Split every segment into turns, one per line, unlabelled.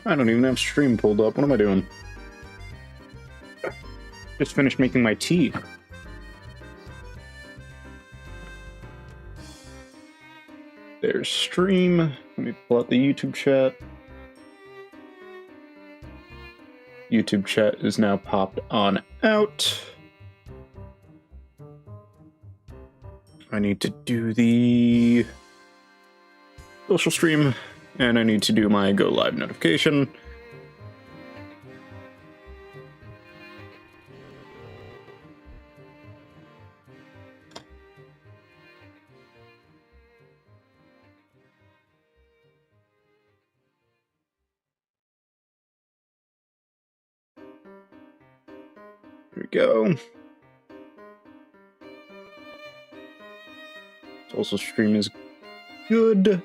I don't even have stream pulled up. What am I doing? Just finished making my tea. There's stream. Let me pull out the YouTube chat. YouTube chat is now popped on out. I need to do the social stream, and I need to do my go live notification. Here we go. Social stream is good.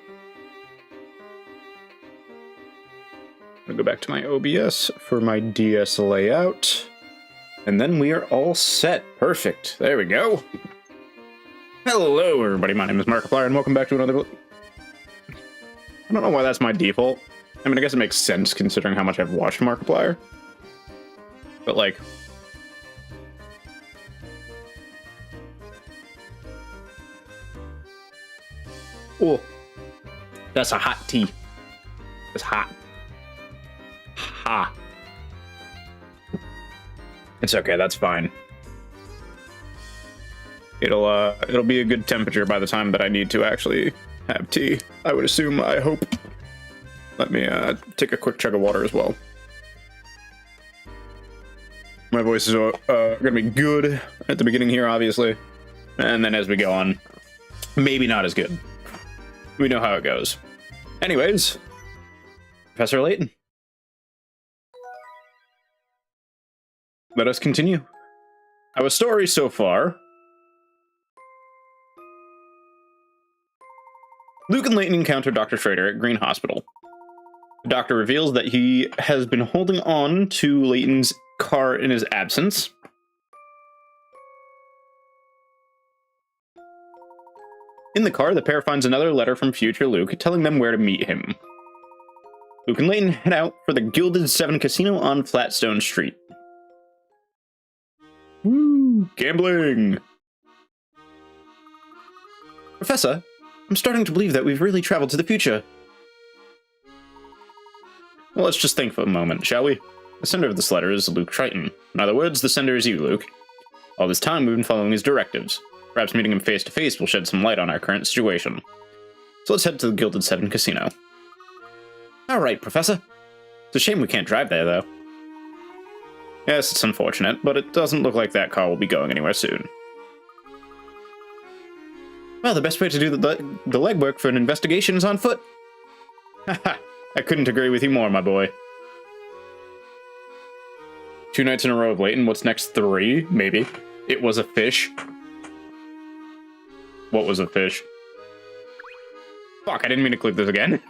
I'm gonna go back to my OBS for my DS layout. And then we are all set. Perfect. There we go. Hello, everybody. My name is Markiplier, and welcome back to another... I don't know why that's my default. I mean, I guess it makes sense considering how much I've watched Markiplier. But, like... Oh, that's a hot tea. It's hot. Ha. It's okay, that's fine. It'll be a good temperature by the time that I need to actually have tea. I would assume, I hope. Let me take a quick chug of water as well. My voice is gonna be good at the beginning here, obviously. And then as we go on, maybe not as good. We know how it goes. Anyways, Professor Layton. Let us continue. Our story so far. Luke and Layton encounter Dr. Schrader at Green Hospital. The doctor reveals that he has been holding on to Layton's car in his absence. In the car, the pair finds another letter from future Luke telling them where to meet him. Luke and Layton head out for the Gilded 7 Casino on Flatstone Street. Woo! Gambling! Professor, I'm starting to believe that we've really traveled to the future. Well, let's just think for a moment, shall we? The sender of this letter is Luke Triton. In other words, the sender is you, Luke. All this time, we've been following his directives. Perhaps meeting him face to face will shed some light on our current situation. So let's head to the Gilded 7 Casino. Alright, Professor. It's a shame we can't drive there, though. Yes, it's unfortunate, but it doesn't look like that car will be going anywhere soon. Well, the best way to do the legwork for an investigation is on foot. Haha, I couldn't agree with you more, my boy. 2 nights in a row of Layton. What's next? 3? Maybe. It was a fish. What was a fish? Fuck, I didn't mean to click this again.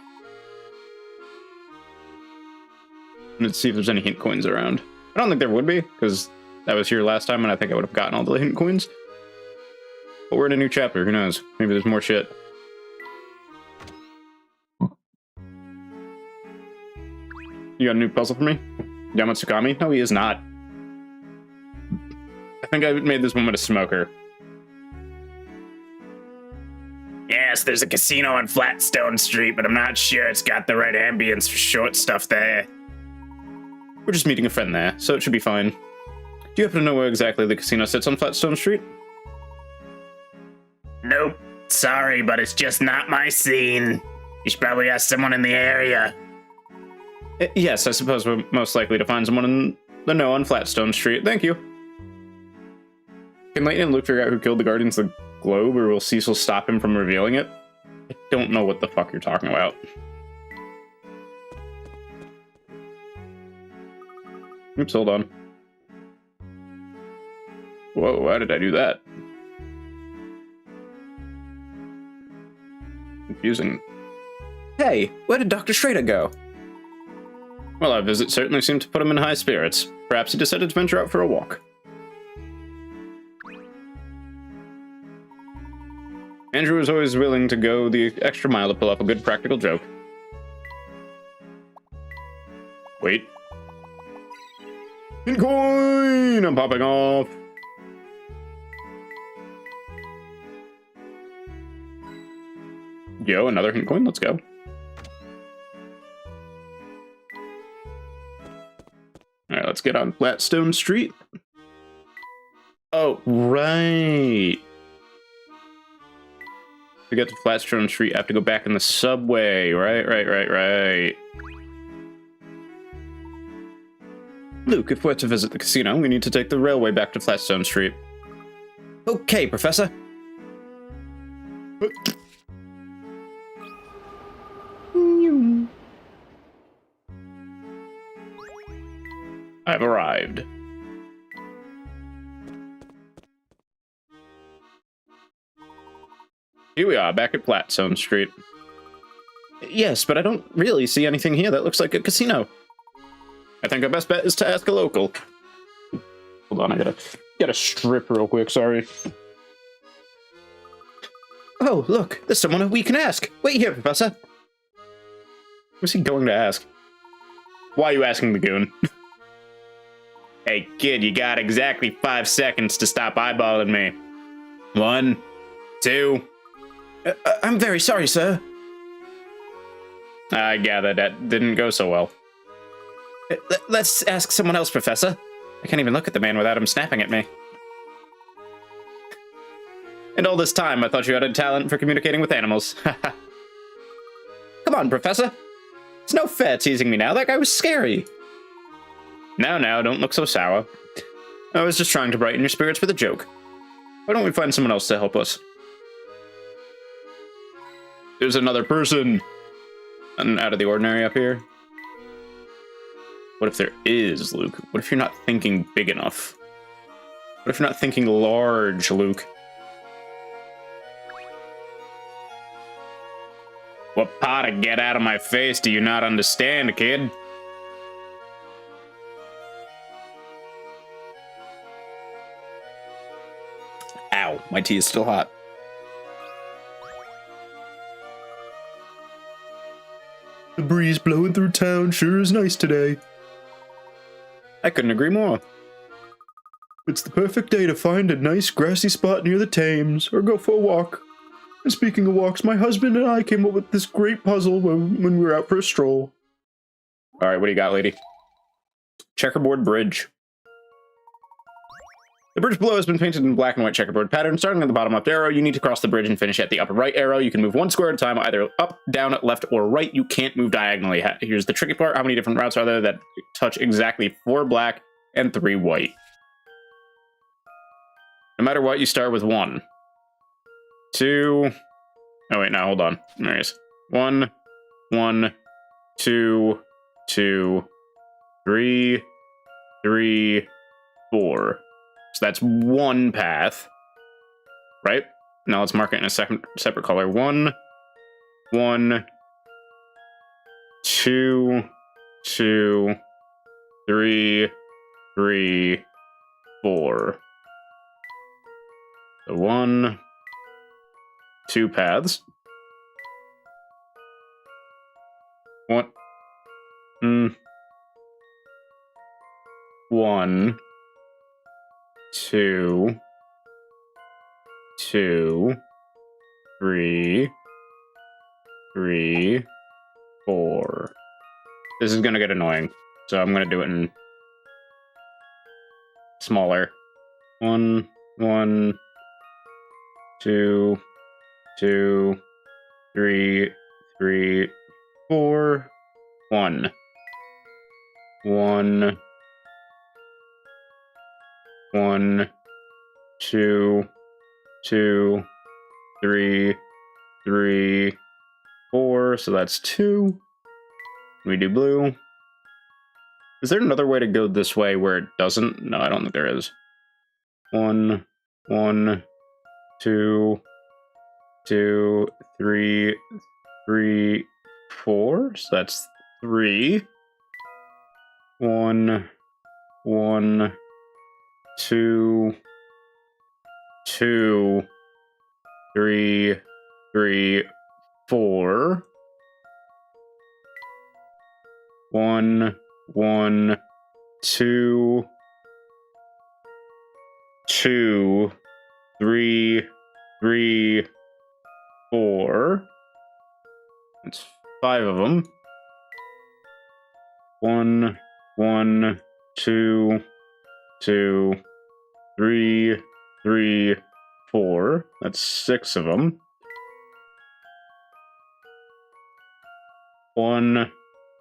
Let's see if there's any hint coins around. I don't think there would be, because I was here last time and I think I would have gotten all the hint coins. But we're in a new chapter, who knows? Maybe there's more shit. You got a new puzzle for me? Yamatsukami? No, he is not. I think I made this woman a smoker. Yes, there's a casino on Flatstone Street, but I'm not sure it's got the right ambience for short stuff there. We're just meeting a friend there, so it should be fine. Do you happen to know where exactly the casino sits on Flatstone Street? Nope. Sorry, but it's just not my scene. You should probably ask someone in the area. Yes, I suppose we're most likely to find someone in the know on Flatstone Street. Thank you. Can Layton and Luke figure out who killed the Guardians of the Globe, or will Cecil stop him from revealing it? I don't know what the fuck you're talking about. Oops, hold on. Whoa, how did I do that? Confusing. Hey, where did Dr. Schrader go? Well, our visit certainly seemed to put him in high spirits. Perhaps he decided to venture out for a walk. Andrew is always willing to go the extra mile to pull up a good practical joke. Wait. Hint coin! I'm popping off. Yo, another hint coin. Let's go. All right, let's get on Flatstone Street. Oh, right. To get to Flatstone Street, I have to go back in the subway. Right. Luke, if we're to visit the casino, we need to take the railway back to Flatstone Street. Okay, Professor. I've arrived. Here we are, back at Flatstone Street. Yes, but I don't really see anything here that looks like a casino. I think our best bet is to ask a local. Hold on, I gotta strip real quick, sorry. Oh, look, there's someone we can ask. Wait here, Professor. What's he going to ask? Why are you asking the goon? Hey, kid, you got exactly 5 seconds to stop eyeballing me. 1, 2... I'm very sorry, sir. I gather that didn't go so well. Let's ask someone else, Professor. I can't even look at the man without him snapping at me. And all this time, I thought you had a talent for communicating with animals. Come on, Professor. It's no fair teasing me now. That guy was scary. Now, don't look so sour. I was just trying to brighten your spirits with a joke. Why don't we find someone else to help us? There's another person. Nothing out of the ordinary up here. What if there is, Luke? What if you're not thinking big enough? What if you're not thinking large, Luke? What part of get out of my face do you not understand, kid? Ow, my tea is still hot. The breeze blowing through town sure is nice today. I couldn't agree more. It's the perfect day to find a nice grassy spot near the Thames, or go for a walk. And speaking of walks, my husband and I came up with this great puzzle when we were out for a stroll. Alright, what do you got, lady? Checkerboard bridge. The bridge below has been painted in black and white checkerboard pattern. Starting at the bottom left arrow, you need to cross the bridge and finish at the upper right arrow. You can move one square at a time, either up, down, left, or right. You can't move diagonally. Here's the tricky part. How many different routes are there that touch exactly 4 black and 3 white? No matter what, you start with 1. 2... Oh, wait, no, hold on. There it is. 1, 1, 2, 2, 3, 3, 4. So that's 1 path, right? Now let's mark it in a separate color. 1, 1, 2, 2, 3, 3, 4. So 1, 2 paths. 1, 1, 2, 2, 3, 3, 4. This is gonna get annoying, so I'm gonna do it in smaller. 1, 1, 2, 2, 3, 3, 4, 1. 1, 1, 2, 2, 3, 3, 4. So that's 2. We do blue. Is there another way to go this way where it doesn't? No, I don't think there is. 1, 1, 2, 2, 3, 3, 4. So that's 3. 1, 1, 2, 2, 3, 3, 4. 1, 1, 2, 2, 3, 3, 4. That's 5 of them. 1, 1, 2, 2, 3, 3, 4. That's 6 of them. 1,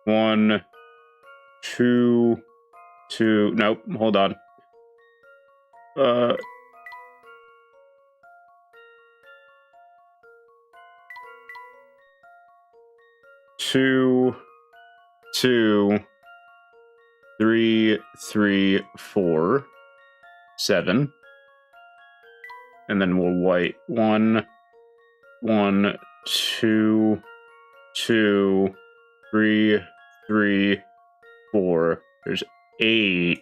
1, 2, 2. Nope, hold on. 2, 2, 3, 3, 4, 7. And then we'll white 1, 1, 2, 2, 3, 3, 4. There's 8.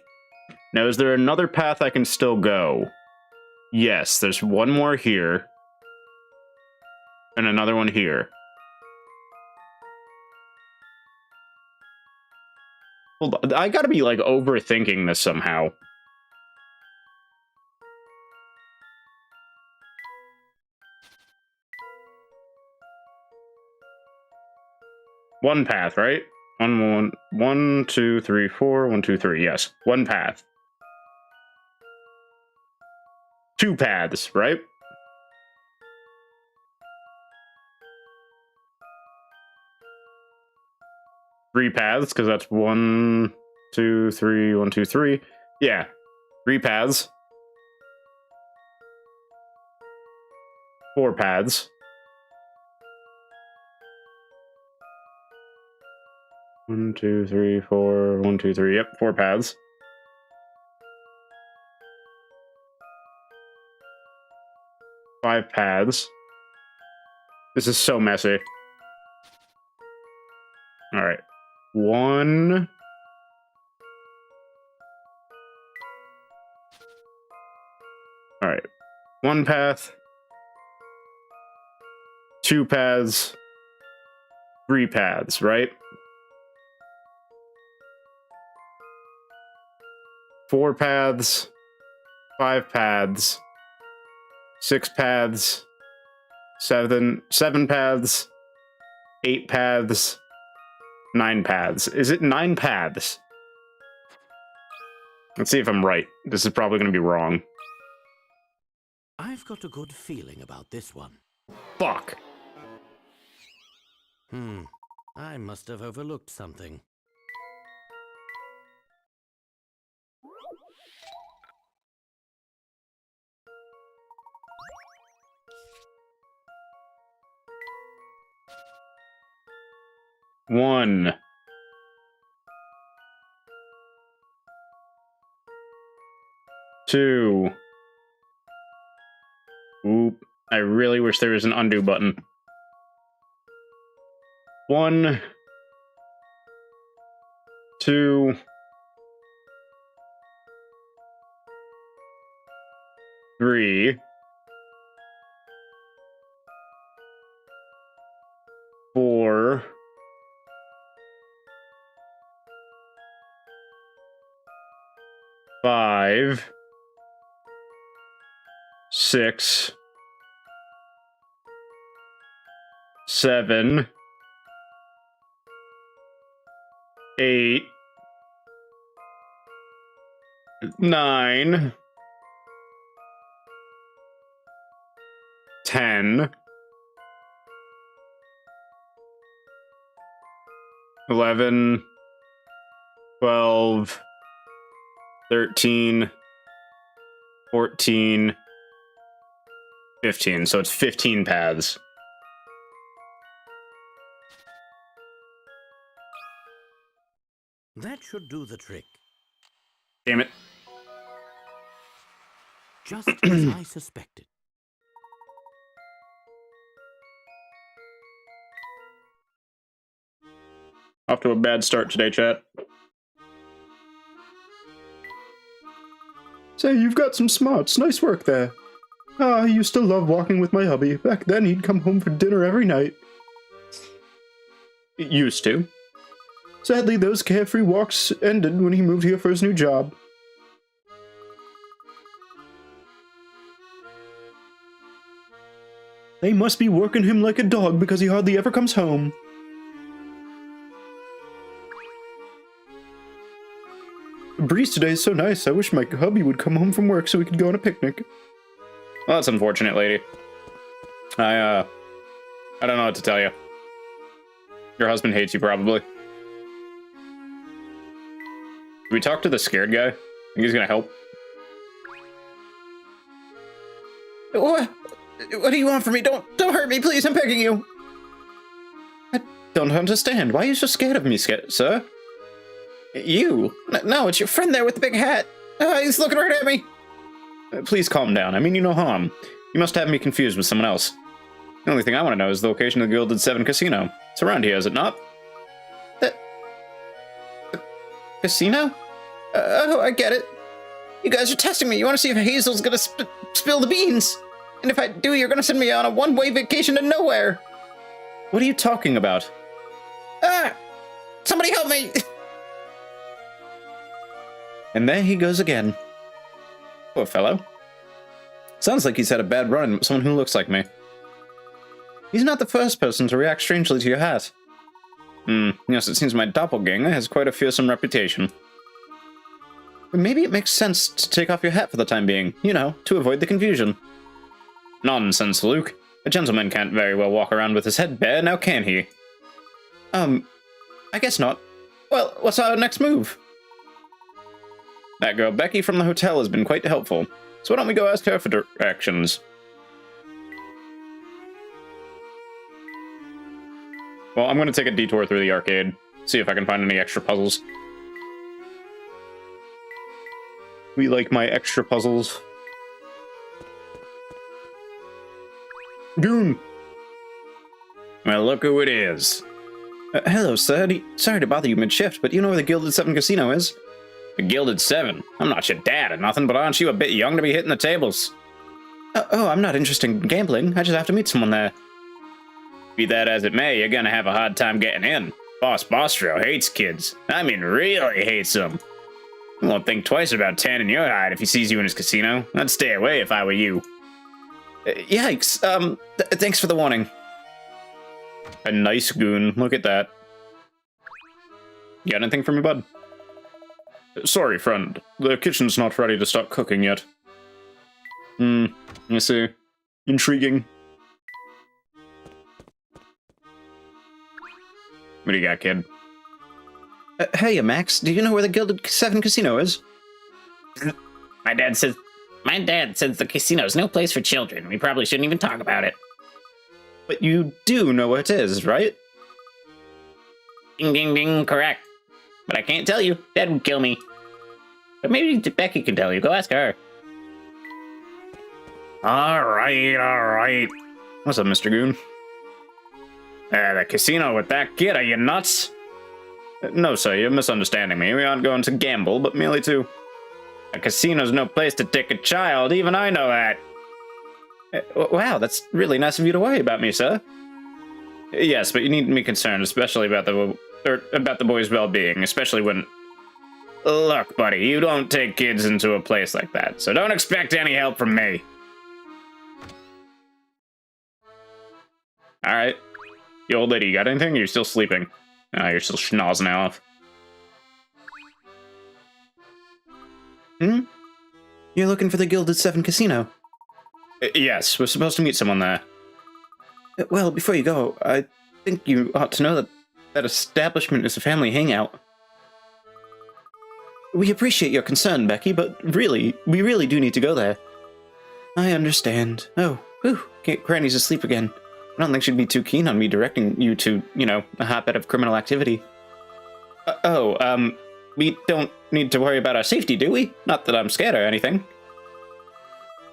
Now, is there another path I can still go? Yes, there's one more here. And another one here. Hold on, I gotta be, like, overthinking this somehow. One path, right? 1, 2, 3, 4, 1, 2, 3. Yes, one path. 2 paths, right? Three paths, because that's 1, 2, 3, 1, 2, 3. Yeah, 3 paths. 4 paths. 1, 2, 3, 4, 1, 2, 3. Yep, 4 paths. 5 paths. This is so messy. All right. 1. All right. 1 path. 2 paths. 3 paths, right? 4 paths. 5 paths. 6 paths. 7 paths. 8 paths. 9 paths. Is it 9 paths? Let's see if I'm right. This is probably going to be wrong.
I've got a good feeling about this one.
Fuck.
I must have overlooked something.
One. 2. Oop. I really wish there was an undo button. 1. 2. 3. 4. 5. 6. 7. 8. 9. 10. 11. 12. 13. 14. 15. So it's 15 paths.
That should do the trick.
Damn it.
Just as I suspected.
Off to a bad start today, chat. Say, you've got some smarts. Nice work there. I used to love walking with my hubby. Back then, he'd come home for dinner every night. Used to. Sadly, those carefree walks ended when he moved here for his new job. They must be working him like a dog because he hardly ever comes home. The breeze today is so nice. I wish my hubby would come home from work so we could go on a picnic. Well, that's unfortunate, lady. I don't know what to tell you. Your husband hates you, probably. Did we talk to the scared guy? Think he's gonna help? What do you want from me? Don't hurt me, please. I'm begging you. I don't understand. Why are you so scared of me, sir? You? No, it's your friend there with the big hat. He's looking right at me. Please calm down. I mean you no harm. You must have me confused with someone else. The only thing I want to know is the location of the Gilded 7 Casino. It's around here, is it not? The casino? Oh, I get it. You guys are testing me. You want to see if Hazel's gonna spill the beans. And if I do, you're gonna send me on a one-way vacation to nowhere. What are you talking about? Somebody help me! And there he goes again. Poor fellow. Sounds like he's had a bad run with someone who looks like me. He's not the first person to react strangely to your hat. Yes, it seems my doppelganger has quite a fearsome reputation. But maybe it makes sense to take off your hat for the time being, you know, to avoid the confusion. Nonsense, Luke. A gentleman can't very well walk around with his head bare, now can he? I guess not. Well, what's our next move? That girl Becky from the hotel has been quite helpful, so why don't we go ask her for directions? Well, I'm going to take a detour through the arcade, see if I can find any extra puzzles. We like my extra puzzles. Goon! Well, look who it is. Hello, sir. Sorry to bother you mid-shift, but you know where the Gilded 7 Casino is? The Gilded 7? I'm not your dad or nothing, but aren't you a bit young to be hitting the tables? Oh, I'm not interested in gambling. I just have to meet someone there. Be that as it may, you're gonna have a hard time getting in. Boss Bostro hates kids. I mean, really hates them. He won't think twice about tanning your hide if he sees you in his casino. I'd stay away if I were you. Yikes. Thanks for the warning. A nice goon. Look at that. You got anything for me, bud? Sorry, friend. The kitchen's not ready to start cooking yet. I see. Intriguing. What do you got, kid? Hey, Max. Do you know where the Gilded 7 Casino is? My dad says the casino's no place for children. We probably shouldn't even talk about it. But you do know where it is, right? Ding, ding, ding, correct. But I can't tell you. Dad would kill me. But maybe Becky can tell you. Go ask her. Alright. What's up, Mr. Goon? The casino with that kid, are you nuts? No, sir, you're misunderstanding me. We aren't going to gamble, but merely to... A casino's no place to take a child, even I know that. Wow, that's really nice of you to worry about me, sir. Yes, but you need to be concerned, especially about the boy's well-being, especially when... Look, buddy, you don't take kids into a place like that, so don't expect any help from me. Alright. You old lady, you got anything? You're still sleeping. You're still schnozzing off. You're looking for the Gilded 7 Casino? Yes, we're supposed to meet someone there. Well, before you go, I think you ought to know that that establishment is a family hangout. We appreciate your concern, Becky, but really, we really do need to go there. I understand. Oh, whew, Granny's asleep again. I don't think she'd be too keen on me directing you to, you know, a hotbed of criminal activity. We don't need to worry about our safety, do we? Not that I'm scared or anything.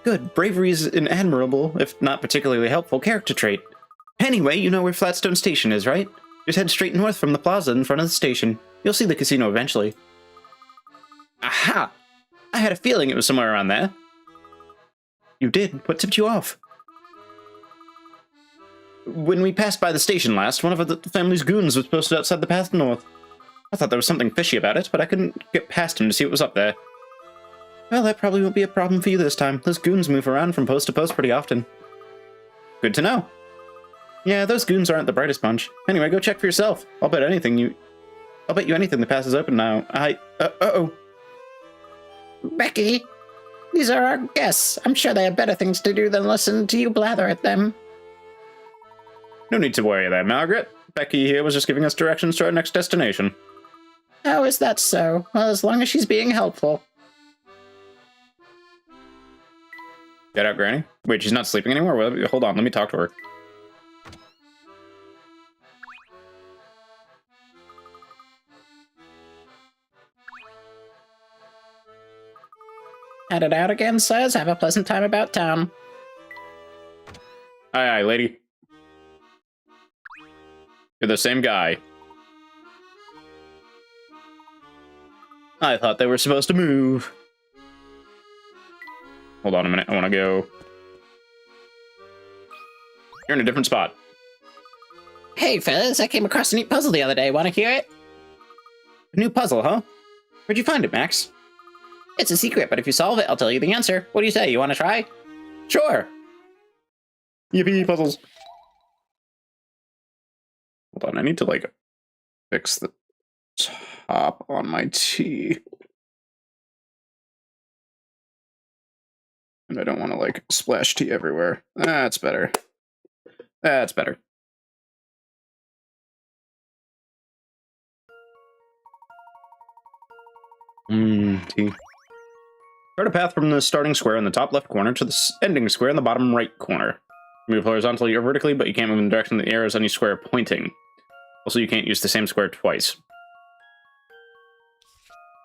Good. Bravery is an admirable, if not particularly helpful, character trait. Anyway, you know where Flatstone Station is, right? Just head straight north from the plaza in front of the station. You'll see the casino eventually. Aha! I had a feeling it was somewhere around there. You did? What tipped you off? When we passed by the station last, one of the family's goons was posted outside the path north. I I thought there was something fishy about it, but I couldn't get past him to see what was up there. Well, that probably won't be a problem for you this time. Those goons move around from post to post pretty often. Good to know. Yeah, those goons aren't the brightest bunch. Anyway, go check for yourself. I'll bet you anything the pass is open now. Uh-oh.
Becky, these are our guests. I'm sure they have better things to do than listen to you blather at them.
No need to worry there, Margaret. Becky here was just giving us directions to our next destination.
How is that so? Well, as long as she's being helpful.
Get out, Granny. Wait, she's not sleeping anymore? Well, hold on, let me talk to her.
Headed out again, sirs? Have a pleasant time about town.
Aye, lady. You're the same guy. I thought they were supposed to move. Hold on a minute, I want to go... You're in a different spot.
Hey, fellas, I came across a neat puzzle the other day. Want to hear it?
A new puzzle, huh? Where'd you find it, Max?
It's a secret, but if you solve it, I'll tell you the answer. What do you say? You want to try?
Sure. Yippee, puzzles. Hold on, I need to, like, fix the top on my T. And I don't want to, like, splash tea everywhere. That's better. That's better. Tea. Start a path from the starting square in the top left corner to the ending square in the bottom right corner. Move horizontally or vertically, but you can't move in the direction the arrows on each square pointing. Also, you can't use the same square twice.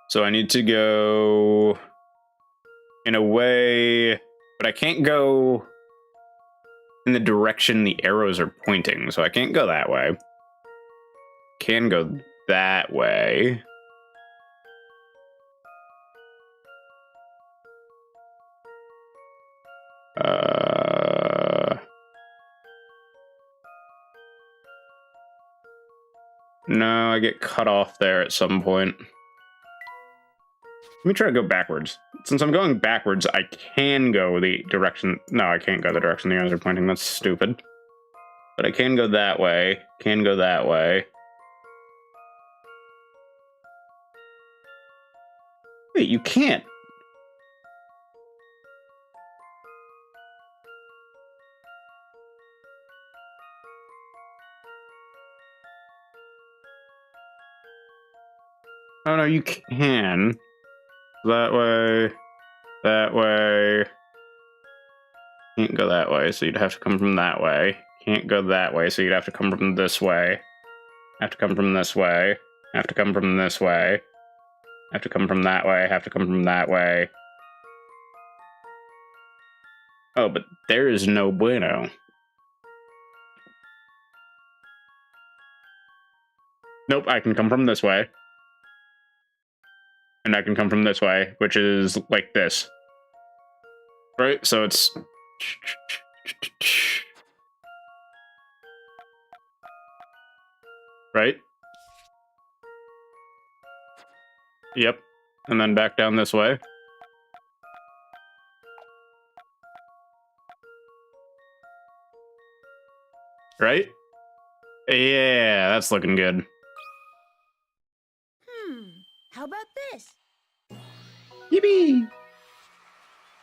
So I need to go in a way, but I can't go in the direction the arrows are pointing, so I can't go that way. Can go that way. No, I get cut off there at some point. Let me try to go backwards. Since I'm going backwards, I can go the direction... No, I can't go the direction the arrows are pointing. That's stupid. But I can go that way. Can go that way. Wait, you can't. Oh, no, you can. That way. That way. Can't go that way, so you'd have to come from that way. Can't go that way, so you'd have to come from this way. Have to come from this way. Have to come from this way. Have to come from that way. Have to come from that way. Oh, but there is no bueno. Nope, I can come from this way. And I can come from this way, which is like this. Right? So it's... Right? Yep. And then back down this way. Right? Yeah, that's looking good.
How about this?
Yippee!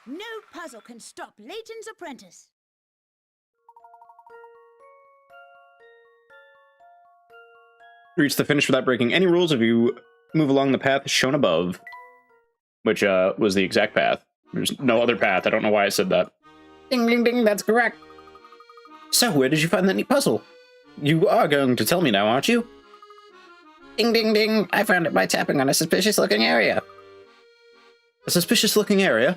No puzzle can stop Layton's apprentice.
Reach the finish without breaking any rules if you move along the path shown above. Which, was the exact path. There's no other path. I don't know why I said that.
Ding, ding, ding, that's correct.
So, where did you find that neat puzzle? You are going to tell me now, aren't you?
Ding, ding, ding. I found it by tapping on a suspicious-looking area.
A suspicious-looking area?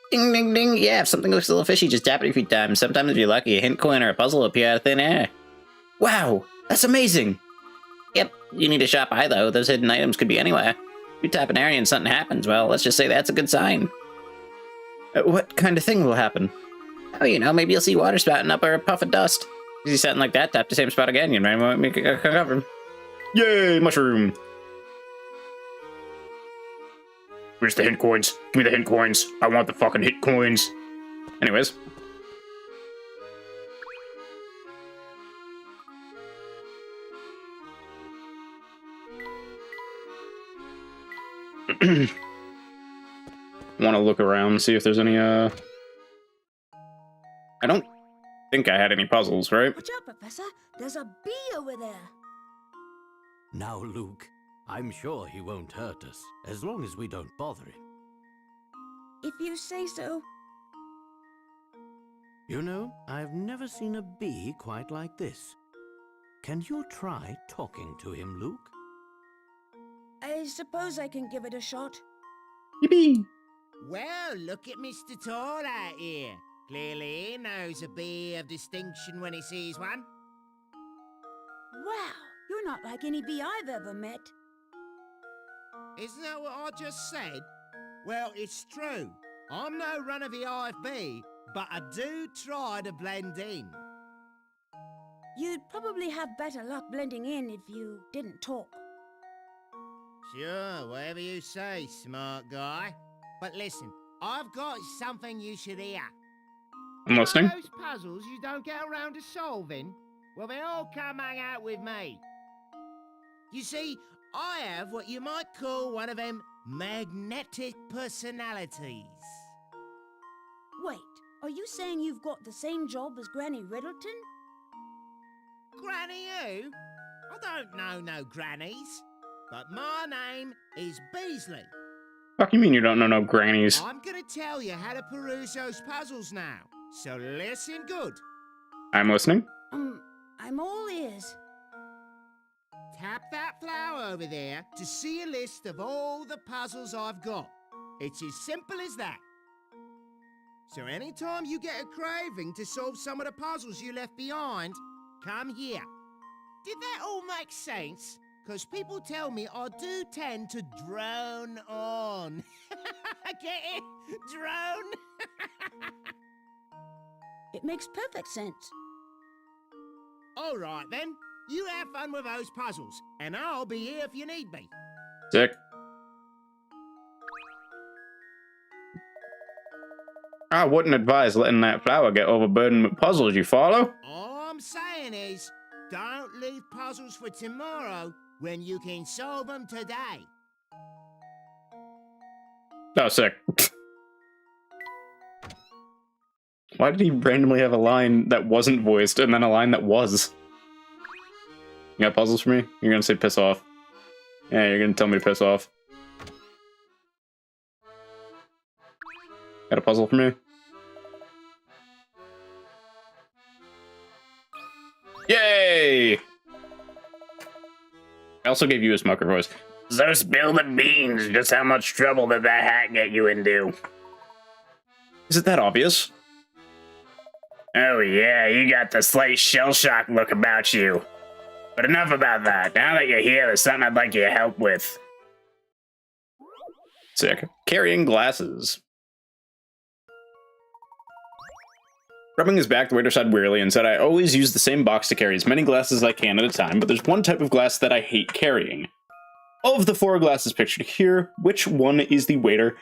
Ding, ding, ding. Yeah, if something looks a little fishy, just tap it a few times. Sometimes if you're lucky, a hint coin or a puzzle will appear out of thin air.
Wow, that's amazing!
Yep, you need a sharp eye, though. Those hidden items could be anywhere. If you tap an area and something happens, well, let's just say that's a good sign.
What kind of thing will happen?
Oh, you know, maybe you'll see water spouting up or a puff of dust. You see something like that, tap the same spot again, you might want me to cover.
Yay, mushroom! Where's the hint coins? Give me the hint coins. I want the fucking hint coins. Anyways. Want to look around, see if there's any, I don't think I had any puzzles, right?
Watch out, Professor. There's a bee over there.
Now, Luke, I'm sure he won't hurt us, as long as we don't bother him.
If you say so.
You know, I've never seen a bee quite like this. Can you try talking to him, Luke?
I suppose I can give it a shot.
Yippee!
Well, look at Mr. Tall out here. Clearly he knows a bee of distinction when he sees one.
Wow, you're not like any bee I've ever met.
Isn't that what I just said? Well, it's true. I'm no run-of-the-eye bee, but I do try to blend in.
You'd probably have better luck blending in if you didn't talk.
Sure, whatever you say, smart guy. But listen, I've got something you should hear.
I'm listening.
Those puzzles you don't get around to solving? Well, they all come hang out with me. You see, I have what you might call one of them magnetic personalities.
Wait, are you saying you've got the same job as Granny Riddleton?
Granny who? I don't know no grannies. But my name is Beasley.
Fuck you mean you don't know no grannies?
I'm gonna tell you how to peruse those puzzles now. So listen good.
I'm listening.
I'm all ears.
Tap that flower over there to see a list of all the puzzles I've got. It's as simple as that. So anytime you get a craving to solve some of the puzzles you left behind, come here. Did that all make sense? Because people tell me I do tend to drone on. Get it? Drone?
It makes perfect sense.
All right, then. You have fun with those puzzles, and I'll be here if you need me.
Sick. I wouldn't advise letting that flower get overburdened with puzzles, you follow?
All I'm saying is, don't leave puzzles for tomorrow when you can solve them today.
Oh, sick. Why did he randomly have a line that wasn't voiced and then a line that was? You got puzzles for me? You're gonna say piss off. Yeah, you're gonna tell me to piss off. Got a puzzle for me? Yay! I also gave you a smoker voice.
So spill the beans. Just how much trouble did that hat get you into?
Is it that obvious?
Oh yeah, you got the slight shell-shock look about you. But enough about that. Now that you're here, there's something I'd like your help with.
Sick. Carrying glasses. Rubbing his back, the waiter sighed wearily and said, I always use the same box to carry as many glasses as I can at a time, but there's one type of glass that I hate carrying. Of the 4 glasses pictured here, which one is the waiter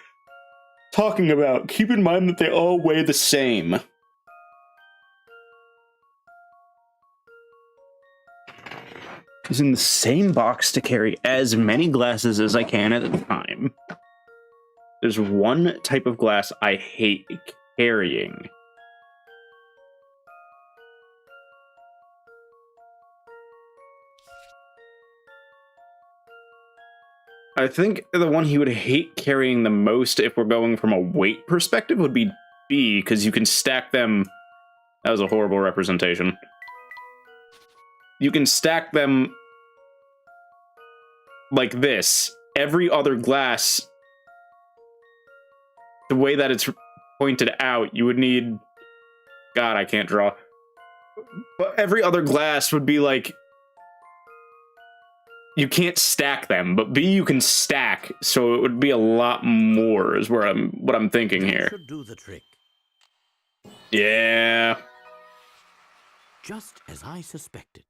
talking about? Keep in mind that they all weigh the same. Using the same box to carry as many glasses as I can at a time. There's one type of glass I hate carrying. I think the one he would hate carrying the most if we're going from a weight perspective would be B, because you can stack them. That was a horrible representation. You can stack them like this. Every other glass, the way that it's pointed out, you would need... God, I can't draw. But every other glass would be like... You can't stack them, but B you can stack, so it would be a lot more, is where what I'm thinking here.
Should do the trick.
Yeah.
Just as I suspected.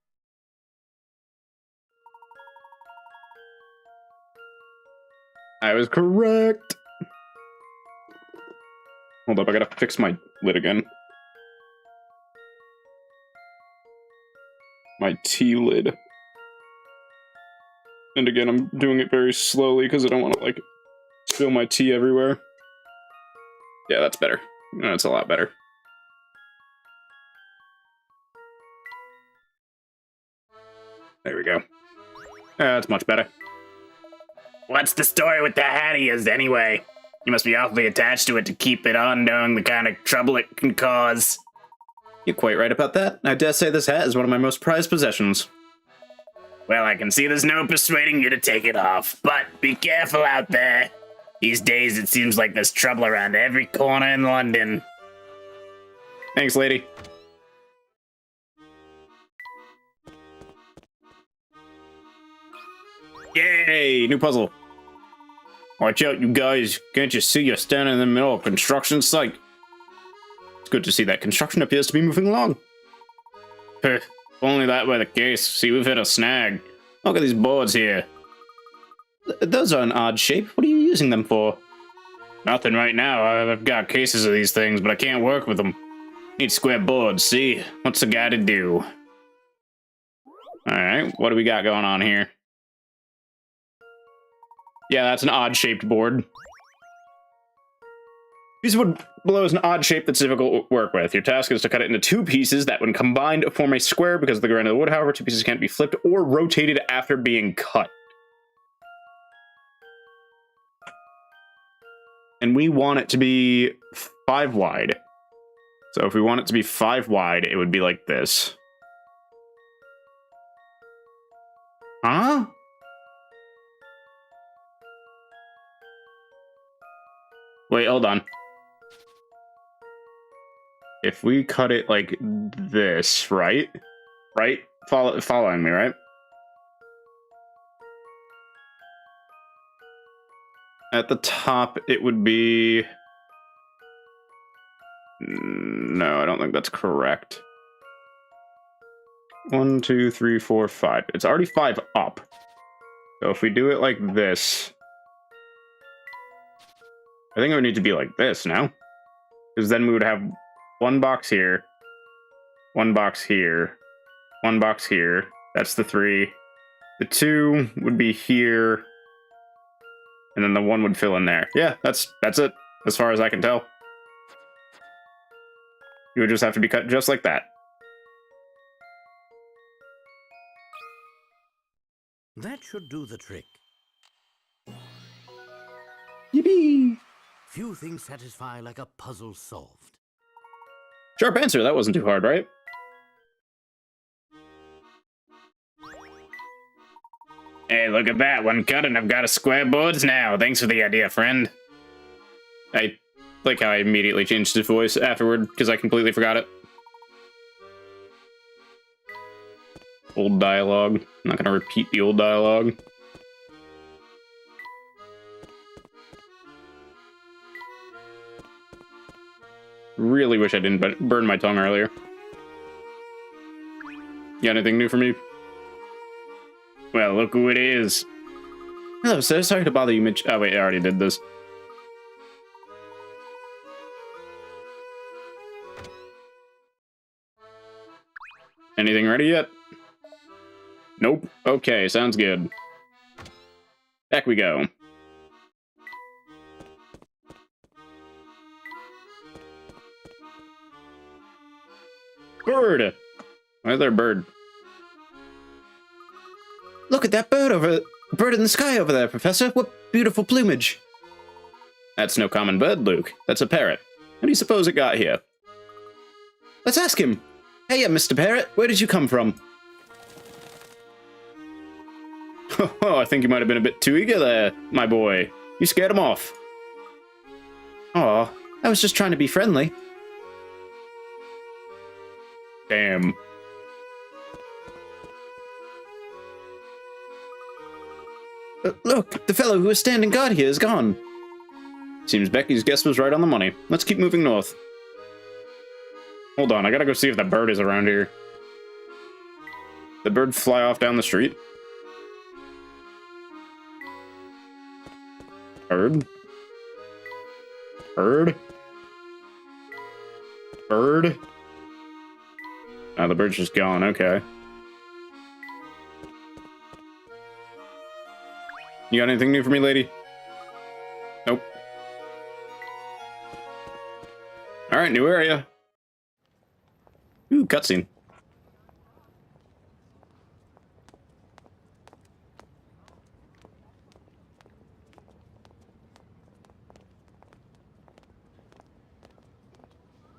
I was correct. Hold up, I gotta fix my lid again. My tea lid. And again, I'm doing it very slowly because I don't want to, like, spill my tea everywhere. Yeah, that's better. That's a lot better. There we go. That's much better.
What's the story with the hat he is, anyway? You must be awfully attached to it to keep it on, knowing the kind of trouble it can cause.
You're quite right about that. I dare say this hat is one of my most prized possessions.
Well, I can see there's no persuading you to take it off, but be careful out there. These days, it seems like there's trouble around every corner in London.
Thanks, lady. Yay! New puzzle. Watch out, you guys. Can't you see you're standing in the middle of a construction site? It's good to see that construction appears to be moving along. If only that were the case. See, we've hit a snag. Look at these boards here. Those are an odd shape. What are you using them for?
Nothing right now. I've got cases of these things, but I can't work with them. Need square boards, see? What's the guy to do?
Alright, what do we got going on here? Yeah, that's an odd-shaped board. Piece of wood below is an odd shape that's difficult to work with. Your task is to cut it into two pieces that, when combined, form a square because of the grain of the wood. However, two pieces can't be flipped or rotated after being cut. And we want it to be 5 wide. So if we want it to be 5 wide, it would be like this. Huh? Wait, hold on. If we cut it like this, right? Right? Following me, right? At the top, it would be... No, I don't think that's correct. 1, 2, 3, 4, 5. It's already 5 up. So if we do it like this... I think it would need to be like this now. Because then we would have 1 box here, 1 box here, 1 box here. That's the 3. The 2 would be here. And then the 1 would fill in there. Yeah, that's it, as far as I can tell. You would just have to be cut just like that.
That should do the trick.
Yippee!
Few things satisfy like a puzzle solved.
Sharp answer, that wasn't too hard, right?
Hey, look at that. 1 cut and I've got a square boards now. Thanks for the idea, friend.
I like how I immediately changed his voice afterward, because I completely forgot it. Old dialogue. I'm not gonna repeat the old dialogue. Really wish I didn't burn my tongue earlier. You got anything new for me?
Well, look who it is.
Hello, sir. Sorry to bother you, Mitch. Oh, wait, I already did this. Anything ready yet? Nope. Okay, sounds good. Back we go. Bird! Why is there a bird? Look at that bird in the sky over there, Professor. What beautiful plumage. That's no common bird, Luke. That's a parrot. How do you suppose it got here? Let's ask him. Hey, Mr. Parrot, where did you come from? Oh, I think you might have been a bit too eager there, my boy. You scared him off. Aw, I was just trying to be friendly. Damn. Look, the fellow who was standing guard here is gone. Seems Becky's guess was right on the money. Let's keep moving north. Hold on, I gotta go see if the bird is around here. The bird fly off down the street? Bird? Bird? Bird? Oh, the bird's just gone, okay. You got anything new for me, lady? Nope. Alright, new area. Ooh, cutscene.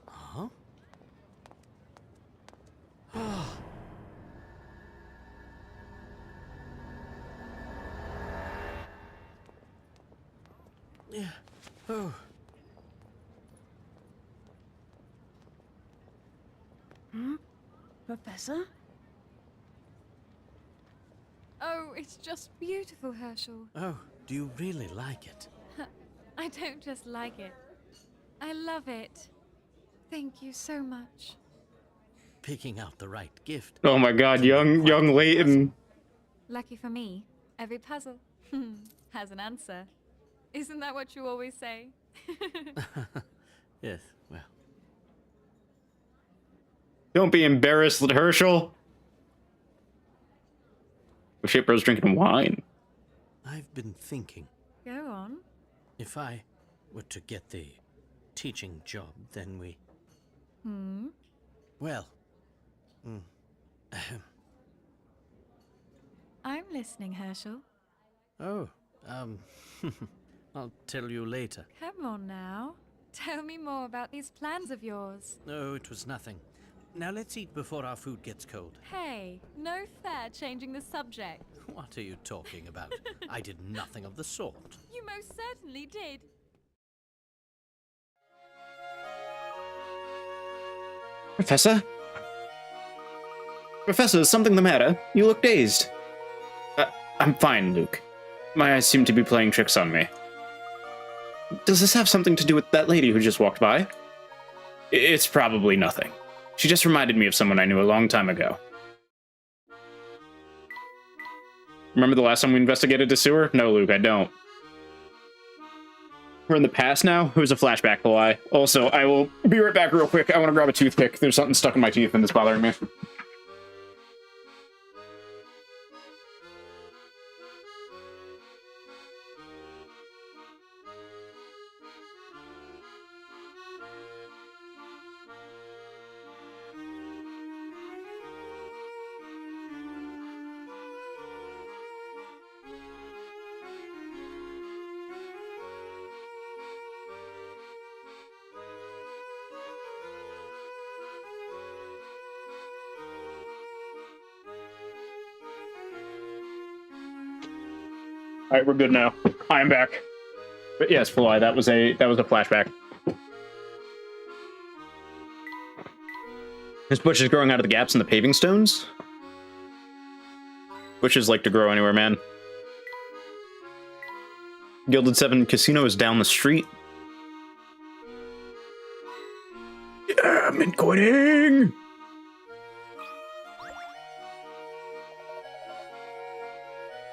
Huh? Yeah. Oh.
Professor?
Oh, it's just beautiful, Herschel.
Oh, do you really like it?
I don't just like it. I love it. Thank you so much.
Picking out the right gift.
Oh my god, young Layton.
Lucky for me, every puzzle has an answer. Isn't that what you always say?
Yes, well.
Don't be embarrassed, Herschel. Oh shit, bro's drinking wine.
I've been thinking,
Go on.
if I were to get the teaching job, then we... Well...
I'm listening, Herschel.
Oh, I'll tell you later.
Come on now. Tell me more about these plans of yours.
No, it was nothing. Now let's eat before our food gets cold.
Hey, no fair changing the subject.
What are you talking about? I did nothing of the sort.
You most certainly did.
Professor? Professor, is something the matter? You look dazed. I'm fine, Luke. My eyes seem to be playing tricks on me. Does this have something to do with that lady who just walked by? It's probably nothing. She just reminded me of someone I knew a long time ago. Remember the last time we investigated the sewer? No, Luke, I don't. We're in the past now? It was a flashback, lie. Also, I will be right back real quick. I want to grab a toothpick. There's something stuck in my teeth and it's bothering me. All right, we're good now. I am back. But yes, Fly, that was a flashback. This bush is growing out of the gaps in the paving stones. Bushes like to grow anywhere, man. Gilded 7 Casino is down the street. Yeah, mint coining!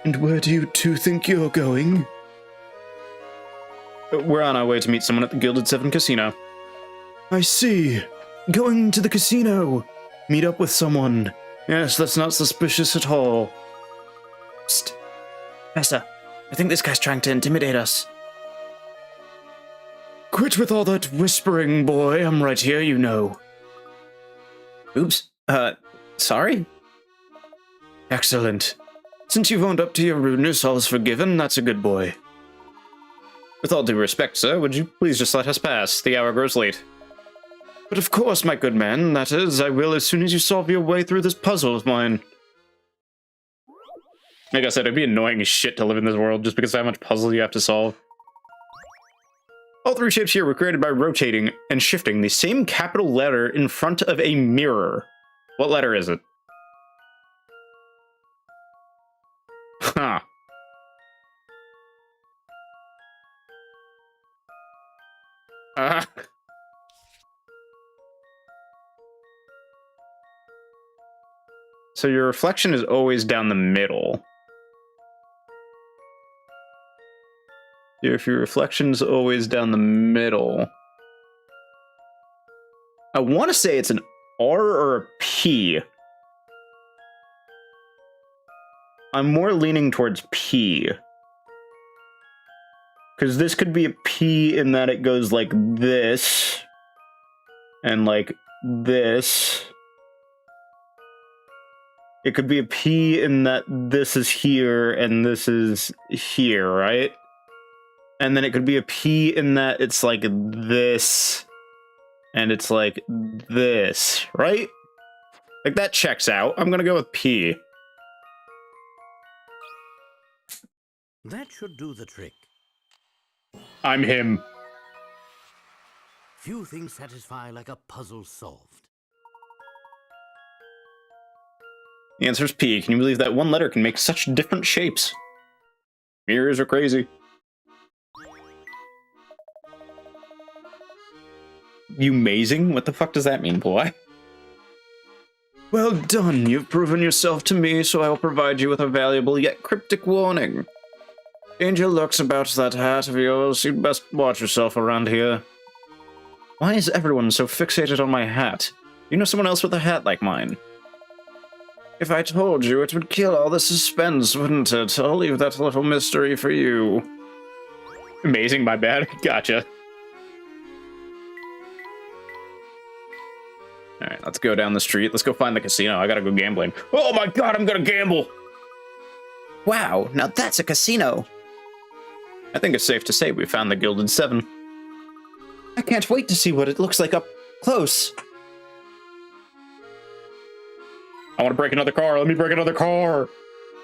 And where do you two think you're going? We're on our way to meet someone at the Gilded 7 Casino. I see. Going to the casino. Meet up with someone. Yes, that's not suspicious at all. Psst. Professor, I think this guy's trying to intimidate us. Quit with all that whispering, boy. I'm right here, you know. Oops. Sorry? Excellent. Since you've owned up to your rudeness, all is forgiven. That's a good boy. With all due respect, sir, would you please just let us pass? The hour grows late. But of course, my good man, that is, I will as soon as you solve your way through this puzzle of mine. Like I said, it'd be annoying as shit to live in this world just because of how much puzzle you have to solve. All 3 shapes here were created by rotating and shifting the same capital letter in front of a mirror. What letter is it? Huh. So your reflection is always down the middle. If your reflection's always down the middle. I want to say it's an R or a P. I'm more leaning towards P. Because this could be a P in that it goes like this. And like this. It could be a P in that this is here and this is here, right? And then it could be a P in that it's like this and it's like this, right? Like that checks out. I'm gonna go with P.
That should do the trick.
I'm him.
Few things satisfy like a puzzle solved.
The answer is P. Can you believe that one letter can make such different shapes? Mirrors are crazy. You amazing? What the fuck does that mean, boy? Well done. You've proven yourself to me, so I will provide you with a valuable yet cryptic warning. Change your looks about that hat of yours. You'd best watch yourself around here. Why is everyone so fixated on my hat? You know someone else with a hat like mine? If I told you, it would kill all the suspense, wouldn't it? I'll leave that little mystery for you. Amazing, my bad. Gotcha. Alright, let's go down the street. Let's go find the casino. I gotta go gambling. Oh my god, I'm gonna gamble! Wow, now that's a casino. I think it's safe to say we found the Gilded Seven. I can't wait to see what it looks like up close. I want to break another car. Let me break another car.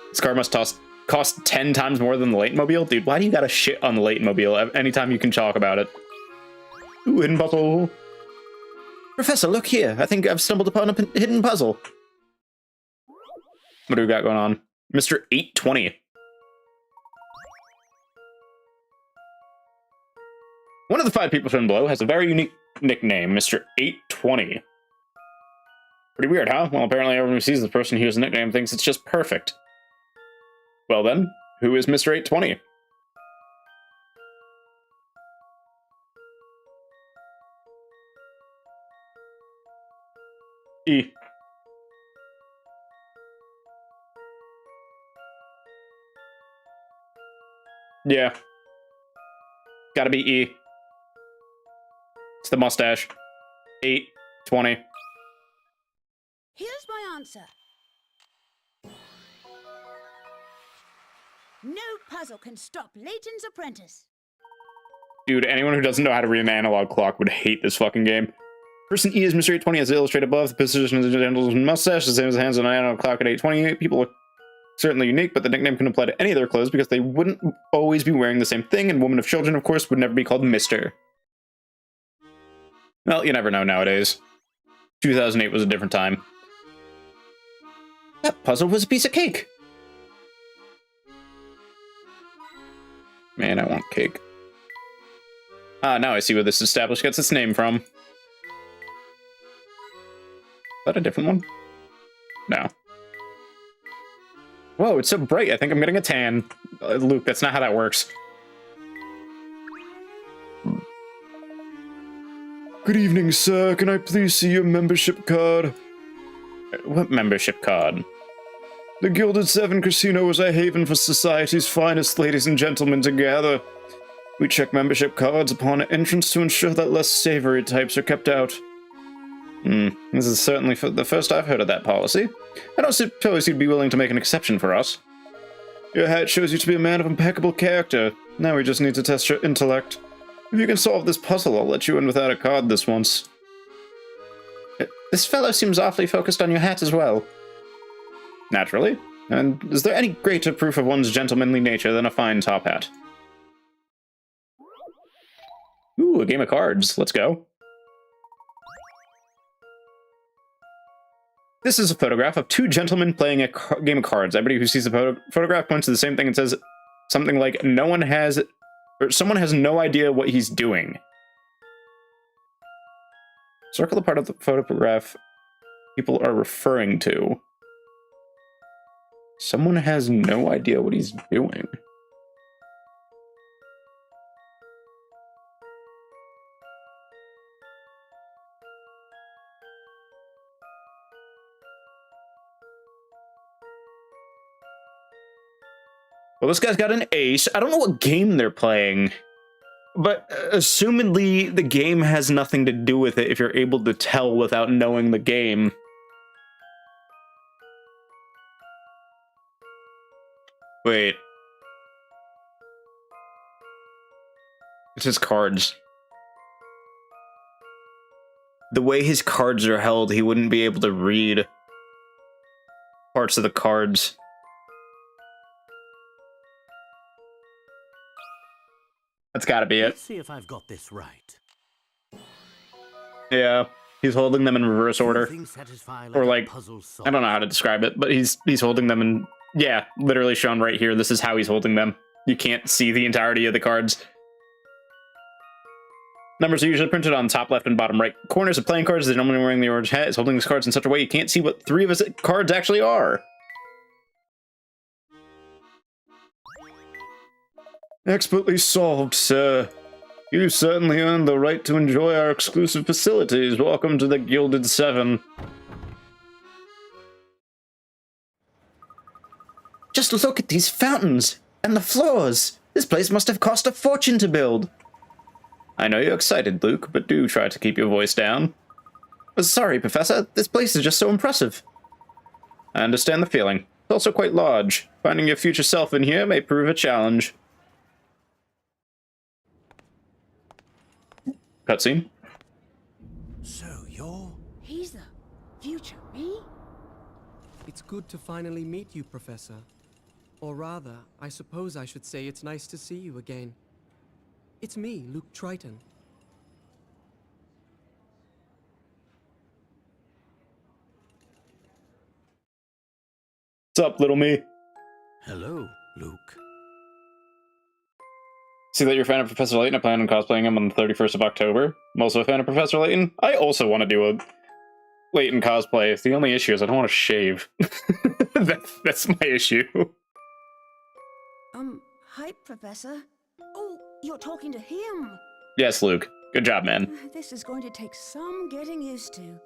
This car must cost 10 times more than the Layton Mobile. Dude, why do you gotta shit on the Layton Mobile anytime you can talk about it? Ooh, hidden puzzle. Professor, look here. I think I've stumbled upon a hidden puzzle. What do we got going on? Mr. 820. One of the 5 people shown below has a very unique nickname, Mr. 820. Pretty weird, huh? Well, apparently everyone who sees the person who has a nickname thinks it's just perfect. Well then, who is Mr. 820? E. Yeah. Gotta be E. It's the mustache. 820.
Here's my answer. No puzzle can stop Layton's apprentice.
Dude, anyone who doesn't know how to read an analog clock would hate this fucking game. Person E is Mr. 820 as illustrated above. The position of the gentleman's mustache, the same as the hands on an analog clock at 820. People look certainly unique, but the nickname can apply to any of their clothes because they wouldn't always be wearing the same thing, and women of children, of course, would never be called Mr. Well, you never know nowadays. 2008 was a different time. That puzzle was a piece of cake. Man, I want cake. Ah, now I see where this establishment gets its name from. Is that a different one? No. Whoa, it's so bright. I think I'm getting a tan. Luke, that's not how that works. Good evening, sir. Can I please see your membership card? What membership card? The Gilded Seven Casino is a haven for society's finest ladies and gentlemen to gather. We check membership cards upon entrance to ensure that less savory types are kept out. This is certainly the first I've heard of that policy. I don't suppose you'd be willing to make an exception for us. Your hat shows you to be a man of impeccable character. Now we just need to test your intellect. If you can solve this puzzle, I'll let you in without a card this once. This fellow seems awfully focused on your hat as well. Naturally. And is there any greater proof of one's gentlemanly nature than a fine top hat? Ooh, a game of cards. Let's go. This is a photograph of 2 gentlemen playing a game of cards. Everybody who sees the photograph points to the same thing and says something like, someone has no idea what he's doing. Circle the part of the photograph people are referring to. Someone has no idea what he's doing. Well, this guy's got an ace. I don't know what game they're playing, but assumedly the game has nothing to do with it if you're able to tell without knowing the game. Wait. It's his cards. The way his cards are held, he wouldn't be able to read parts of the cards. That's gotta be it.
Let's see if I've got this right.
Yeah, he's holding them in reverse order.
Things satisfy
Or
a
like,
puzzle
I don't know how to describe it, but he's holding them in, yeah, literally shown right here. This is how he's holding them. You can't see the entirety of the cards. Numbers are usually printed on top left and bottom right corners of playing cards. They're normally wearing the orange hat. Is holding his cards in such a way you can't see what 3 of his cards actually are. Expertly solved, sir. You certainly earned the right to enjoy our exclusive facilities. Welcome to the Gilded Seven. Just look at these fountains and the floors. This place must have cost a fortune to build. I know you're excited, Luke, but do try to keep your voice down. Sorry, Professor. This place is just so impressive. I understand the feeling. It's also quite large. Finding your future self in here may prove a challenge. Cutscene.
So you're...
He's the future me?
It's good to finally meet you, Professor. Or rather, I suppose I should say it's nice to see you again. It's me, Luke Triton.
What's up, little me?
Hello, Luke.
See that you're a fan of Professor Layton. I plan on cosplaying him on the 31st of October. I'm also a fan of Professor Layton. I also want to do a Layton cosplay. The only issue is I don't want to shave. That's my issue.
Hi, Professor. Oh, you're talking to him.
Yes, Luke. Good job, man.
This is going to take some getting used to.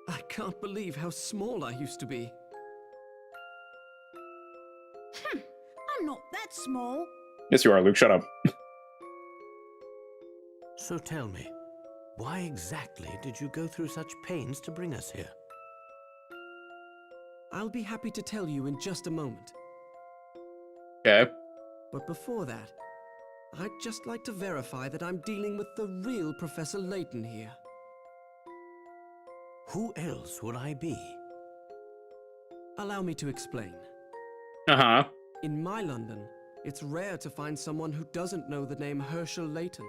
I can't believe how small I used to be.
I'm not that small.
Yes, you are, Luke. Shut up.
So tell me, why exactly did you go through such pains to bring us here?
I'll be happy to tell you in just a moment.
Okay.
But before that, I'd just like to verify that I'm dealing with the real Professor Layton here.
Who else would I be?
Allow me to explain.
Uh-huh.
In my London, it's rare to find someone who doesn't know the name Herschel Layton.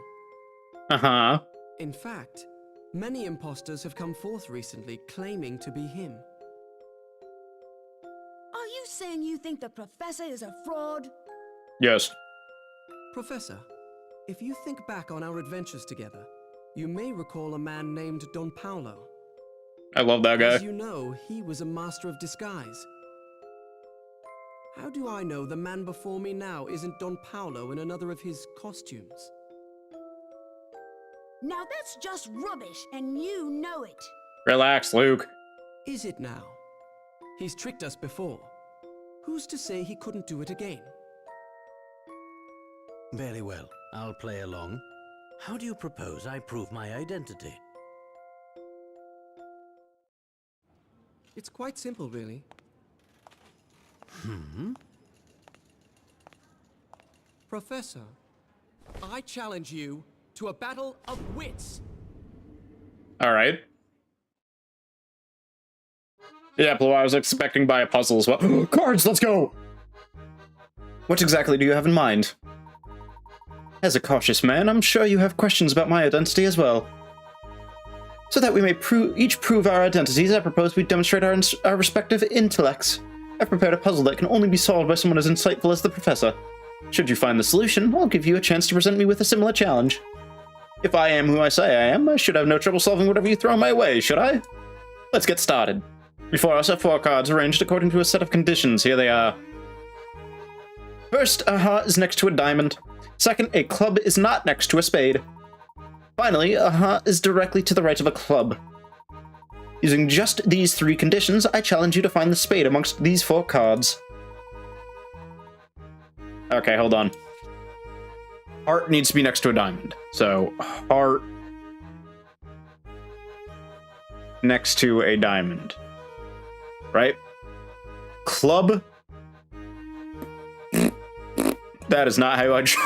Uh-huh.
In fact, many imposters have come forth recently claiming to be him.
Are you saying you think the professor is a fraud?
Yes.
Professor, if you think back on our adventures together, you may recall a man named Don Paolo.
I love that guy.
As you know, he was a master of disguise. How do I know the man before me now isn't Don Paolo in another of his costumes?
Now that's just rubbish, and you know it.
Relax, Luke.
Is it now? He's tricked us before. Who's to say he couldn't do it again?
Very well, I'll play along. How do you propose I prove my identity?
It's quite simple, really. Professor, I challenge you to a battle of wits.
All right. Yeah, Blue, I was expecting by a puzzle as well. Cards, let's go! What exactly do you have in mind? As a cautious man, I'm sure you have questions about my identity as well. So that we may each prove our identities, I propose we demonstrate our respective intellects. I've prepared a puzzle that can only be solved by someone as insightful as the professor. Should you find the solution, I'll give you a chance to present me with a similar challenge. If I am who I say I am, I should have no trouble solving whatever you throw my way, should I? Let's get started. Before us are 4 cards arranged according to a set of conditions. Here they are. First, a heart is next to a diamond. Second, a club is not next to a spade. Finally, a heart is directly to the right of a club. Using just these 3 conditions, I challenge you to find the spade amongst these 4 cards. Okay, hold on. Heart needs to be next to a diamond. So, heart next to a diamond. Right? Club. That is not how I draw.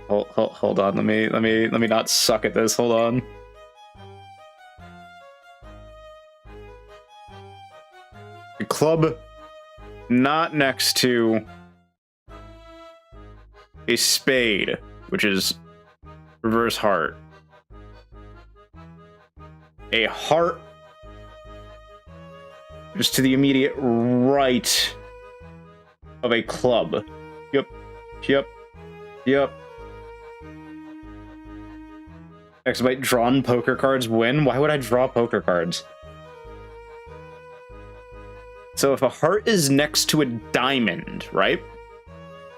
Hold on. Let me not suck at this. Hold on. The club not next to a spade, which is reverse heart. A heart just to the immediate right of a club. Yep. Exclamate, drawn poker cards win? Why would I draw poker cards? So if a heart is next to a diamond, right?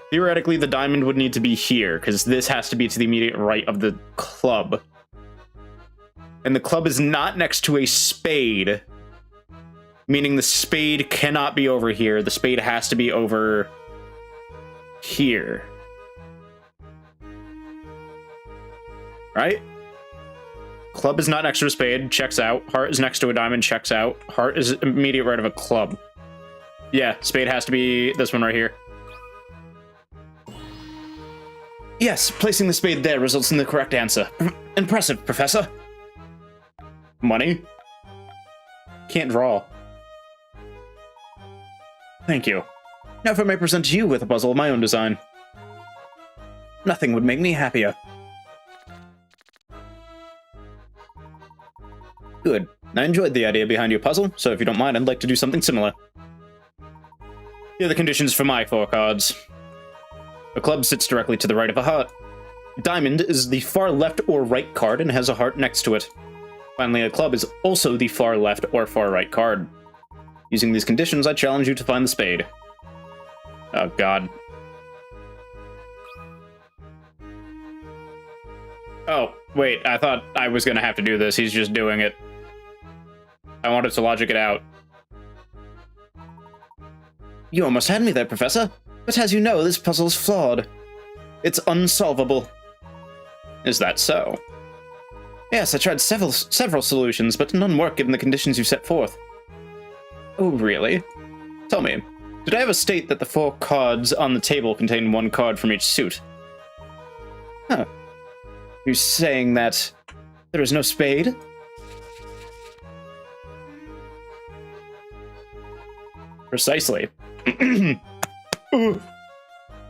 Theoretically, the diamond would need to be here, because this has to be to the immediate right of the club. And the club is not next to a spade, meaning the spade cannot be over here. The spade has to be over here. Right? Club is not next to a spade, checks out. Heart is next to a diamond, checks out. Heart is immediate right of a club. Yeah, spade has to be this one right here. Yes, placing the spade there results in the correct answer. Impressive, Professor. Money? Can't draw. Thank you. Now if I may present you with a puzzle of my own design. Nothing would make me happier. Good. I enjoyed the idea behind your puzzle, so if you don't mind, I'd like to do something similar. Here are the conditions for my 4 cards. A club sits directly to the right of a heart. Diamond is the far left or right card and has a heart next to it. Finally, a club is also the far left or far right card. Using these conditions, I challenge you to find the spade. Oh, God. Oh, wait, I thought I was gonna have to do this. He's just doing it. I wanted to logic it out. You almost had me there, Professor. But as you know, this puzzle is flawed. It's unsolvable. Is that so? Yes, I tried several solutions, but none work given the conditions you set forth. Oh, really? Tell me, did I ever state that the 4 cards on the table contain 1 card from each suit? Huh. You're saying that there is no spade? Precisely. Ooh.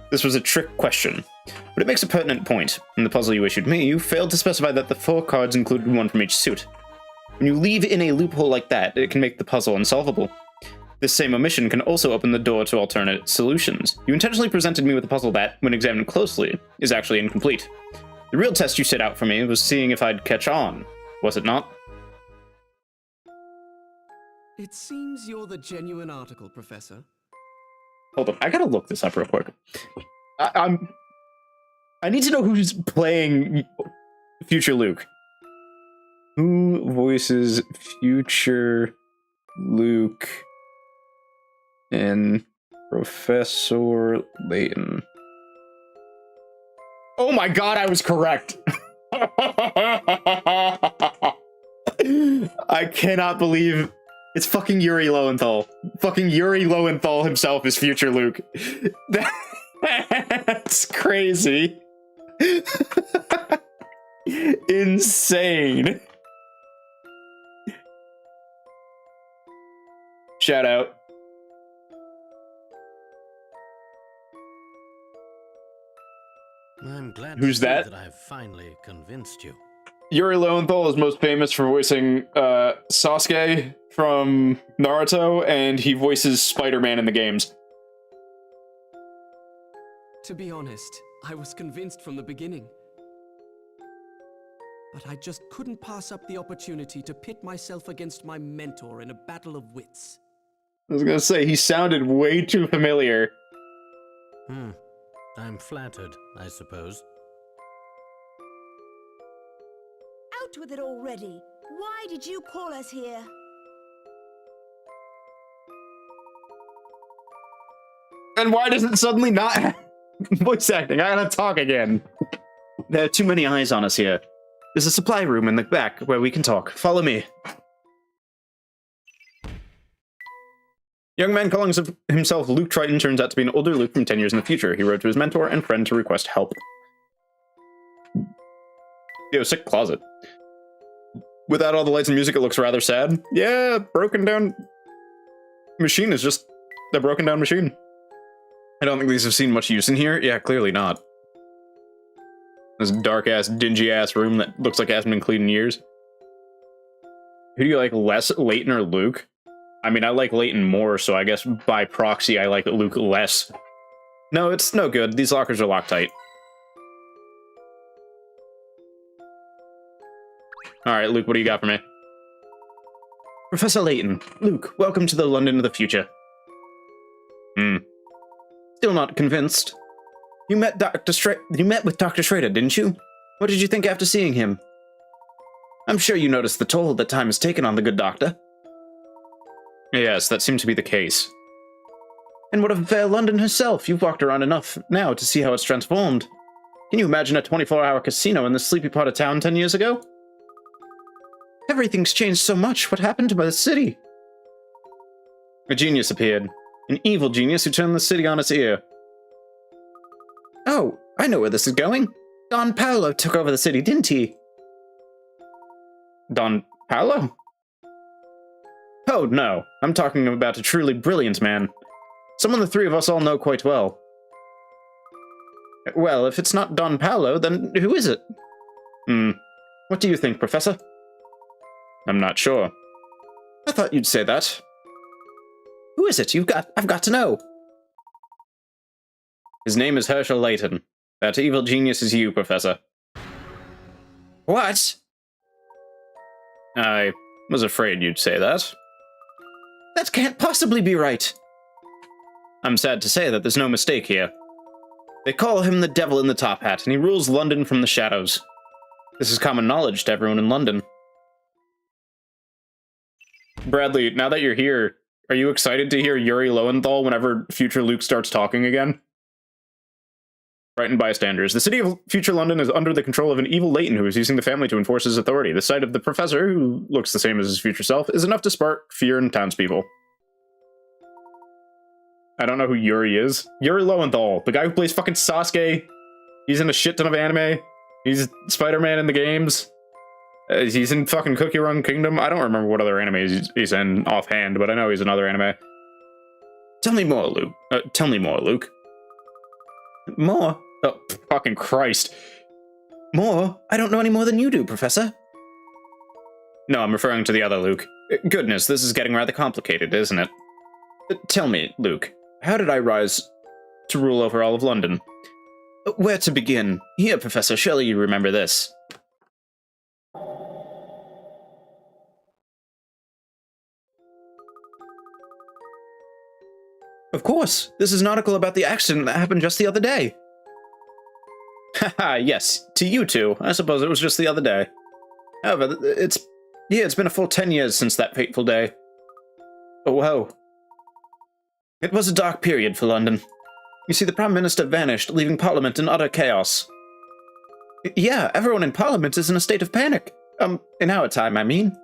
This was a trick question, but it makes a pertinent point. In the puzzle you issued me, you failed to specify that the 4 cards included 1 from each suit. When you leave in a loophole like that, it can make the puzzle unsolvable. This same omission can also open the door to alternate solutions. You intentionally presented me with a puzzle that, when examined closely, is actually incomplete. The real test you set out for me was seeing if I'd catch on, was it not?
It seems you're the genuine article, Professor.
Hold on, I gotta look this up real quick. I need to know who's playing future Luke. Who voices future Luke in Professor Layton? Oh my god, I was correct! I cannot believe it's fucking Yuri Lowenthal. Fucking Yuri Lowenthal himself is future Luke. That's crazy. Insane. Shout out.
I'm glad
Who's
to see
that?
that I've finally convinced you.
Yuri Lowenthal is most famous for voicing Sasuke from Naruto, and he voices Spider-Man in the games.
To be honest, I was convinced from the beginning. But I just couldn't pass up the opportunity to pit myself against my mentor in a battle of wits.
I was gonna say, he sounded way too familiar.
I'm flattered, I suppose.
Out with it already. Why did you call us here?
And why does it suddenly not have voice acting? I gotta talk again. There are too many eyes on us here. There's a supply room in the back where we can talk. Follow me. Young man calling himself Luke Triton turns out to be an older Luke from 10 years in the future. He wrote to his mentor and friend to request help. Yo, sick closet. Without all the lights and music, it looks rather sad. Yeah, broken down machine is just a broken down machine. I don't think these have seen much use in here. Yeah, clearly not. This dark-ass, dingy-ass room that looks like it hasn't been cleaned in years. Who do you like less, Layton or Luke? I mean, I like Layton more, so I guess by proxy I like Luke less. No, it's no good. These lockers are locked tight. Alright, Luke, what do you got for me? Professor Layton. Luke, welcome to the London of the future. Still not convinced. You met with Dr. Schrader, didn't you? What did you think after seeing him? I'm sure you noticed the toll that time has taken on the good doctor. Yes, that seemed to be the case. And what of fair London herself? You've walked around enough now to see how it's transformed. Can you imagine a 24-hour casino in the sleepy part of town 10 years ago? Everything's changed so much. What happened to the city? A genius appeared. An evil genius who turned the city on its ear. Oh, I know where this is going. Don Paolo took over the city, didn't he? Don Paolo? Oh, no. I'm talking about a truly brilliant man. Someone the three of us all know quite well. Well, if it's not Don Paolo, then who is it? What do you think, Professor? I'm not sure. I thought you'd say that. Who is it? I've got to know. His name is Herschel Layton. That evil genius is you, Professor. What? I was afraid you'd say that. That can't possibly be right. I'm sad to say that there's no mistake here. They call him the devil in the top hat, and he rules London from the shadows. This is common knowledge to everyone in London. Bradley, now that you're here, are you excited to hear Yuri Lowenthal whenever future Luke starts talking again? Frightened bystanders. The city of future London is under the control of an evil Layton who is using the family to enforce his authority. The sight of the professor, who looks the same as his future self, is enough to spark fear in townspeople. I don't know who Yuri is. Yuri Lowenthal, the guy who plays fucking Sasuke. He's in a shit ton of anime. He's Spider-Man in the games. He's in fucking Cookie Run Kingdom. I don't remember what other anime he's in offhand, but I know he's in other anime. Tell me more, Luke. Tell me more, Luke. More? Oh, fucking Christ. More? I don't know any more than you do, Professor. No, I'm referring to the other Luke. Goodness, this is getting rather complicated, isn't it? Tell me, Luke, how did I rise to rule over all of London? Where to begin? Here, Professor, surely you remember this. Of course, this is an article about the accident that happened just the other day. Haha, yes, to you two. I suppose it was just the other day. However, it's been a full 10 years since that fateful day. Oh, whoa. It was a dark period for London. You see, the Prime Minister vanished, leaving Parliament in utter chaos. Yeah, everyone in Parliament is in a state of panic. In our time, I mean.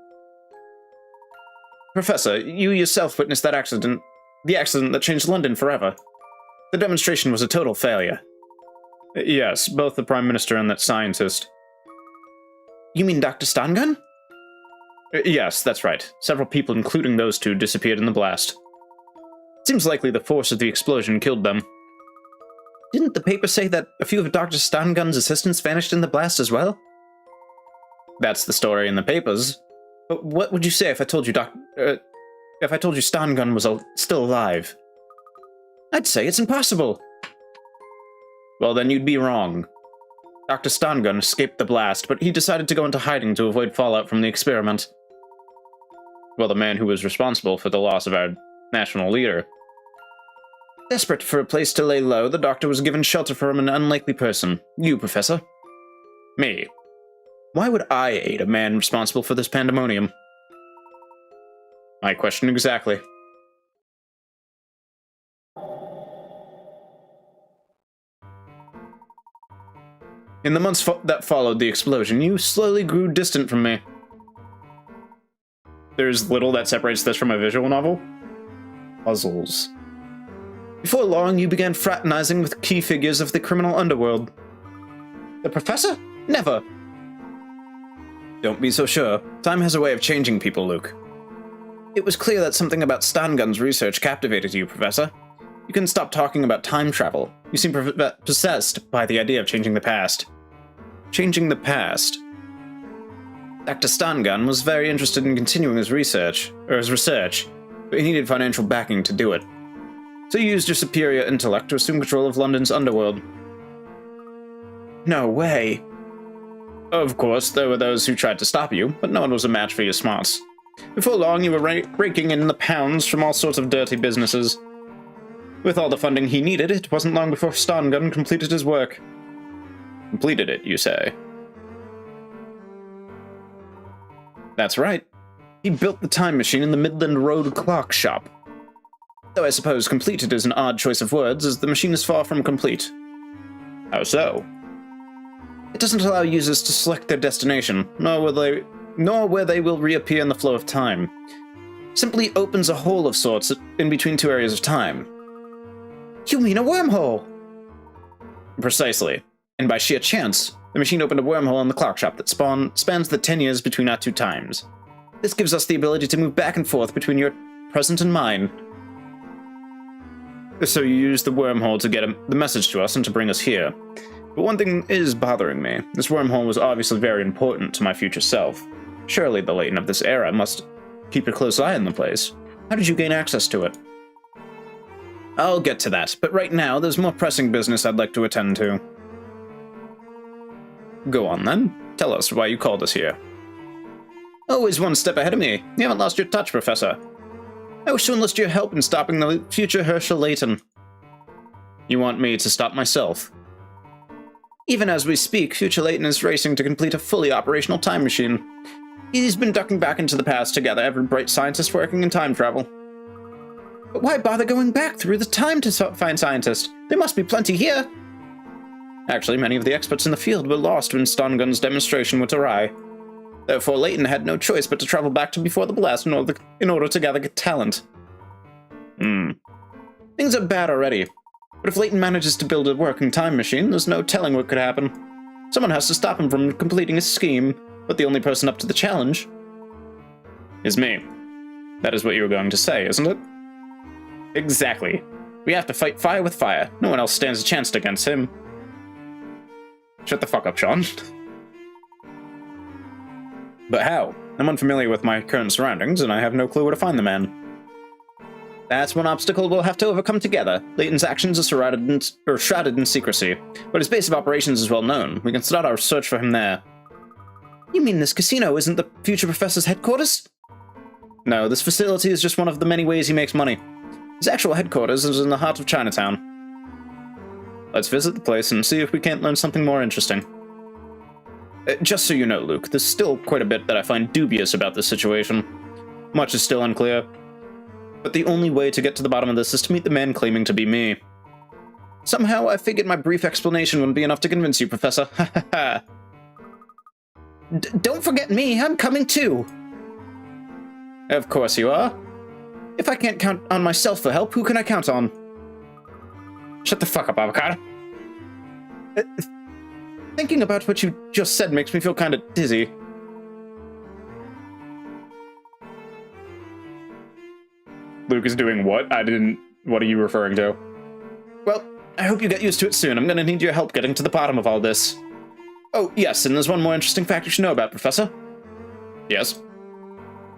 Professor, you yourself witnessed that accident. The accident that changed London forever. The demonstration was a total failure. Yes, both the Prime Minister and that scientist. You mean Dr. Stangun? Yes, that's right. Several people, including those two, disappeared in the blast. Seems likely the force of the explosion killed them. Didn't the paper say that a few of Dr. Stangun's assistants vanished in the blast as well? That's the story in the papers. But what would you say if I told you if I told you Stangun was still alive? I'd say it's impossible. Well, then you'd be wrong. Dr. Stangun escaped the blast, but he decided to go into hiding to avoid fallout from the experiment. Well, the man who was responsible for the loss of our national leader. Desperate for a place to lay low, the doctor was given shelter from an unlikely person. You, Professor. Me. Why would I aid a man responsible for this pandemonium? My question exactly. In the months that followed the explosion, you slowly grew distant from me. There's little that separates this from a visual novel. Puzzles. Before long, you began fraternizing with key figures of the criminal underworld. The professor? Never. Don't be so sure. Time has a way of changing people, Luke. It was clear that something about Stangun's research captivated you, Professor. You couldn't stop talking about time travel. You seem possessed by the idea of changing the past. Changing the past. Dr. Stangun was very interested in continuing his research, but he needed financial backing to do it. So you used your superior intellect to assume control of London's underworld. No way. Of course, there were those who tried to stop you, but no one was a match for your smarts. Before long, you were raking in the pounds from all sorts of dirty businesses. With all the funding he needed, it wasn't long before Stangun completed his work. Completed it, you say? That's right. He built the time machine in the Midland Road clock shop. Though I suppose completed is an odd choice of words, as the machine is far from complete. How so? It doesn't allow users to select their destination, nor where they will reappear in the flow of time. Simply opens a hole of sorts in between two areas of time. You mean a wormhole? Precisely. And by sheer chance, the machine opened a wormhole in the clock shop that spans the 10 years between our two times. This gives us the ability to move back and forth between your present and mine. So you used the wormhole to get the message to us and to bring us here. But one thing is bothering me. This wormhole was obviously very important to my future self. Surely the Layton of this era must keep a close eye on the place. How did you gain access to it? I'll get to that, but right now there's more pressing business I'd like to attend to. Go on then. Tell us why you called us here. Always one step ahead of me. You haven't lost your touch, Professor. I wish to enlist your help in stopping the future Herschel Layton. You want me to stop myself? Even as we speak, future Layton is racing to complete a fully operational time machine. He's been ducking back into the past to gather every bright scientist working in time travel. But why bother going back through the time to find scientists? There must be plenty here. Actually, many of the experts in the field were lost when Stangun's demonstration went awry. Therefore, Layton had no choice but to travel back to before the blast in order to gather talent. Things are bad already. But if Layton manages to build a working time machine, there's no telling what could happen. Someone has to stop him from completing his scheme, but the only person up to the challenge is me. That is what you were going to say, isn't it? Exactly. We have to fight fire with fire. No one else stands a chance against him. Shut the fuck up, Sean. But how? I'm unfamiliar with my current surroundings, and I have no clue where to find the man. That's one obstacle we'll have to overcome together. Layton's actions are shrouded in secrecy, but his base of operations is well known. We can start our search for him there. You mean this casino isn't the future professor's headquarters? No, this facility is just one of the many ways he makes money. His actual headquarters is in the heart of Chinatown. Let's visit the place and see if we can't learn something more interesting. Just so you know, Luke, there's still quite a bit that I find dubious about this situation. Much is still unclear. But the only way to get to the bottom of this is to meet the man claiming to be me. Somehow, I figured my brief explanation wouldn't be enough to convince you, Professor. Ha ha ha. Don't forget me, I'm coming too! Of course you are. If I can't count on myself for help, who can I count on? Shut the fuck up, Avocado. Thinking about what you just said makes me feel kinda dizzy. Luke is doing what? What are you referring to? Well, I hope you get used to it soon. I'm gonna need your help getting to the bottom of all this. Oh, yes, and there's one more interesting fact you should know about, Professor. Yes?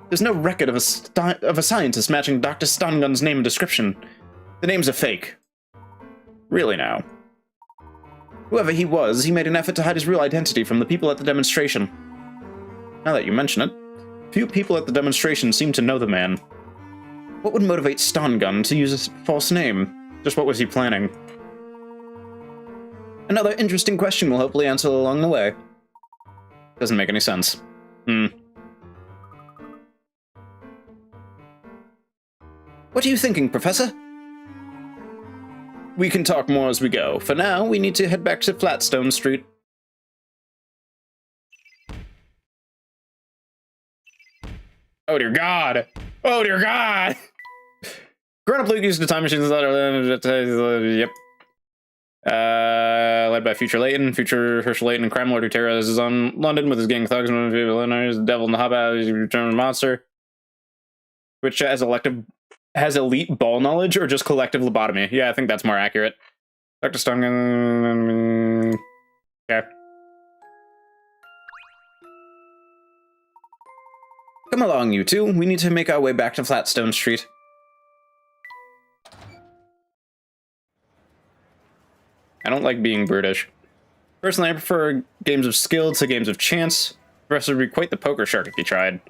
There's no record of a scientist matching Dr. Stangun's name and description. The names are fake. Really now. Whoever he was, he made an effort to hide his real identity from the people at the demonstration. Now that you mention it, few people at the demonstration seem to know the man. What would motivate Stangun to use a false name? Just what was he planning? Another interesting question we'll hopefully answer along the way. Doesn't make any sense. What are you thinking, Professor? We can talk more as we go. For now, we need to head back to Flatstone Street. Oh dear God! Oh dear God! Grown-up Luke used the time machine. Yep. Led by future Layton, future Herschel Layton, and crime lord who terrorizes on London with his gang of thugs and the devil in the hobby, he's a determined monster. Which has elite ball knowledge or just collective lobotomy? Yeah, I think that's more accurate. Dr. Stung. Okay. Come along, you two. We need to make our way back to Flatstone Street. I don't like being brutish. Personally, I prefer games of skill to games of chance. Professor would be quite the poker shark if he tried.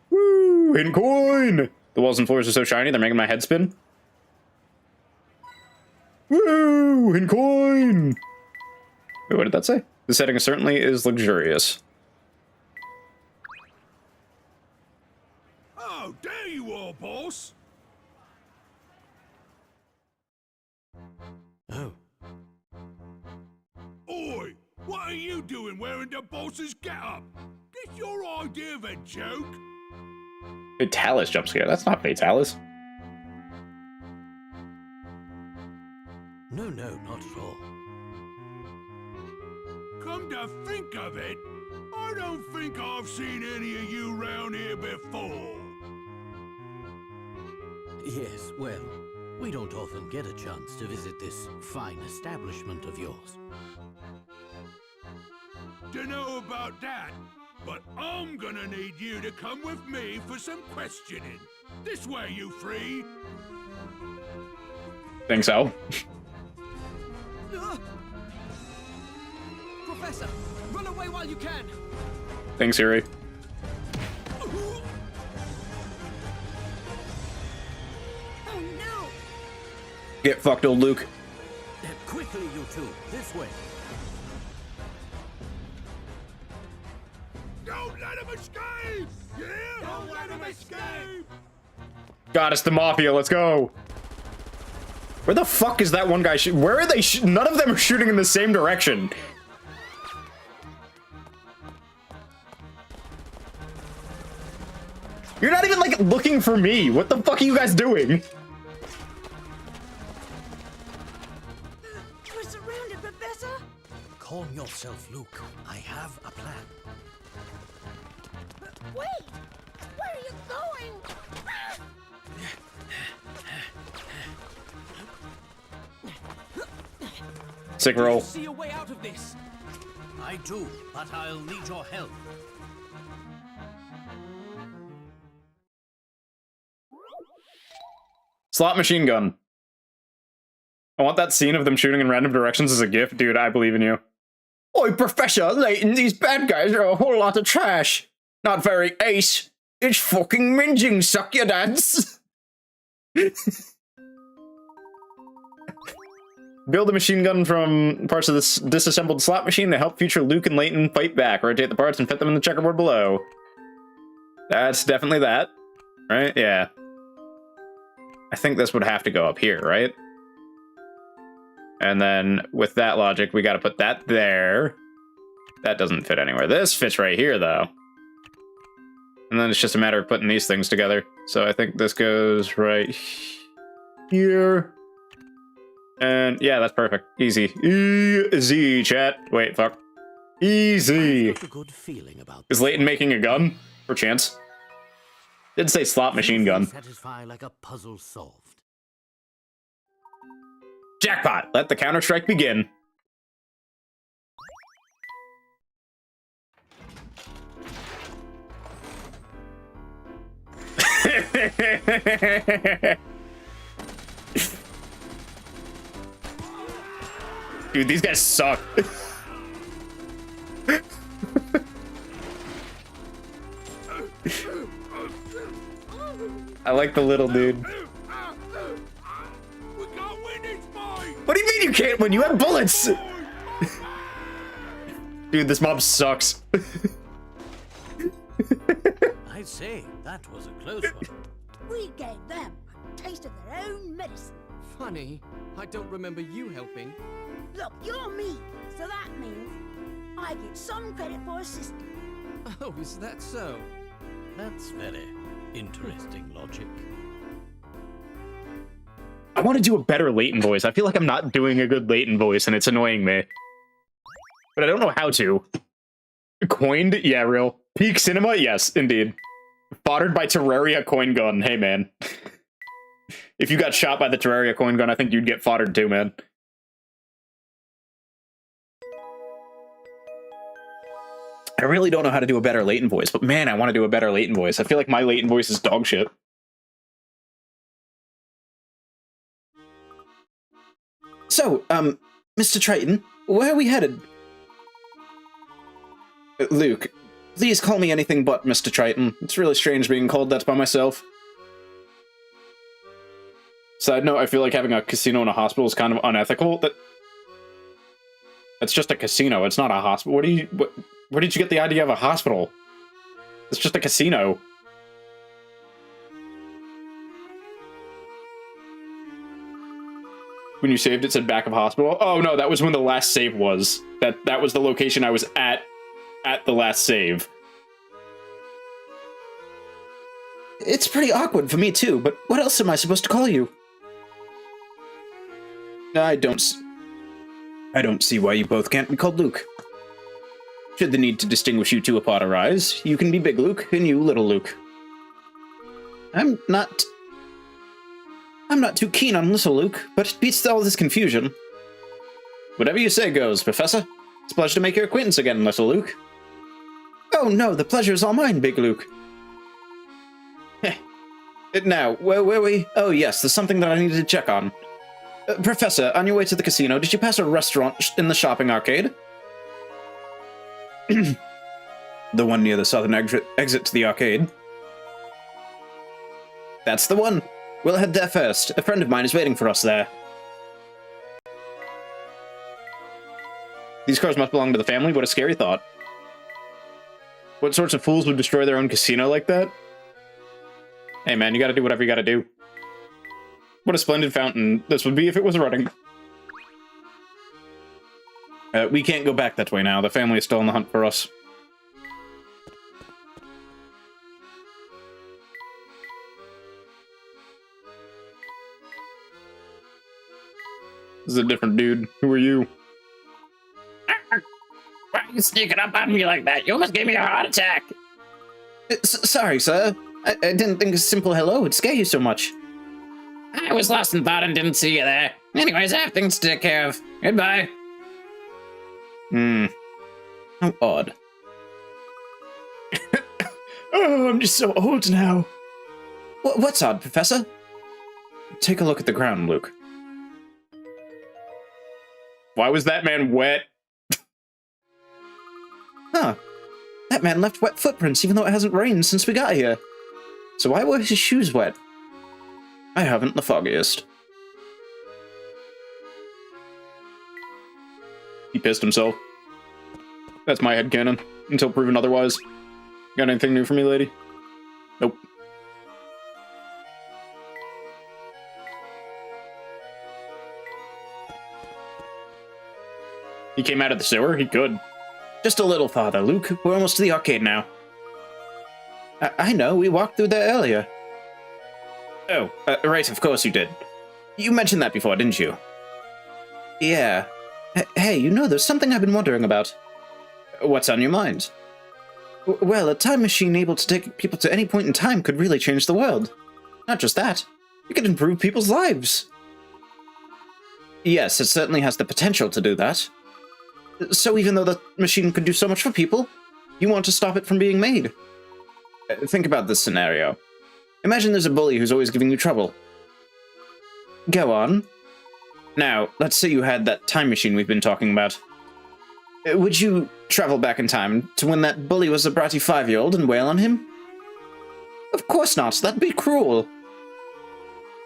Woo! Hidden coin! The walls and floors are so shiny, they're making my head spin. Woo! Hidden coin! Wait, what did that say? The setting certainly is luxurious.
Oh, there you are, boss!
Oh,
Oi! What are you doing wearing the boss's getup? This your idea of a joke?
Fatalis jump scare. That's not Fatalis.
no, not at all.
Come to think of it, I don't think I've seen any of you round here before.
Yes, well, we don't often get a chance to visit this fine establishment of yours.
Dunno about that, but I'm gonna need you to come with me for some questioning. This way, you three.
Think so.
Professor, run away while you can!
Thanks, Yuri.
Oh no!
Get fucked, old Luke.
Quickly, you two, this way.
Don't let him escape! Yeah? Don't let him escape!
God, it's the Mafia. Let's go. Where the fuck is that one guy? Where are they? None of them are shooting in the same direction. You're not even, like, looking for me. What the fuck are you guys doing?
We're surrounded, Professor!
Calm yourself, Luke. I have a plan.
Wait! Where are you going?
Sick roll.
See a way out of this.
I do, but I'll need your help.
Slot machine gun. I want that scene of them shooting in random directions as a gift. Dude, I believe in you. Oi, Professor Layton, these bad guys are a whole lot of trash. Not very ace. It's fucking minging, suck your dads. Build a machine gun from parts of this disassembled slot machine to help future Luke and Layton fight back. Rotate the parts and fit them in the checkerboard below. That's definitely that. Right? Yeah. I think this would have to go up here, right? And then with that logic, we got to put that there. That doesn't fit anywhere. This fits right here, though. And then it's just a matter of putting these things together. So I think this goes right here. And yeah, that's perfect. Easy. Easy, chat. Wait, fuck. Easy.
I've got a good feeling about
Is Layton making a gun? For chance. Did say slot machine gun.
Satisfy like a puzzle solved.
Jackpot! Let the Counter-Strike begin. Dude, these guys suck. I like the little dude. What do you mean you can't win? You have bullets! Dude, this mob sucks.
I'd say that was a close one.
We gave them a taste of their own medicine.
Funny, I don't remember you helping.
Look, you're me, so that means I get some credit for assisting.
Oh, is that so?
That's very interesting logic.
I want to do a better Layton voice. I feel like I'm not doing a good Layton voice, and it's annoying me. But I don't know how to. Coined? Yeah, real. Peak cinema? Yes, indeed. Foddered by Terraria coin gun. Hey, man. If you got shot by the Terraria coin gun, I think you'd get foddered too, man. I really don't know how to do a better Layton voice, but man, I want to do a better Layton voice. I feel like my Layton voice is dog shit. So, Mr. Triton, where are we headed? Luke, please call me anything but Mr. Triton. It's really strange being called that by myself. Side note, I feel like having a casino in a hospital is kind of unethical. That's just a casino, it's not a hospital. Where did you get the idea of a hospital? It's just a casino. When you saved, it said back of hospital. Oh no, that was when the last save was. That was the location I was at the last save. It's pretty awkward for me too, but what else am I supposed to call you? I don't see why you both can't be called Luke. Should the need to distinguish you two apart arise, you can be Big Luke and you Little Luke. I'm not too keen on Little Luke, but it beats all this confusion. Whatever you say goes, Professor. It's a pleasure to make your acquaintance again, Little Luke. Oh no, the pleasure is all mine, Big Luke. Now, where were we? Oh yes, there's something that I needed to check on. Professor, on your way to the casino, did you pass a restaurant in the shopping arcade? The one near the southern exit to the arcade. That's the one. We'll head there first. A friend of mine is waiting for us there. These cars must belong to the family? What a scary thought. What sorts of fools would destroy their own casino like that? Hey man, you gotta do whatever you gotta do. What a splendid fountain this would be if it was running. We can't go back that way now. The family is still on the hunt for us. This is a different dude. Who are you?
Why are you sneaking up on me like that? You almost gave me a heart attack.
Sorry, sir. I didn't think a simple hello would scare you so much.
I was lost in thought and didn't see you there. Anyways, I have things to take care of. Goodbye.
How odd. Oh, I'm just so old now. What's odd, Professor? Take a look at the ground, Luke. Why was that man wet? Huh. That man left wet footprints even though it hasn't rained since we got here. So why were his shoes wet? I haven't the foggiest. He pissed himself. That's my headcanon, until proven otherwise. Got anything new for me, lady? Nope. He came out of the sewer? He could. Just a little farther, Luke. We're almost to the arcade now. I know, we walked through there earlier. Oh, right, of course you did. You mentioned that before, didn't you? Yeah. Hey, you know, there's something I've been wondering about. What's on your mind? Well, a time machine able to take people to any point in time could really change the world. Not just that, it could improve people's lives. Yes, it certainly has the potential to do that. So even though the machine could do so much for people, you want to stop it from being made. Think about this scenario. Imagine there's a bully who's always giving you trouble. Go on. Now, let's say you had that time machine we've been talking about. Would you travel back in time to when that bully was a bratty 5-year-old and wail on him? Of course not, that'd be cruel.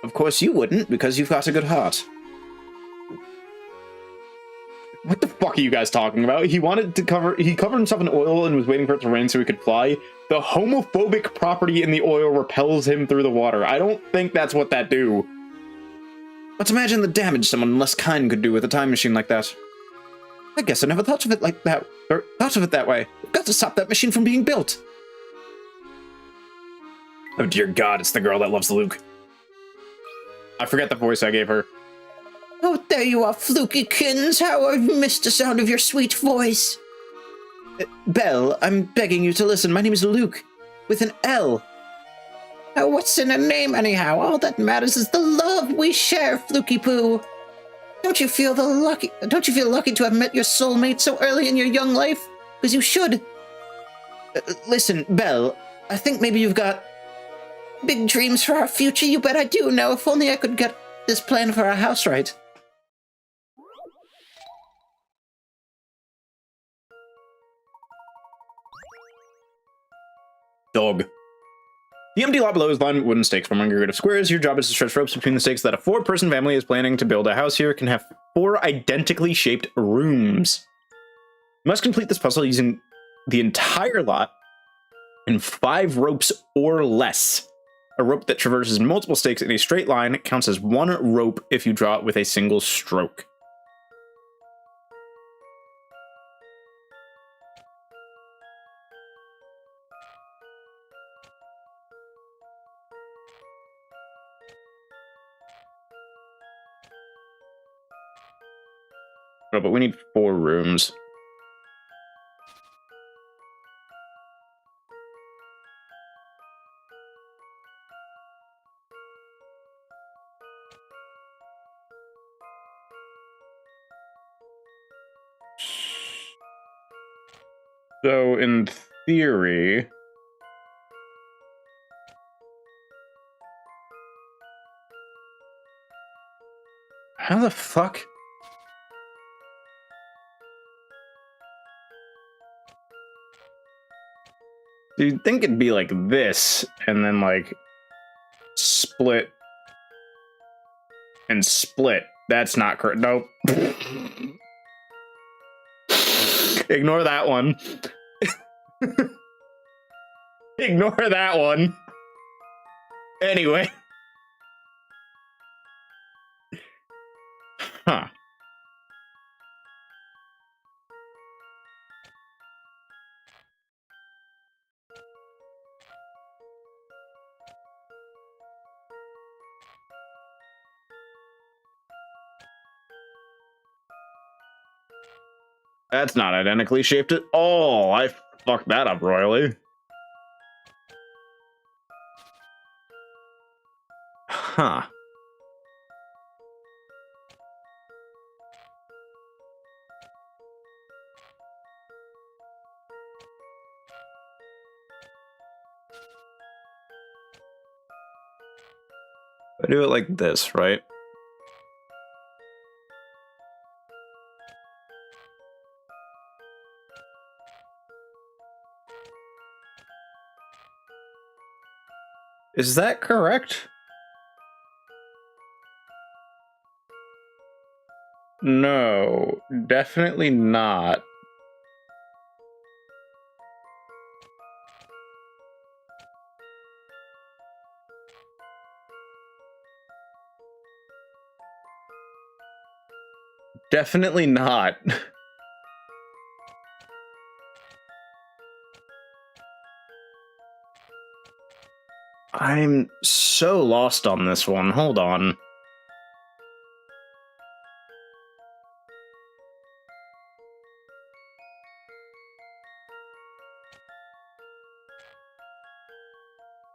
Of course you wouldn't, because you've got a good heart. What the fuck are you guys talking about? He covered himself in oil and was waiting for it to rain so he could fly. The homophobic property in the oil repels him through the water. I don't think that's what that do. Let's imagine the damage someone less kind could do with a time machine like that. I guess I never thought of it like that, or thought of it that way. We've got to stop that machine from being built. Oh dear God, it's the girl that loves Luke. I forget the voice I gave her.
Oh, there you are, Flukykins. How I've missed the sound of your sweet voice. Belle, I'm begging you to listen. My name is Luke, with an L. What's in a name, anyhow? All that matters is the love we share, Fluky Poo. Don't you feel lucky to have met your soulmate so early in your young life? Because you should. Listen, Belle, I think maybe you've got big dreams for our future. You bet I do. Now, if only I could get this plan for our house right.
Dog. The empty lot below is lined with wooden stakes forming a grid of squares. Your job is to stretch ropes between the stakes so that a 4-person family is planning to build a house here can have 4 identically shaped rooms. You must complete this puzzle using the entire lot in 5 ropes or less. A rope that traverses multiple stakes in a straight line counts as 1 rope if you draw it with a single stroke. Oh, but we need 4 rooms. So, in theory... How the fuck? You'd think it'd be like this, and then like split and split. That's not correct. Nope. Ignore that one. Ignore that one. Anyway. Huh. That's not identically shaped at all. I fucked that up royally. Huh. I do it like this, right? Is that correct? No, definitely not. Definitely not. I'm so lost on this one. Hold on.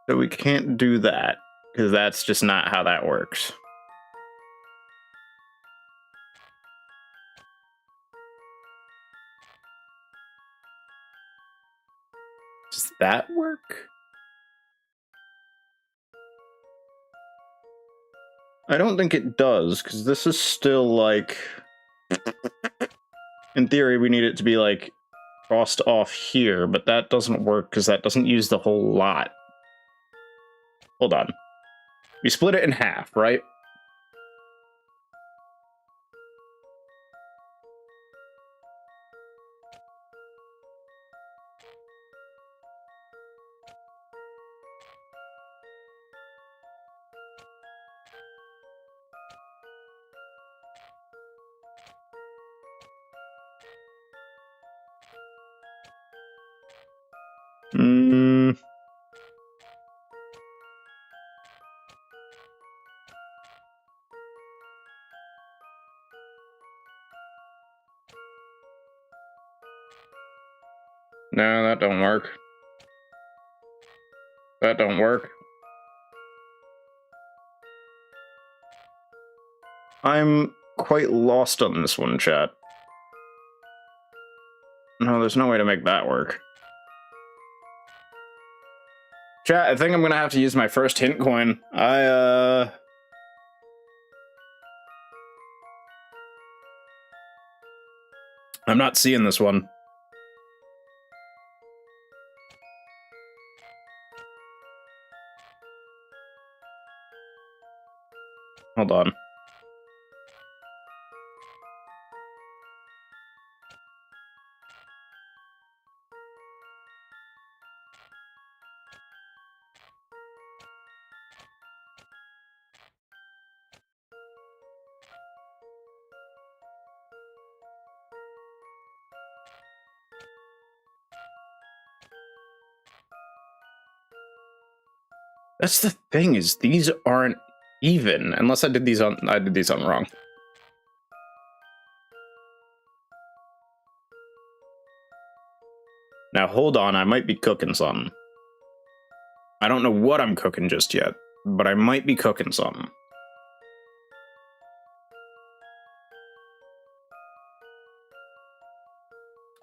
So we can't do that, because that's just not how that works. Does that work? I don't think it does, because this is still like... In theory, we need it to be like crossed off here, but that doesn't work because that doesn't use the whole lot. Hold on. We split it in half, right? No, that don't work. That don't work. I'm quite lost on this one, chat. No, there's no way to make that work. Chat, I think I'm gonna have to use my first hint coin. I'm not seeing this one. Hold on. That's the thing, is these aren't even, unless I did these on wrong. Now hold on, I might be cooking something. I don't know what I'm cooking just yet, but I might be cooking something.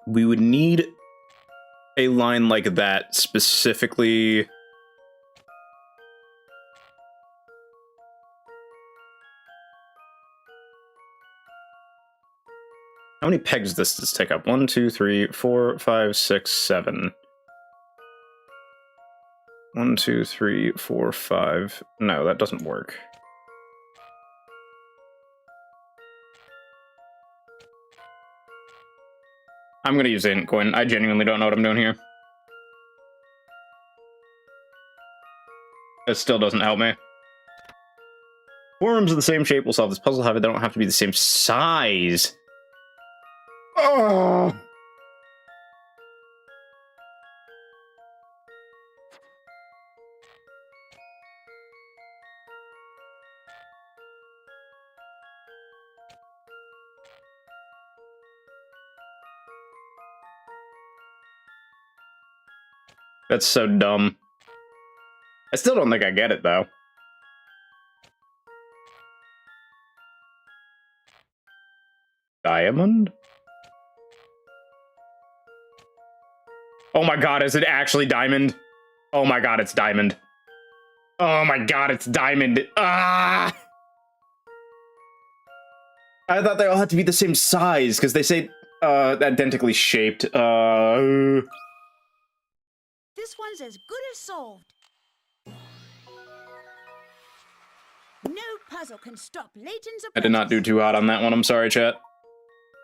We would need a line like that specifically. How many pegs does this take up? 1, 2, 3, 4, 5, 6, 7. 1, 2, 3, 4, 5. No, that doesn't work. I'm gonna use hint coin. I genuinely don't know what I'm doing here. It still doesn't help me. Forms of the same shape will solve this puzzle, however, they don't have to be the same size. Oh! That's so dumb. I still don't think I get it, though. Diamond? Oh my god, is it actually diamond? Oh my god, it's diamond. Oh my god, it's diamond. Ah! I thought they all had to be the same size, because they say identically shaped.
This one's as good as solved. No puzzle can stop Layton's
I did not do too hot on that one, I'm sorry, chat.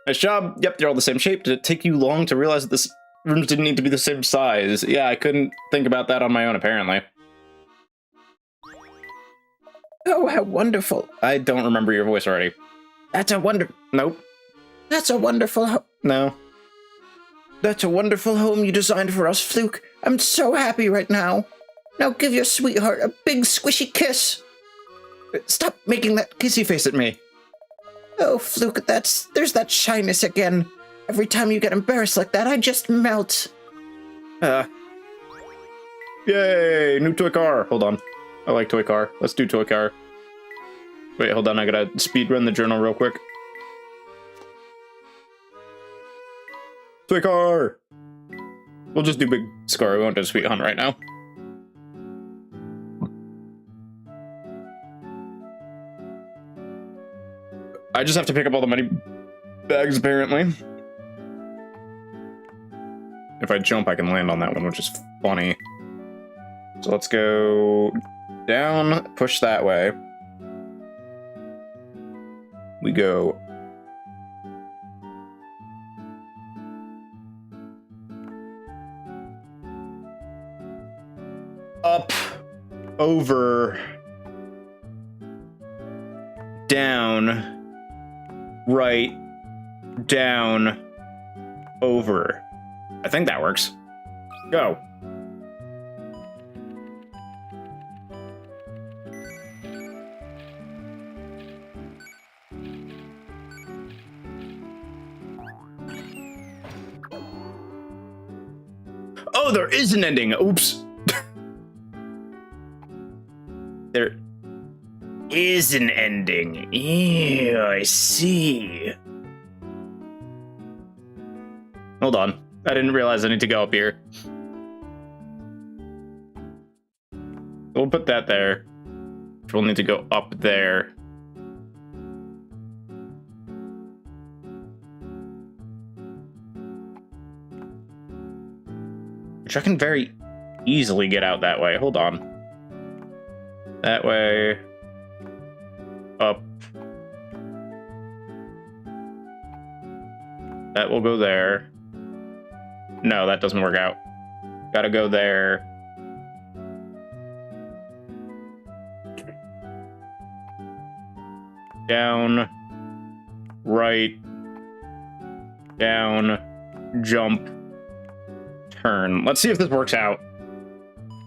Nice job. Yep, they're all the same shape. Did it take you long to realize that this rooms didn't need to be the same size? Yeah, I couldn't think about that on my own, apparently.
Oh, how wonderful.
I don't remember your voice already.
That's a wonder...
Nope.
That's a wonderful...
No.
That's a wonderful home you designed for us, Fluke. I'm so happy right now. Now give your sweetheart a big squishy kiss.
Stop making that kissy face at me.
Oh, Fluke, there's that shyness again. Every time you get embarrassed like that, I just melt.
Yay, new toy car. Hold on. I like toy car. Let's do toy car. Wait, hold on. I gotta speed run the journal real quick. Toy car! We'll just do Big Scar. We won't do Sweet Hunt right now. I just have to pick up all the money bags, apparently. If I jump, I can land on that one, which is funny. So let's go down, push that way. We go up, over, down, right, down, over. I think that works. Go. Oh, there is an ending. Oops. There is an ending. Ew, I see. Hold on. I didn't realize I need to go up here. We'll put that there. We'll need to go up there. Which I can very easily get out that way. Hold on. That way. Up. That will go there. No, that doesn't work out. Gotta go there. Down. Right. Down. Jump. Turn. Let's see if this works out.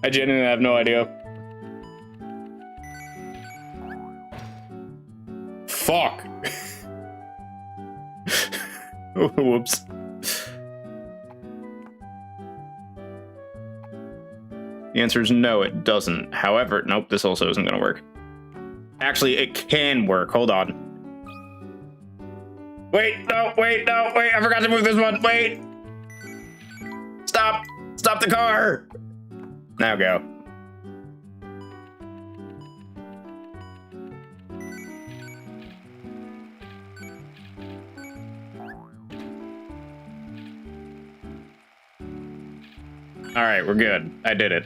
I genuinely have no idea. Fuck. Whoops. The answer is no, it doesn't. However, nope, this also isn't going to work. Actually, it can work. Hold on. Wait, no, wait, no, wait. I forgot to move this one. Wait. Stop. Stop the car. Now go. All right, we're good. I did it.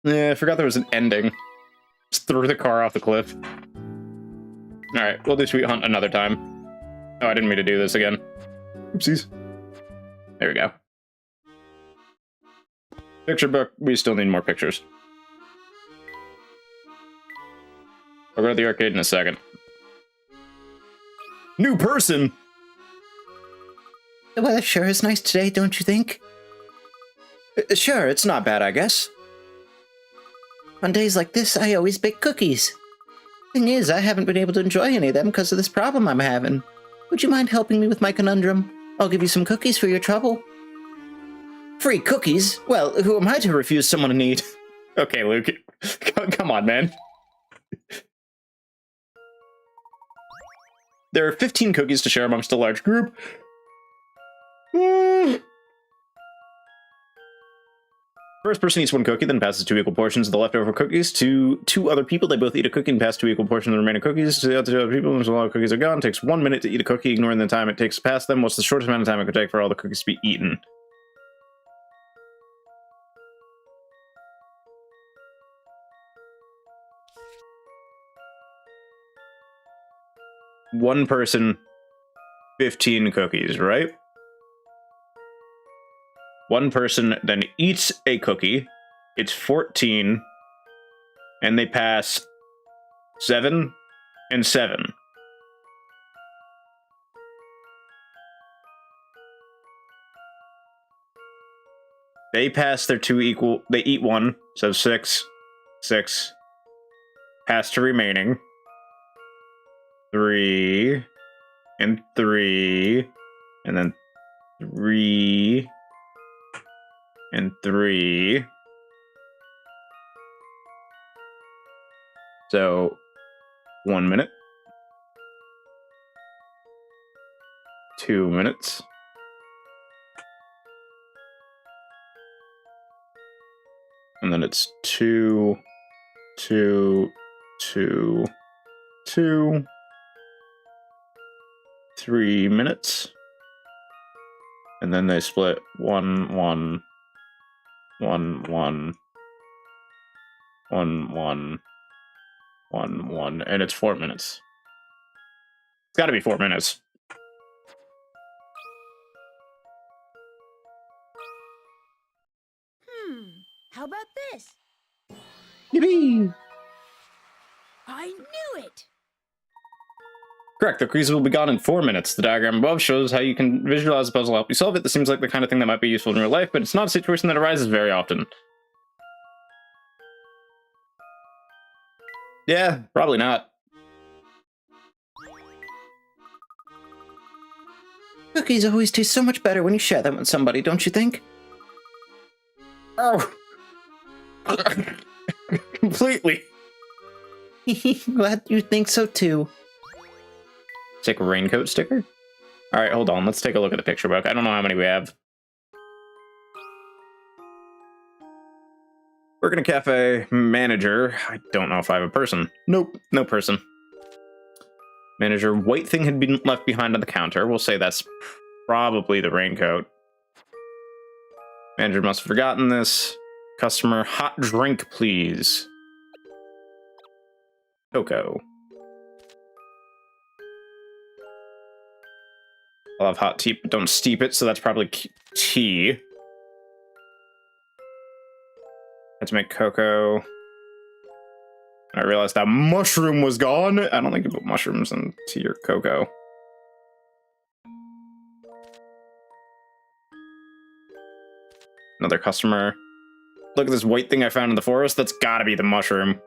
Yeah, I forgot there was an ending. Just threw the car off the cliff. All right, we'll do Sweet Hunt another time. Oh, I didn't mean to do this again. Oopsies. There we go. Picture book. We still need more pictures. I'll go to the arcade in a second. New person!
The weather sure is nice today, don't you think? Sure, it's not bad, I guess. On days like this, I always bake cookies. Thing is, I haven't been able to enjoy any of them because of this problem I'm having. Would you mind helping me with my conundrum? I'll give you some cookies for your trouble. Free cookies? Well, who am I to refuse someone in need?
Okay, Luke. Come on, man. There are 15 cookies to share amongst a large group. First person eats one cookie, then passes 2 equal portions of the leftover cookies to 2 other people. They both eat a cookie and pass 2 equal portions of the remaining cookies to the other 2 other people. Once a lot of cookies are gone, it takes 1 minute to eat a cookie, ignoring the time it takes to pass them. What's the shortest amount of time it could take for all the cookies to be eaten? One person, 15 cookies, right? One person then eats a cookie. It's 14. And they pass 7 and 7. They pass their 2 equal. They eat 1. So 6. 6. Pass to remaining. 3. And 3. And then 3. And 3. So 1 minute. 2 minutes. And then it's 2, 2, 2, 2. 3 minutes. And then they split 1, 1. 1, 1, 1, 1, 1, 1, and it's 4 minutes. It's got to be 4 minutes.
How about this?
Yippee!
I knew it!
Correct, the cookies will be gone in 4 minutes. The diagram above shows how you can visualize the puzzle, help you solve it. This seems like the kind of thing that might be useful in real life, but it's not a situation that arises very often. Yeah, probably not.
Cookies always taste so much better when you share them with somebody, don't you think?
Oh! Completely.
Glad you think so too.
Take a raincoat sticker? Alright, hold on. Let's take a look at the picture book. I don't know how many we have. Work in a cafe. Manager. I don't know if I have a person. Nope, no person. Manager. White thing had been left behind on the counter. We'll say that's probably the raincoat. Manager must have forgotten this. Customer. Hot drink, please. Cocoa. I'll have hot tea, but don't steep it, so that's probably tea. Had to make cocoa. I realized that mushroom was gone. I don't think you put mushrooms in tea or cocoa. Another customer. Look at this white thing I found in the forest. That's gotta be the mushroom.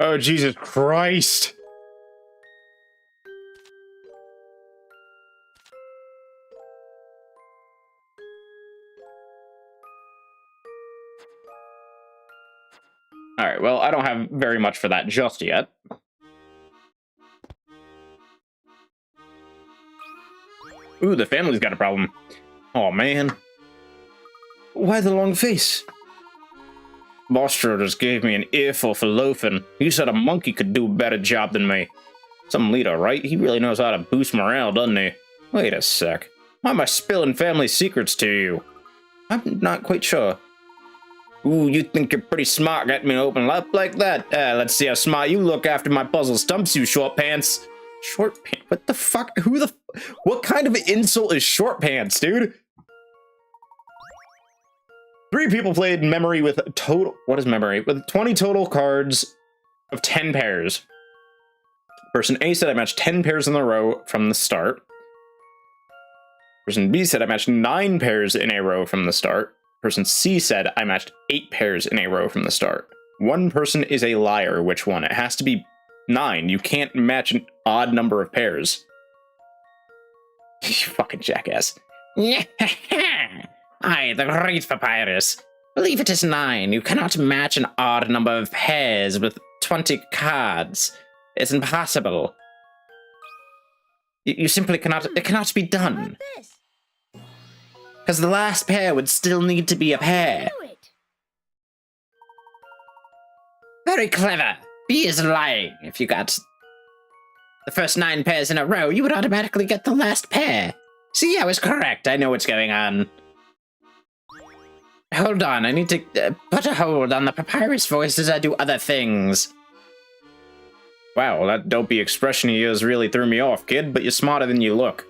Oh, Jesus Christ. All right, well, I don't have very much for that just yet. Ooh, the family's got a problem. Oh, man.
Why the long face?
Bostro just gave me an earful for loafing. He said a monkey could do a better job than me. Some leader, right? He really knows how to boost morale, doesn't he? Wait a sec. Why am I spilling family secrets to you?
I'm not quite sure.
Ooh, you think you're pretty smart getting me to open up like that? Let's see how smart you look after my puzzle stumps, you short pants. Short pants? What the fuck? What kind of insult is short pants, dude? 3 people played memory with total... What is memory? With 20 total cards of 10 pairs. Person A said I matched 10 pairs in a row from the start. Person B said I matched 9 pairs in a row from the start. Person C said I matched 8 pairs in a row from the start. One person is a liar. Which one? It has to be 9. You can't match an odd number of pairs. You fucking jackass. I, the great papyrus. Believe it is 9. You cannot match an odd number of pairs with 20 cards. It's impossible. You simply cannot. It cannot be done. Because the last pair would still need to be a pair. Very clever. B is lying. If you got the first 9 pairs in a row, you would automatically get the last pair. See, I was correct. I know what's going on. Hold on, I need to put a hold on the papyrus voice as I do other things. Wow, that dopey expression of yours really threw me off, kid, but you're smarter than you look.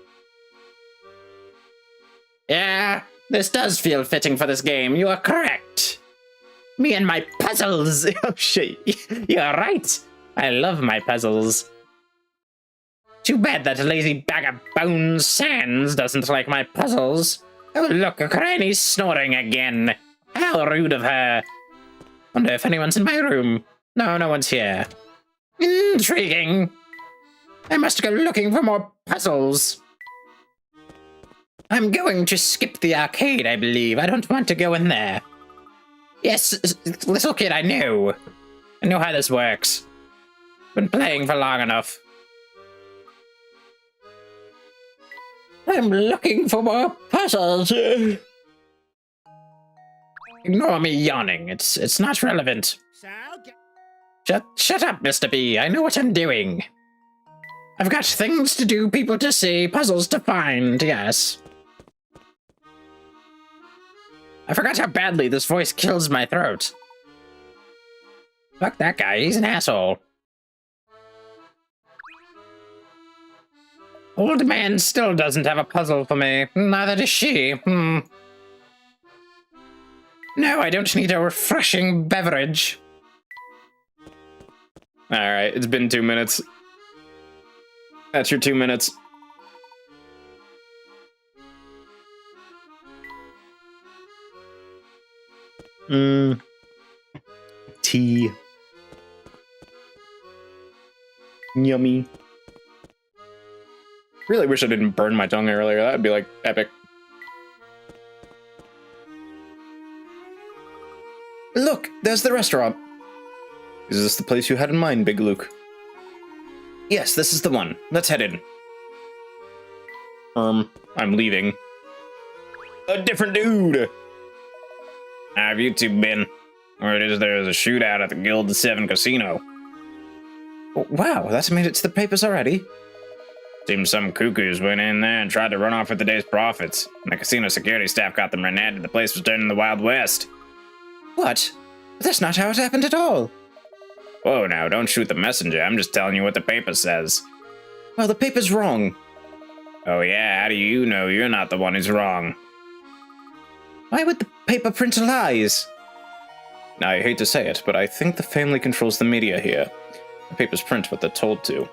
Yeah, this does feel fitting for this game. You are correct. Me and my puzzles. Oh, shit. You're right. I love my puzzles. Too bad that lazy bag of bones Sans doesn't like my puzzles. Oh, look, Granny's snoring again. How rude of her. Wonder if anyone's in my room. No, no one's here. Intriguing. I must go looking for more puzzles. I'm going to skip the arcade, I believe. I don't want to go in there. Yes, little kid, I know. I know how this works. Been playing for long enough. I'm looking for more puzzles. Ignore me yawning. It's not relevant. Shut up, Mr. B. I know what I'm doing. I've got things to do, people to see, puzzles to find, yes. I forgot how badly this voice kills my throat. Fuck that guy, he's an asshole. Old man still doesn't have a puzzle for me. Neither does she. No, I don't need a refreshing beverage. Alright, it's been 2 minutes. That's your 2 minutes. Tea. Yummy. Really wish I didn't burn my tongue earlier. That would be like epic.
Look, there's the restaurant.
Is this the place you had in mind, Big Luke?
Yes, this is the one. Let's head in.
I'm leaving. A different dude!
How have you two been? Word is there's a shootout at the Guild of Seven Casino.
Wow, that's made it to the papers already.
Seems some cuckoos went in there and tried to run off with the day's profits. And the casino security staff got them red-handed. The place was turned in the Wild West.
What? That's not how it happened at all.
Whoa, now, don't shoot the messenger. I'm just telling you what the paper says.
Well, the paper's wrong.
Oh yeah, how do you know you're not the one who's wrong?
Why would the paper print lies?
I hate to say it, but I think the family controls the media here. The papers print what they're told to.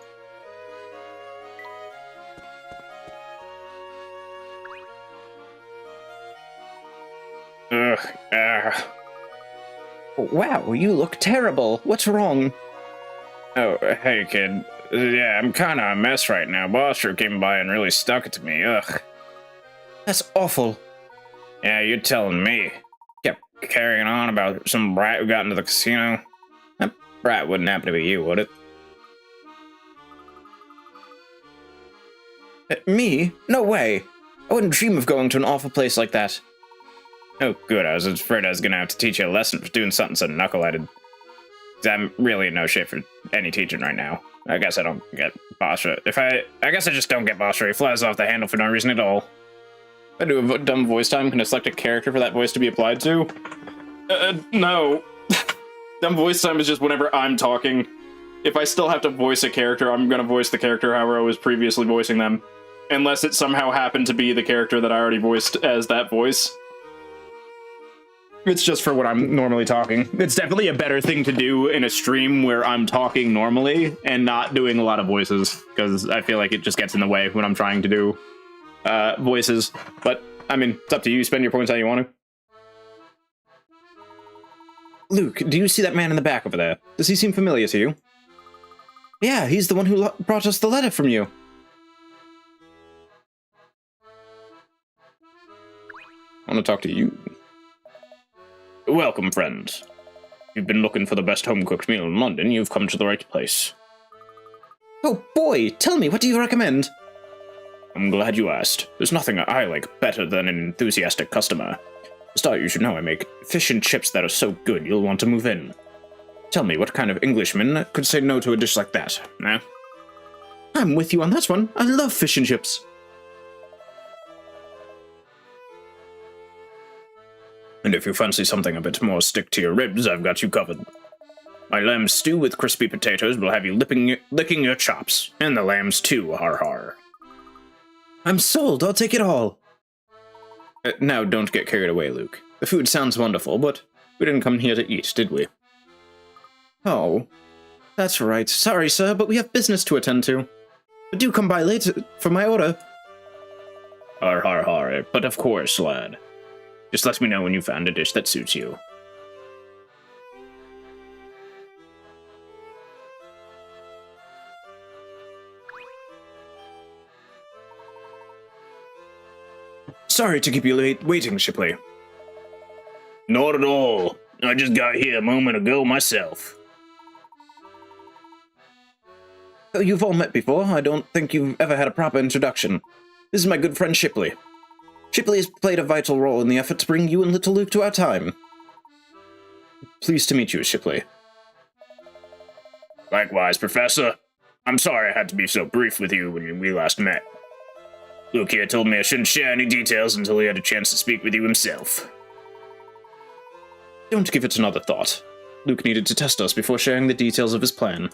Wow, you look terrible. What's wrong?
Oh, hey, kid. Yeah, I'm kind of a mess right now. Boss sure came by and really stuck it to me. Ugh.
That's awful.
Yeah, you're telling me. Kept carrying on about some brat who got into the casino. That brat wouldn't happen to be you, would it?
Me? No way. I wouldn't dream of going to an awful place like that.
Oh, good. I was afraid I was going to have to teach you a lesson for doing something so knuckleheaded. 'Cause I'm really in no shape for any teaching right now. I guess I don't get boss rate. I guess I just don't get boss rate. He flies off the handle for no reason at all.
I do a dumb voice time. Can I select a character for that voice to be applied to? No. Dumb voice time is just whenever I'm talking. If I still have to voice a character, I'm going to voice the character however I was previously voicing them. Unless it somehow happened to be the character that I already voiced as that voice. It's just for what I'm normally talking. It's definitely a better thing to do in a stream where I'm talking normally and not doing a lot of voices, because I feel like it just gets in the way when I'm trying to do voices. But, I mean, it's up to you. Spend your points how you want to.
Luke, do you see that man in the back over there? Does he seem familiar to you? Yeah, he's the one who brought us the letter from you.
I want to talk to you. Welcome, friends. You've been looking for the best home-cooked meal in London. You've come to the right place.
Oh boy, tell me, what do you recommend?
I'm glad you asked. There's nothing I like better than an enthusiastic customer. To start, you should know I make fish and chips that are so good you'll want to move in. Tell me, what kind of Englishman could say no to a dish like that, eh?
I'm with you on that one. I love fish and chips.
And if you fancy something a bit more stick to your ribs, I've got you covered. My lamb stew with crispy potatoes will have you licking your chops. And the lambs too, har har.
I'm sold, I'll take it all.
Now, don't get carried away, Luke. The food sounds wonderful, but we didn't come here to eat, did we?
Oh, that's right. Sorry, sir, but we have business to attend to. But do come by later for my order.
Har har har, but of course, lad. Just let me know when you found a dish that suits you.
Sorry to keep you waiting, Shipley.
Not at all. I just got here a moment ago myself.
Though you've all met before, I don't think you've ever had a proper introduction. This is my good friend Shipley. Shipley has played a vital role in the effort to bring you and little Luke to our time.
Pleased to meet you, Shipley.
Likewise, Professor. I'm sorry I had to be so brief with you when we last met. Luke here told me I shouldn't share any details until he had a chance to speak with you himself.
Don't give it another thought. Luke needed to test us before sharing the details of his plan.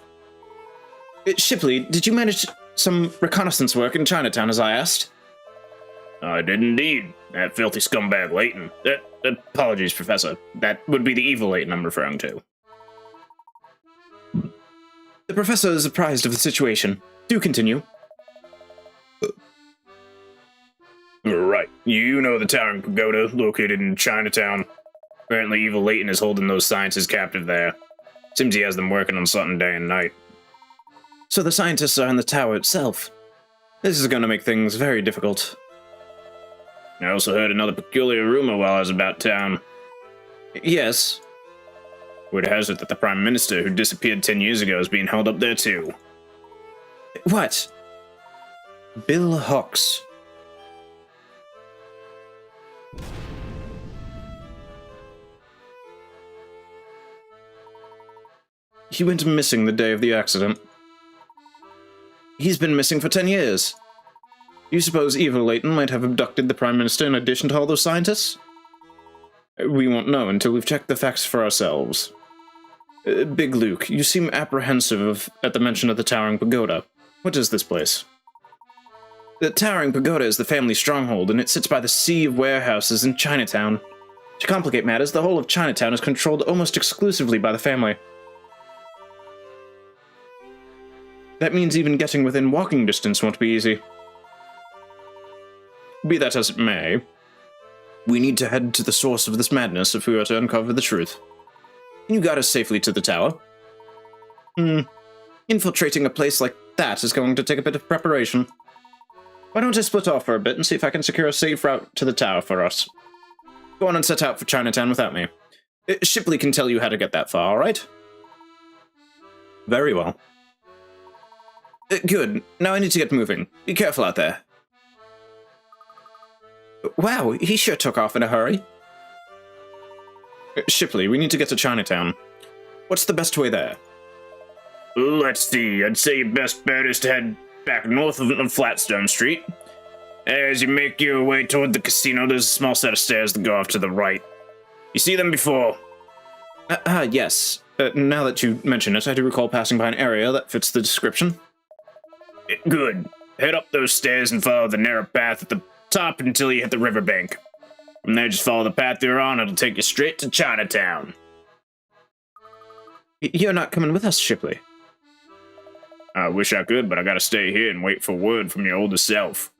Shipley, did you manage some reconnaissance work in Chinatown as I asked?
I did indeed. That filthy scumbag Layton. Apologies, Professor. That would be the evil Layton I'm referring to.
The Professor is apprised of the situation. Do continue.
Right. You know the Towering Pagoda, located in Chinatown. Apparently, evil Layton is holding those scientists captive there. Seems he has them working on something day and night.
So the scientists are in the tower itself. This is going to make things very difficult.
I also heard another peculiar rumor while I was about town.
Yes.
Word has it that the Prime Minister, who disappeared 10 years ago, is being held up there too.
What? Bill Hawks. He went missing the day of the accident. He's been missing for 10 years. You suppose evil Layton might have abducted the Prime Minister in addition to all those scientists? We won't know until we've checked the facts for ourselves. Big Luke, you seem apprehensive at the mention of the Towering Pagoda. What is this place? The Towering Pagoda is the family stronghold, and it sits by the sea of warehouses in Chinatown. To complicate matters, the whole of Chinatown is controlled almost exclusively by the family. That means even getting within walking distance won't be easy. Be that as it may, we need to head to the source of this madness if we are to uncover the truth. You got us safely to the tower. Infiltrating a place like that is going to take a bit of preparation. Why don't I split off for a bit and see if I can secure a safe route to the tower for us? Go on and set out for Chinatown without me. Shipley can tell you how to get that far, alright? Very well. Good. Now I need to get moving. Be careful out there. Wow, he sure took off in a hurry. Shipley, we need to get to Chinatown. What's the best way there?
Let's see, I'd say your best bet is to head back north of Flatstone Street. As you make your way toward the casino, there's a small set of stairs that go off to the right. You see them before?
Yes. Now that you mention it, I do recall passing by an area that fits the description.
Good. Head up those stairs and follow the narrow path at the top until you hit the riverbank. From there, just follow the path you're on. It'll take you straight to Chinatown.
You're not coming with us, Shipley.
I wish I could, but I gotta stay here and wait for word from your older self.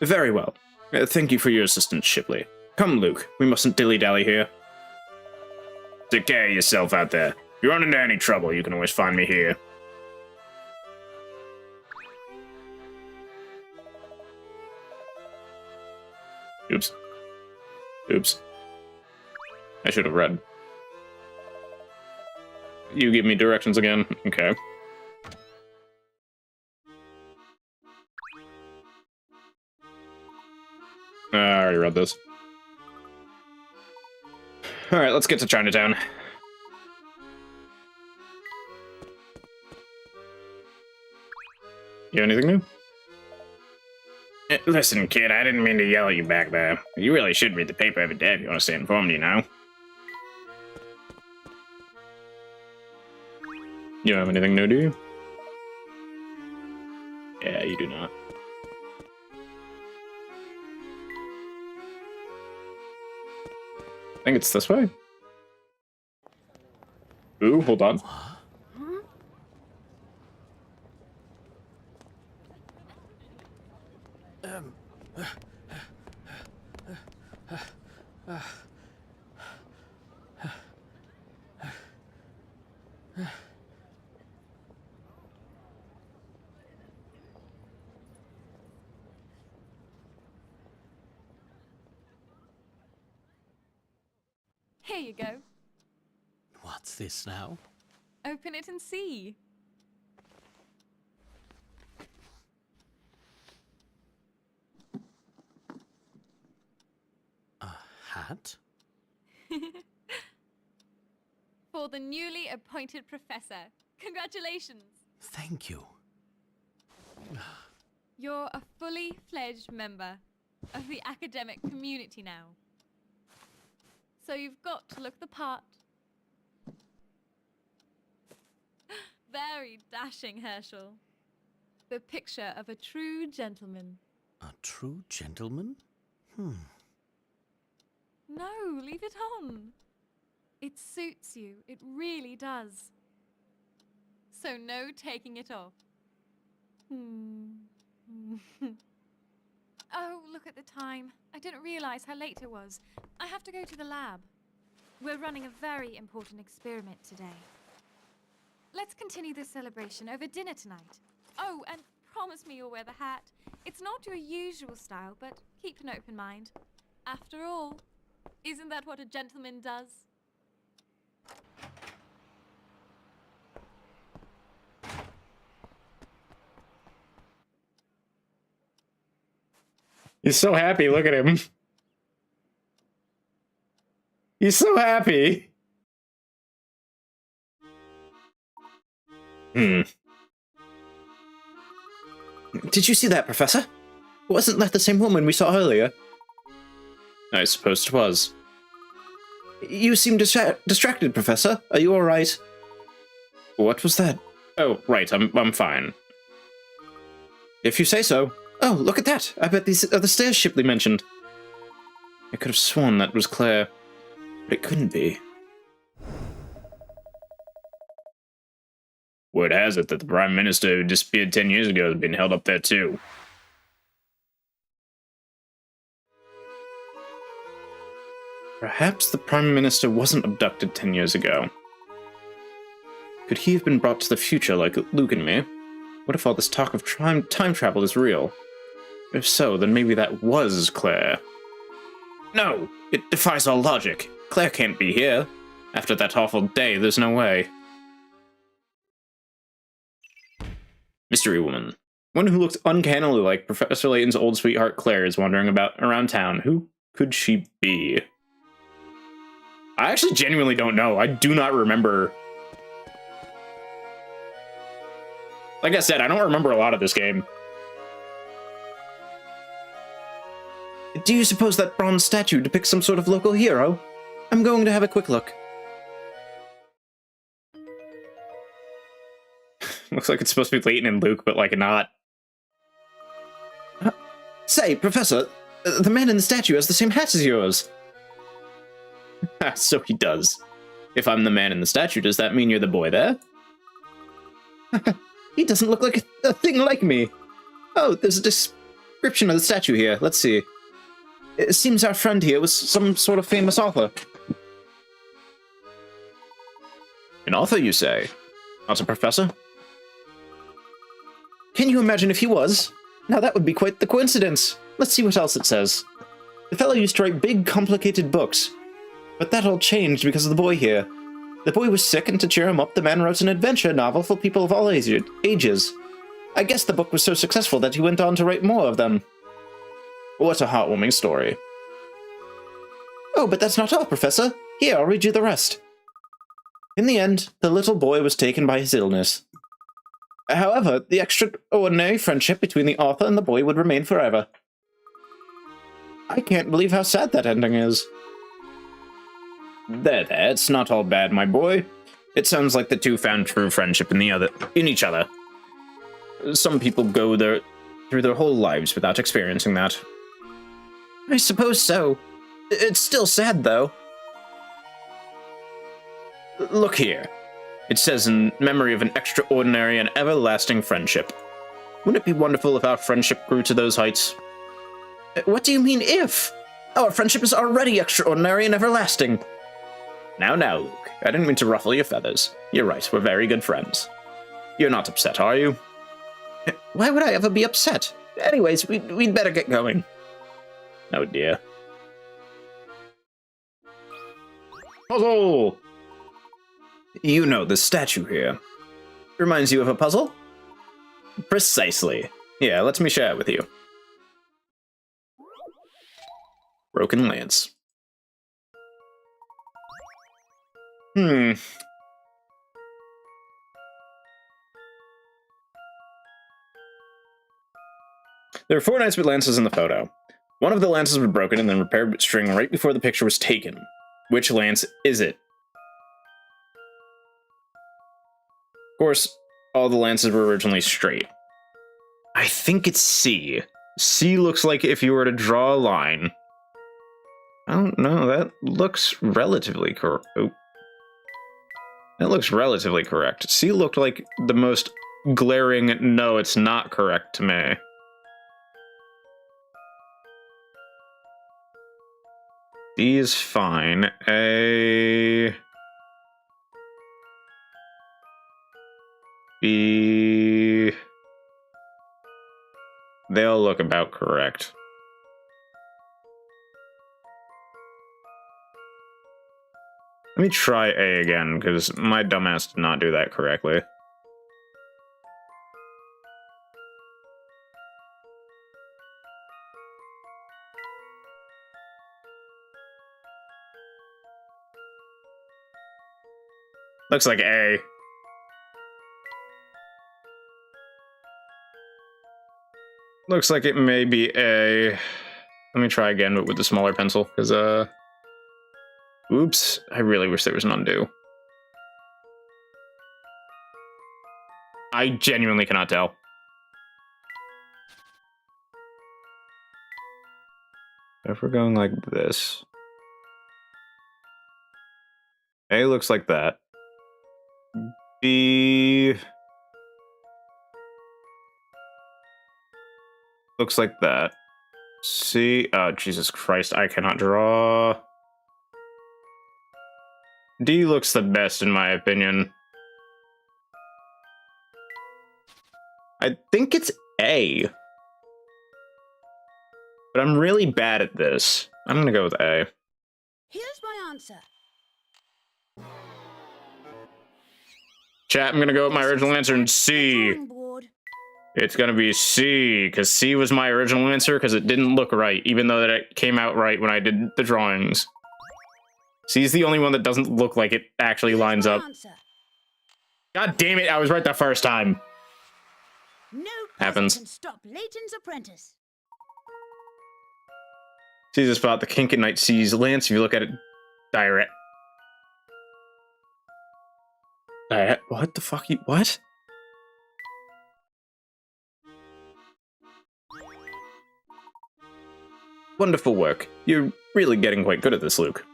Very well. Thank you for your assistance, Shipley. Come, Luke. We mustn't dilly-dally here.
Take care of yourself out there. If you run into any trouble, you can always find me here.
Oops. Oops. I should have read. You give me directions again? Okay. I already read this. Alright, let's get to Chinatown. You have anything new?
Listen, kid, I didn't mean to yell at you back there. You really should read the paper every day if you want to stay informed, you know?
You don't have anything new, do you? Yeah, you do not. I think it's this way. Ooh, hold on.
Here you go.
What's this now?
Open it and see.
A hat?
For the newly appointed professor. Congratulations.
Thank you.
You're a fully fledged member of the academic community now. So you've got to look the part. Very dashing, Herschel. The picture of a true gentleman.
A true gentleman?
No, leave it on. It suits you. It really does. So no taking it off. Oh, look at the time. I didn't realize how late it was. I have to go to the lab. We're running a very important experiment today. Let's continue this celebration over dinner tonight. Oh, and promise me you'll wear the hat. It's not your usual style, but keep an open mind. After all, isn't that what a gentleman does?
He's so happy. Look at him. He's so happy.
Did you see that, Professor? Wasn't that the same woman we saw earlier?
I suppose it was.
You seem distracted, Professor. Are you all right?
What was that? Oh, right. I'm fine.
If you say so. Oh, look at that. I bet these are the stairs Shipley mentioned.
I could have sworn that was Claire, but it couldn't be. Word has it that the Prime Minister who disappeared 10 years ago has been held up there too. Perhaps the Prime Minister wasn't abducted 10 years ago. Could he have been brought to the future like Luke and me? What if all this talk of time travel is real? If so, then maybe that was Claire. No! It defies all logic. Claire can't be here. After that awful day, there's no way. Mystery woman. One who looks uncannily like Professor Layton's old sweetheart Claire is wandering about around town. Who could she be? I actually genuinely don't know. I do not remember. Like I said, I don't remember a lot of this game.
Do you suppose that bronze statue depicts some sort of local hero? I'm going to have a quick look.
Looks like it's supposed to be Layton and Luke, but like not.
Say, Professor, the man in the statue has the same hat as yours.
So he does. If I'm the man in the statue, does that mean you're the boy there?
He doesn't look like a thing like me. Oh, there's a description of the statue here. Let's see. It seems our friend here was some sort of famous author.
An author, you say? Not a professor?
Can you imagine if he was? Now that would be quite the coincidence. Let's see what else it says. The fellow used to write big, complicated books. But that all changed because of the boy here. The boy was sick, and to cheer him up, the man wrote an adventure novel for people of all ages. I guess the book was so successful that he went on to write more of them.
What a heartwarming story.
Oh, but that's not all, Professor. Here, I'll read you the rest. In the end, the little boy was taken by his illness. However, the extraordinary friendship between the author and the boy would remain forever. I can't believe how sad that ending is.
There, it's not all bad, my boy. It sounds like the two found true friendship in each other. Some people go through their whole lives without experiencing that.
I suppose so. It's still sad, though.
Look here. It says, in memory of an extraordinary and everlasting friendship. Wouldn't it be wonderful if our friendship grew to those heights?
What do you mean, if? Our friendship is already extraordinary and everlasting.
Now, Luke. I didn't mean to ruffle your feathers. You're right, we're very good friends. You're not upset, are you?
Why would I ever be upset? Anyways, we'd better get going.
Oh, dear. Puzzle! You know, the statue here. Reminds you of a puzzle? Precisely. Yeah, let me share it with you. Broken lance. There are 4 knights with lances in the photo. One of the lances was broken and then repaired with string right before the picture was taken. Which lance is it? Of course, all the lances were originally straight. I think it's C. C looks like if you were to draw a line. I don't know, that looks relatively correct. Oh. That looks relatively correct. C looked like the most glaring, no, it's not correct to me. D is fine. A... B... They'll look about correct. Let me try A again, because my dumbass did not do that correctly. Looks like A. Looks like it may be A. Let me try again, but with the smaller pencil, because, oops. I really wish there was an undo. I genuinely cannot tell. If we're going like this. A looks like that. B... looks like that. C... oh, Jesus Christ, I cannot draw. D looks the best, in my opinion. I think it's A. But I'm really bad at this. I'm gonna go with A.
Here's my answer.
Chat, I'm gonna go with my original answer in
The
C.
drawing board.
It's gonna be C, because C was my original answer, because it didn't look right, even though that it came out right when I did the drawings. C is the only one that doesn't look like it actually
Here's
lines
my
up.
answer.
God damn it, I was right the first time.
No puzzle
Happens.
can stop Layton's apprentice.
Sees a spot, the Kinkin Knight sees Lance, if you look at it direct. What the fuck you, what? Wonderful work. You're really getting quite good at this, Luke.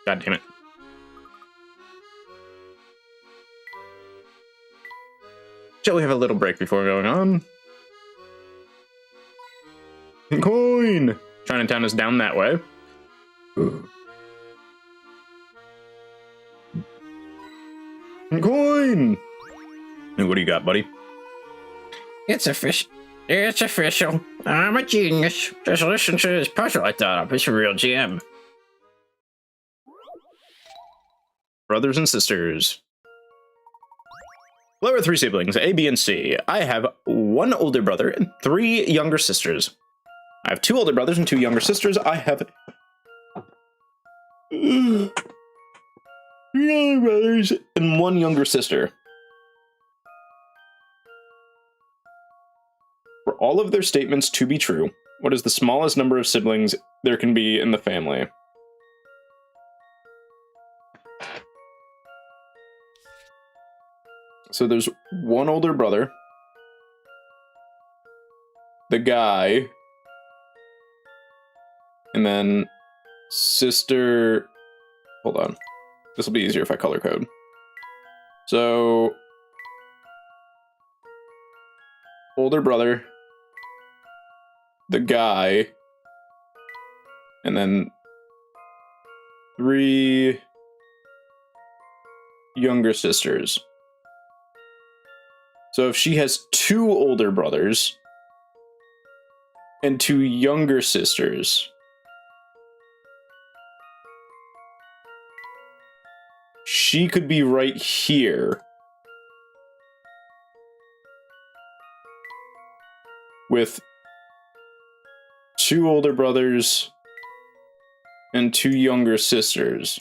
God damn it. Shall we have a little break before going on? Coin! Chinatown is down that way. Coin! And what do you got, buddy?
It's official. It's official. I'm a genius. Just listen to this puzzle I thought up. It's a real gem.
Brothers and sisters. Well, there are 3 siblings, A, B, and C. I have 1 older brother and 3 younger sisters. I have 2 older brothers and 2 younger sisters. I have 3 older brothers and 1 younger sister. For all of their statements to be true, what is the smallest number of siblings there can be in the family? So there's 1 older brother, the guy, and then sister. Hold on. This will be easier if I color code. So, older brother, the guy, and then 3 younger sisters. So if she has 2 older brothers and 2 younger sisters, she could be right here with 2 older brothers and 2 younger sisters.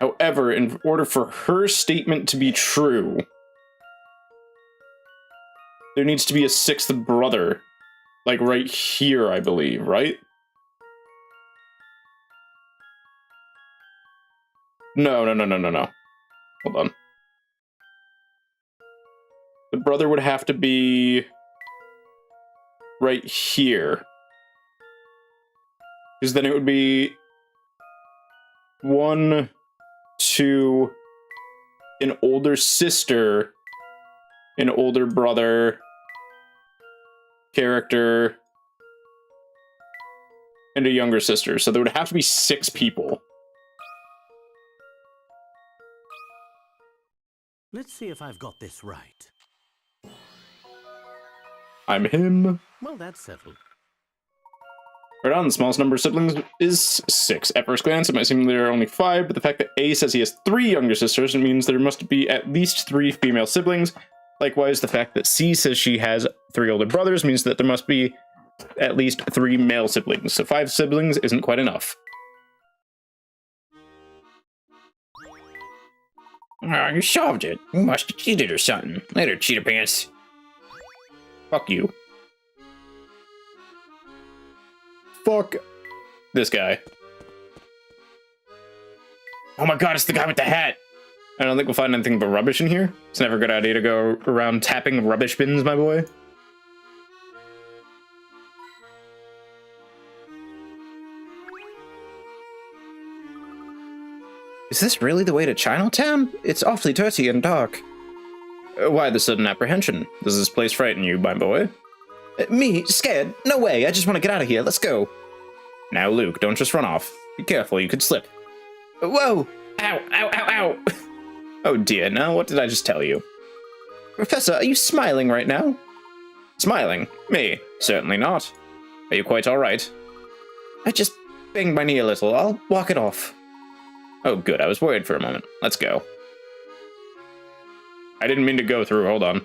However, in order for her statement to be true, there needs to be a 6th brother. Like right here, I believe, right? No. Hold on. The brother would have to be right here. Because then it would be 1, 2, an older sister, an older brother, character, and a younger sister, so there would have to be 6 people.
Let's see if I've got this right.
I'm him.
Well, that's settled.
Right on, the smallest number of siblings is 6. At first glance, it might seem there are only 5, but the fact that A says he has 3 younger sisters means there must be at least 3 female siblings. Likewise, the fact that C says she has 3 older brothers means that there must be at least 3 male siblings, so 5 siblings isn't quite enough.
Oh, you solved it. You must have cheated or something. Later, cheater pants.
Fuck you. Fuck this guy.
Oh my god, it's the guy with the hat!
I don't think we'll find anything but rubbish in here. It's never a good idea to go around tapping rubbish bins, my boy.
Is this really the way to Chinatown? It's awfully dirty and dark.
Why the sudden apprehension? Does this place frighten you, my boy?
Me? Scared? No way, I just want to get out of here, let's go.
Now, Luke, don't just run off. Be careful, you could slip.
Whoa!
Ow, ow, ow, ow! Oh dear, now what did I just tell you?
Professor, are you smiling right now?
Smiling? Me? Certainly not. Are you quite alright?
I just banged my knee a little, I'll walk it off.
Oh good, I was worried for a moment. Let's go. I didn't mean to go through, hold on.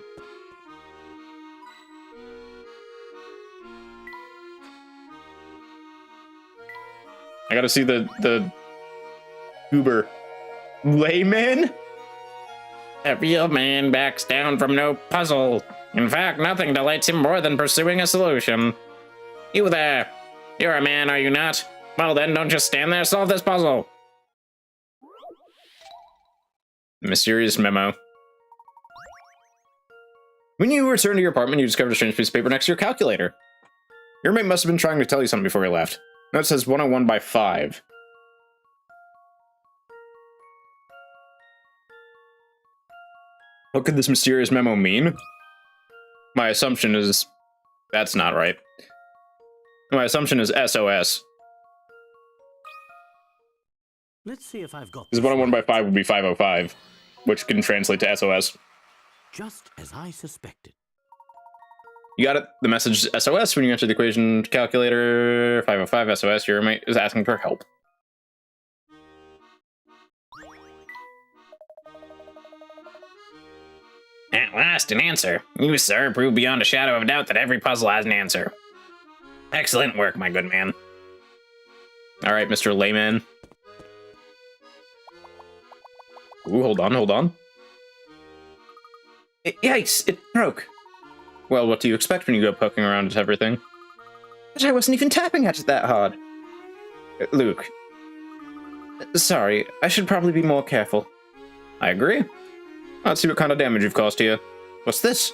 I gotta see the goober. Layman?
A real man backs down from no puzzle. In fact, nothing delights him more than pursuing a solution. You there. You're a man, are you not? Well then, don't just stand there, solve this puzzle.
Mysterious memo. When you returned to your apartment, you discovered a strange piece of paper next to your calculator. Your roommate must have been trying to tell you something before he left. Note says 101 by 5. What could this mysterious memo mean? My assumption is... that's not right. My assumption is SOS.
Let's see if I've got
Because 101 by 5 would be 505, which can translate to SOS.
just as I suspected.
You got it. The message is SOS when you enter the equation calculator. 505 SOS. Your roommate is asking for help.
At last, an answer. You, sir, prove beyond a shadow of a doubt that every puzzle has an answer. Excellent work, my good man.
All right, Mr. Layman. Ooh, hold on, hold on.
Yikes, it broke.
Well, what do you expect when you go poking around at everything?
But I wasn't even tapping at it that hard.
Luke.
Sorry, I should probably be more careful.
I agree. Let's see what kind of damage you've caused here.
What's this?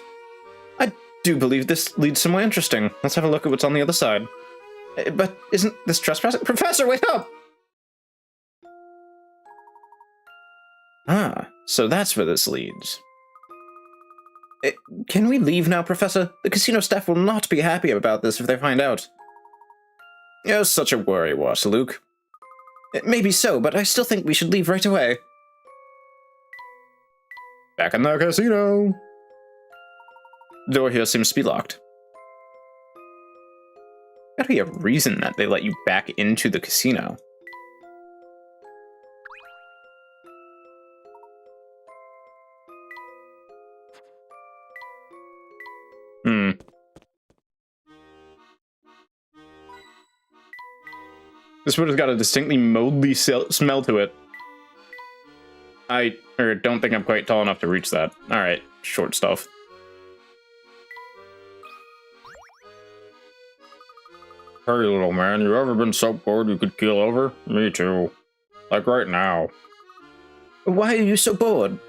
I do believe this leads somewhere interesting. Let's have a look at what's on the other side.
But isn't this trespassing? Professor, wake up!
Ah, so that's where this leads.
Can we leave now, Professor? The casino staff will not be happy about this if they find out.
You're such a worrywart, Luke.
Maybe so, but I still think we should leave right away.
Back in the casino. The door here seems to be locked. Gotta be a reason that they let you back into the casino. This wood has got a distinctly moldy smell to it. I don't think I'm quite tall enough to reach that. Alright, short stuff. Hey, little man, you ever been so bored you could keel over? Me too. Like right now.
Why are you so bored?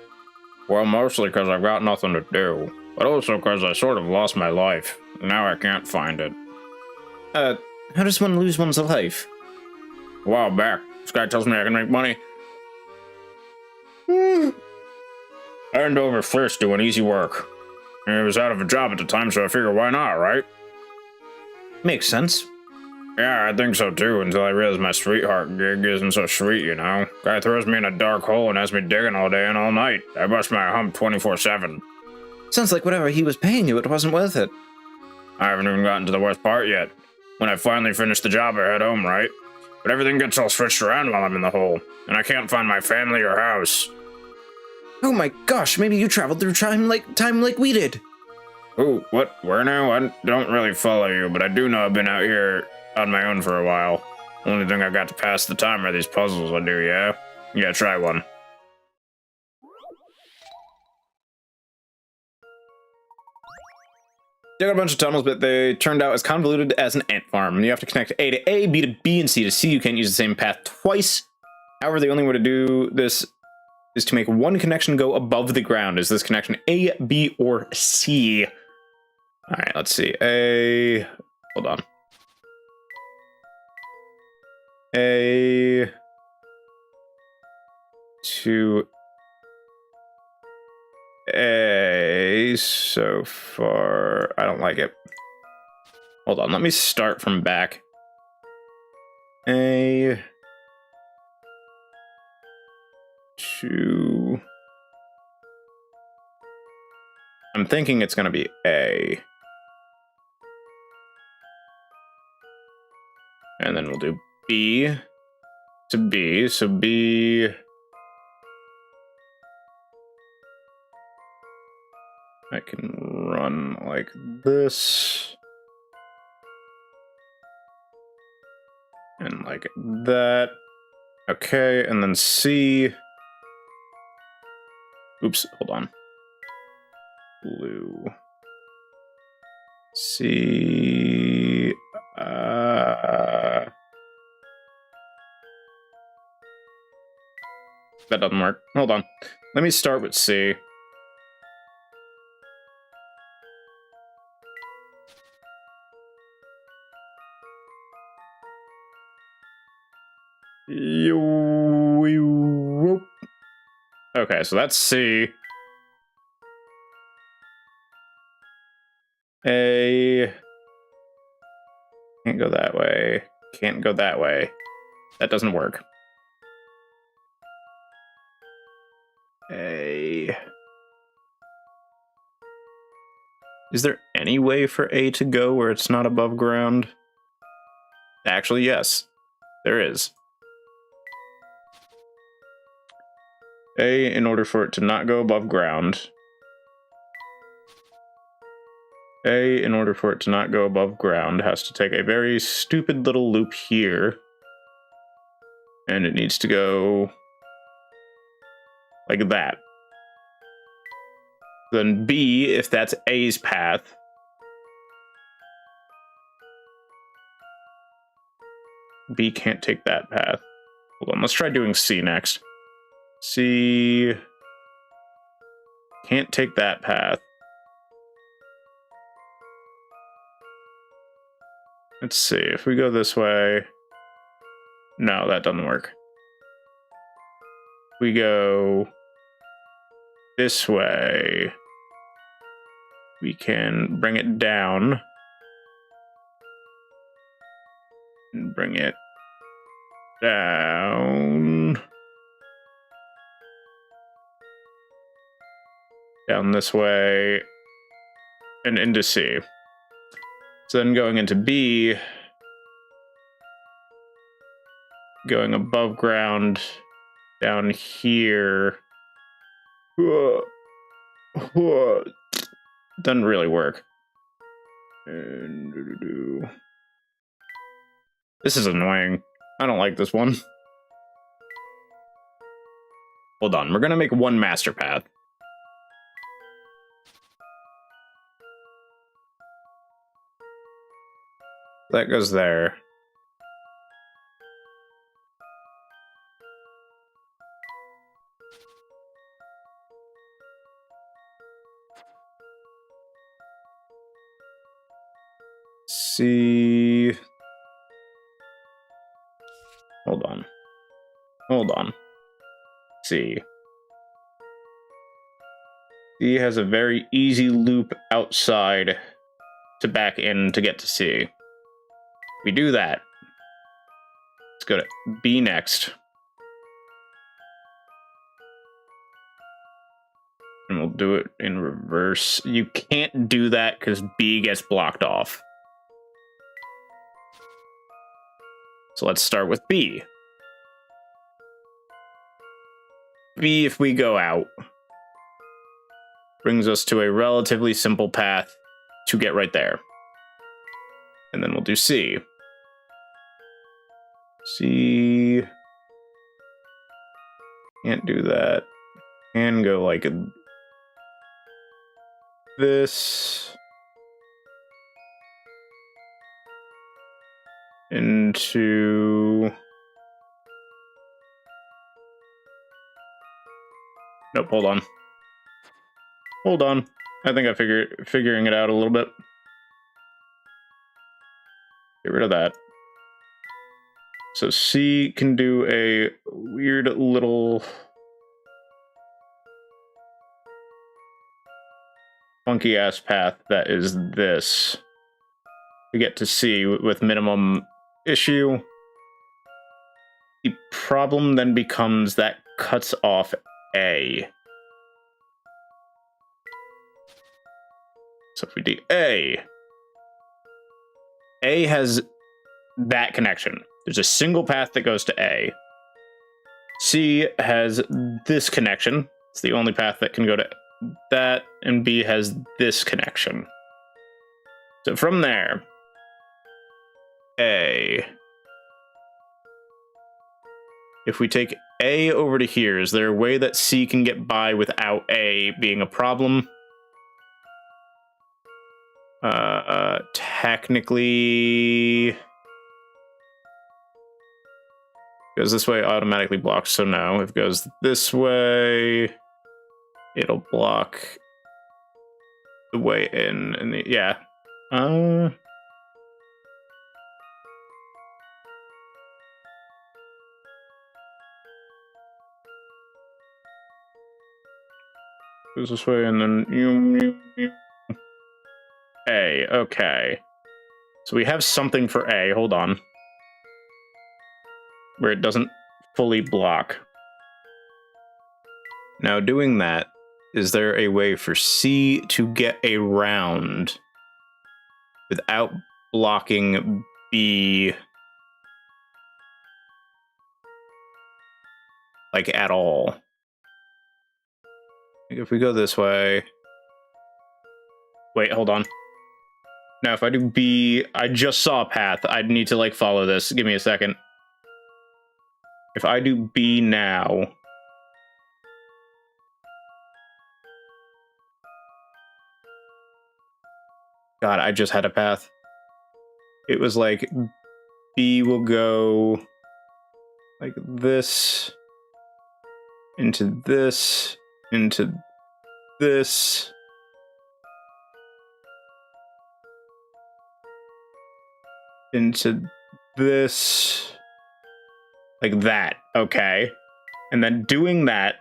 Well, mostly because I've got nothing to do. But also because I sort of lost my life. Now I can't find it.
How does one lose one's life?
A while back, this guy tells me I can make money. Hand over fist doing easy work. He was out of a job at the time, so I figured why not, right?
Makes sense.
Yeah, I think so too, until I realize my sweetheart gig isn't so sweet, you know? Guy throws me in a dark hole and has me digging all day and all night. I bust my hump 24/7.
Sounds like whatever he was paying you, it wasn't worth it.
I haven't even gotten to the worst part yet. When I finally finish the job, I head home, right? But everything gets all switched around while I'm in the hole, and I can't find my family or house.
Oh my gosh, maybe you traveled through time like we did.
Ooh, what? Where now? I don't really follow you, but I do know I've been out here on my own for a while. Only thing I got to pass the time are these puzzles I do, yeah? Yeah, try one.
Dug out a bunch of tunnels, but they turned out as convoluted as an ant farm. You have to connect A to A, B to B, and C to C. You can't use the same path twice. However, the only way to do this is to make one connection go above the ground. Is this connection A, B, or C? All right, let's see. A... Hold on. A... to... A... So far... I don't like it. Hold on, let me start from back. A... to... I'm thinking it's going to be A. And then we'll do B to B. So B... I can run like this. And like that. Okay, and then C. Oops, hold on. Blue. C. That doesn't work. Hold on. Let me start with C. Okay, so that's C. A. Can't go that way. Can't go that way. That doesn't work. A. Is there any way for A to go where it's not above ground? Actually, yes. There is. A, in order for it to not go above ground. A, in order for it to not go above ground, has to take a very stupid little loop here. And it needs to go like that. Then B, if that's A's path, B can't take that path. Hold on, let's try doing C next. C can't take that path. Let's see, if we go this way... No, that doesn't work. We go this way. We can bring it down. And bring it down. Down this way. And into C. So then going into B, going above ground down here. Doesn't really work. This is annoying. I don't like this one. Hold on, we're gonna make one master path. That goes there. C. Hold on. Hold on. C. C has a very easy loop outside to back in to get to C. We do that. go to B next. And we'll do it in reverse. You can't do that because B gets blocked off. So let's start with B. B, if we go out, brings us to a relatively simple path to get right there. And then we'll do C. C. Can't do that. And go like this. Into... Nope, hold on. Hold on. I think I figuring it out a little bit. Get rid of that. So C can do a weird little funky ass path that is this. We get to C with minimum issue. The problem then becomes that cuts off A. So if we do A has that connection. There's a single path that goes to A. C has this connection. It's the only path that can go to that, and B has this connection. So from there, A. If we take A over to here, is there a way that C can get by without A being a problem? Technically... Goes this way, automatically blocks, so no. If it goes this way, it'll block the way in, and the, yeah. Goes this way, and then A, okay. So we have something for A, hold on. Where it doesn't fully block. Now doing that, is there a way for C to get around without blocking B like at all? If we go this way... Wait, hold on. Now if I do B, I just saw a path. I'd need to like follow this. Give me a second. If I do B now... God, I just had a path. It was like, B will go like this, into this, into this. Into this. Like that, okay. And then doing that,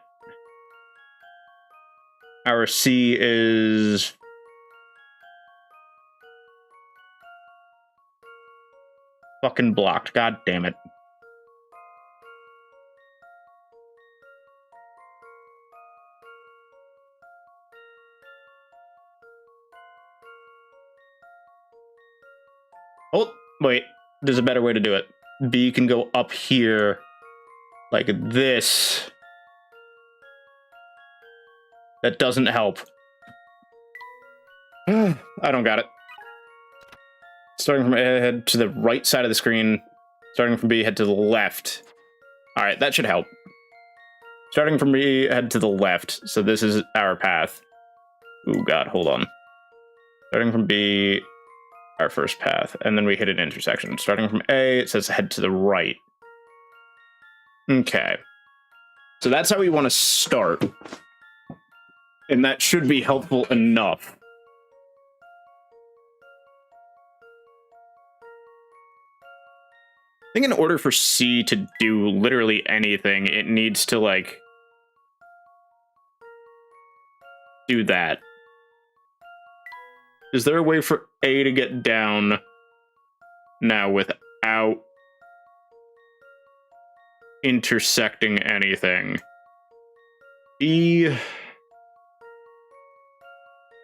our C is... fucking blocked, god damn it. Oh, wait, there's a better way to do it. B can go up here like this. That doesn't help. I don't got it. Starting from A, head to the right side of the screen. Starting from B, head to the left. Alright, that should help. Starting from B, head to the left. So this is our path. Ooh, God, hold on. Starting from B, our first path. And then we hit an intersection. Starting from A, it says head to the right. Okay. So that's how we want to start. And that should be helpful enough. I think in order for C to do literally anything, it needs to, like, do that. Is there a way for A to get down now without intersecting anything. B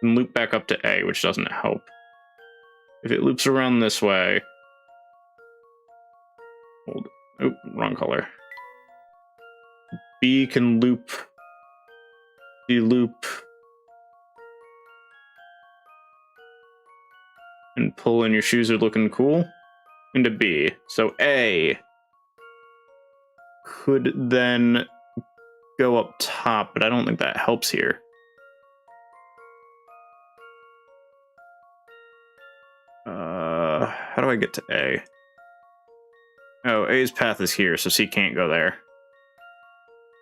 can loop back up to A, which doesn't help. If it loops around this way... Hold. Oh, wrong color. B can loop... B loop... and pull, and your shoes are looking cool. Into B. So A could then go up top, but I don't think that helps here. How do I get to A? Oh, A's path is here, so C can't go there.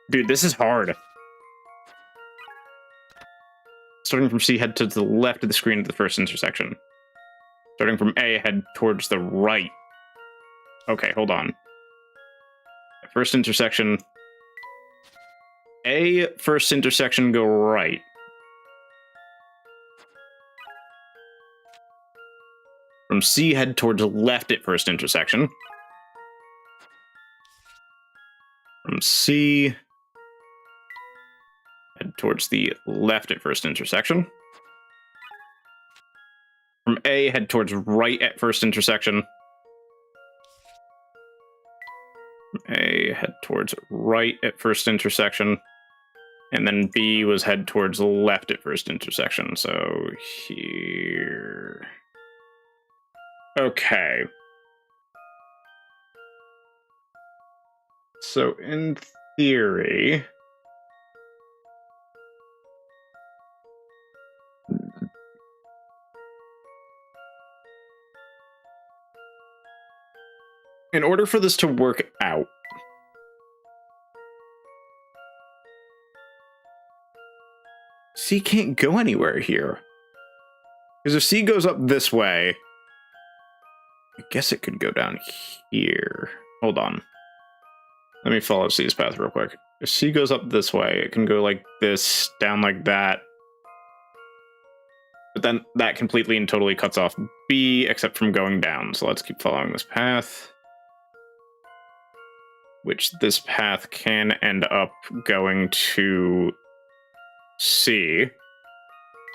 Dude, this is hard. Starting from C, head to the left of the screen at the first intersection. Starting from A, head towards the right. Okay, hold on. First intersection. A, first intersection, go right. From C, head towards left at first intersection. From C, head towards the left at first intersection. From A, head towards right at first intersection. From A, head towards right at first intersection. And then B was head towards left at first intersection. So here... Okay. So in theory... in order for this to work out, C can't go anywhere here. Because if C goes up this way, I guess it could go down here. Hold on. Let me follow C's path real quick. If C goes up this way, it can go like this, down like that. But then that completely and totally cuts off B, except from going down. So let's keep following this path. Which this path can end up going to C.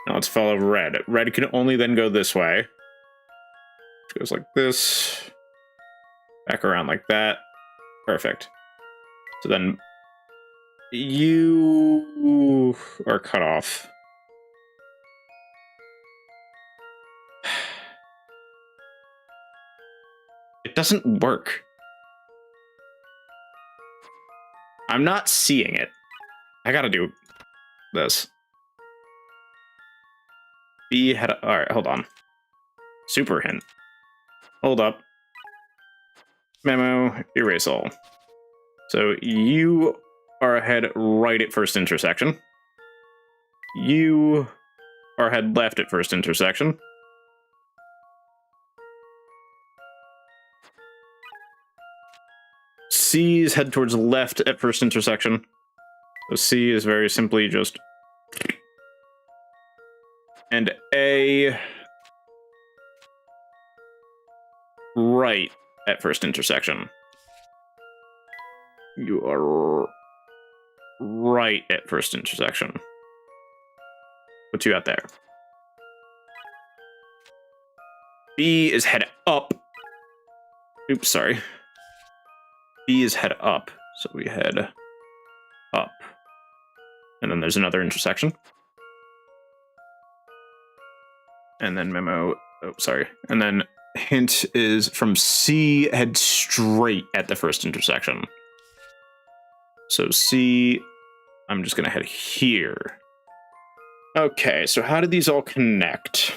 Now let's follow red. Red can only then go this way. It goes like this. Back around like that. Perfect. So then you are cut off. It doesn't work. I'm not seeing it. I gotta do this. B had a... Alright, hold on. Super hint. Hold up. Memo, erase all. So you are ahead right at first intersection. You are ahead left at first intersection. C is head towards left at first intersection. So C is very simply just... And A... right at first intersection. You are right at first intersection. What you got there? B is head up. Oops, sorry. B is head up. So we head up. And then there's another intersection. And then memo, oh, sorry. And then hint is from C, head straight at the first intersection. So C, I'm just gonna head here. Okay, so how do these all connect?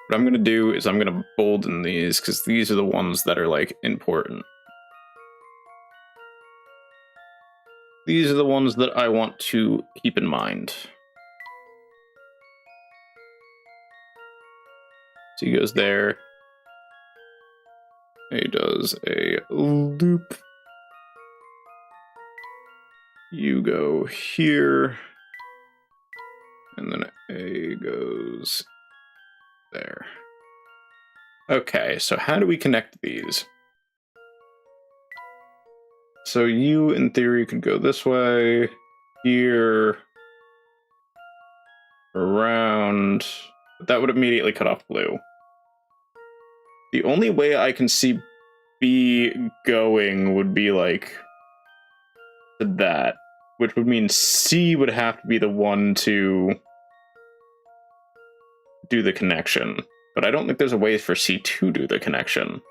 What I'm gonna do is I'm gonna bolden these, because these are the ones that are, like, important. These are the ones that I want to keep in mind. So he goes there. A does a loop. You go here. And then A goes there. Okay, so how do we connect these? So you, in theory, could go this way, here, around. But that would immediately cut off blue. The only way I can see B going would be like to that, which would mean C would have to be the one to do the connection. But I don't think there's a way for C to do the connection.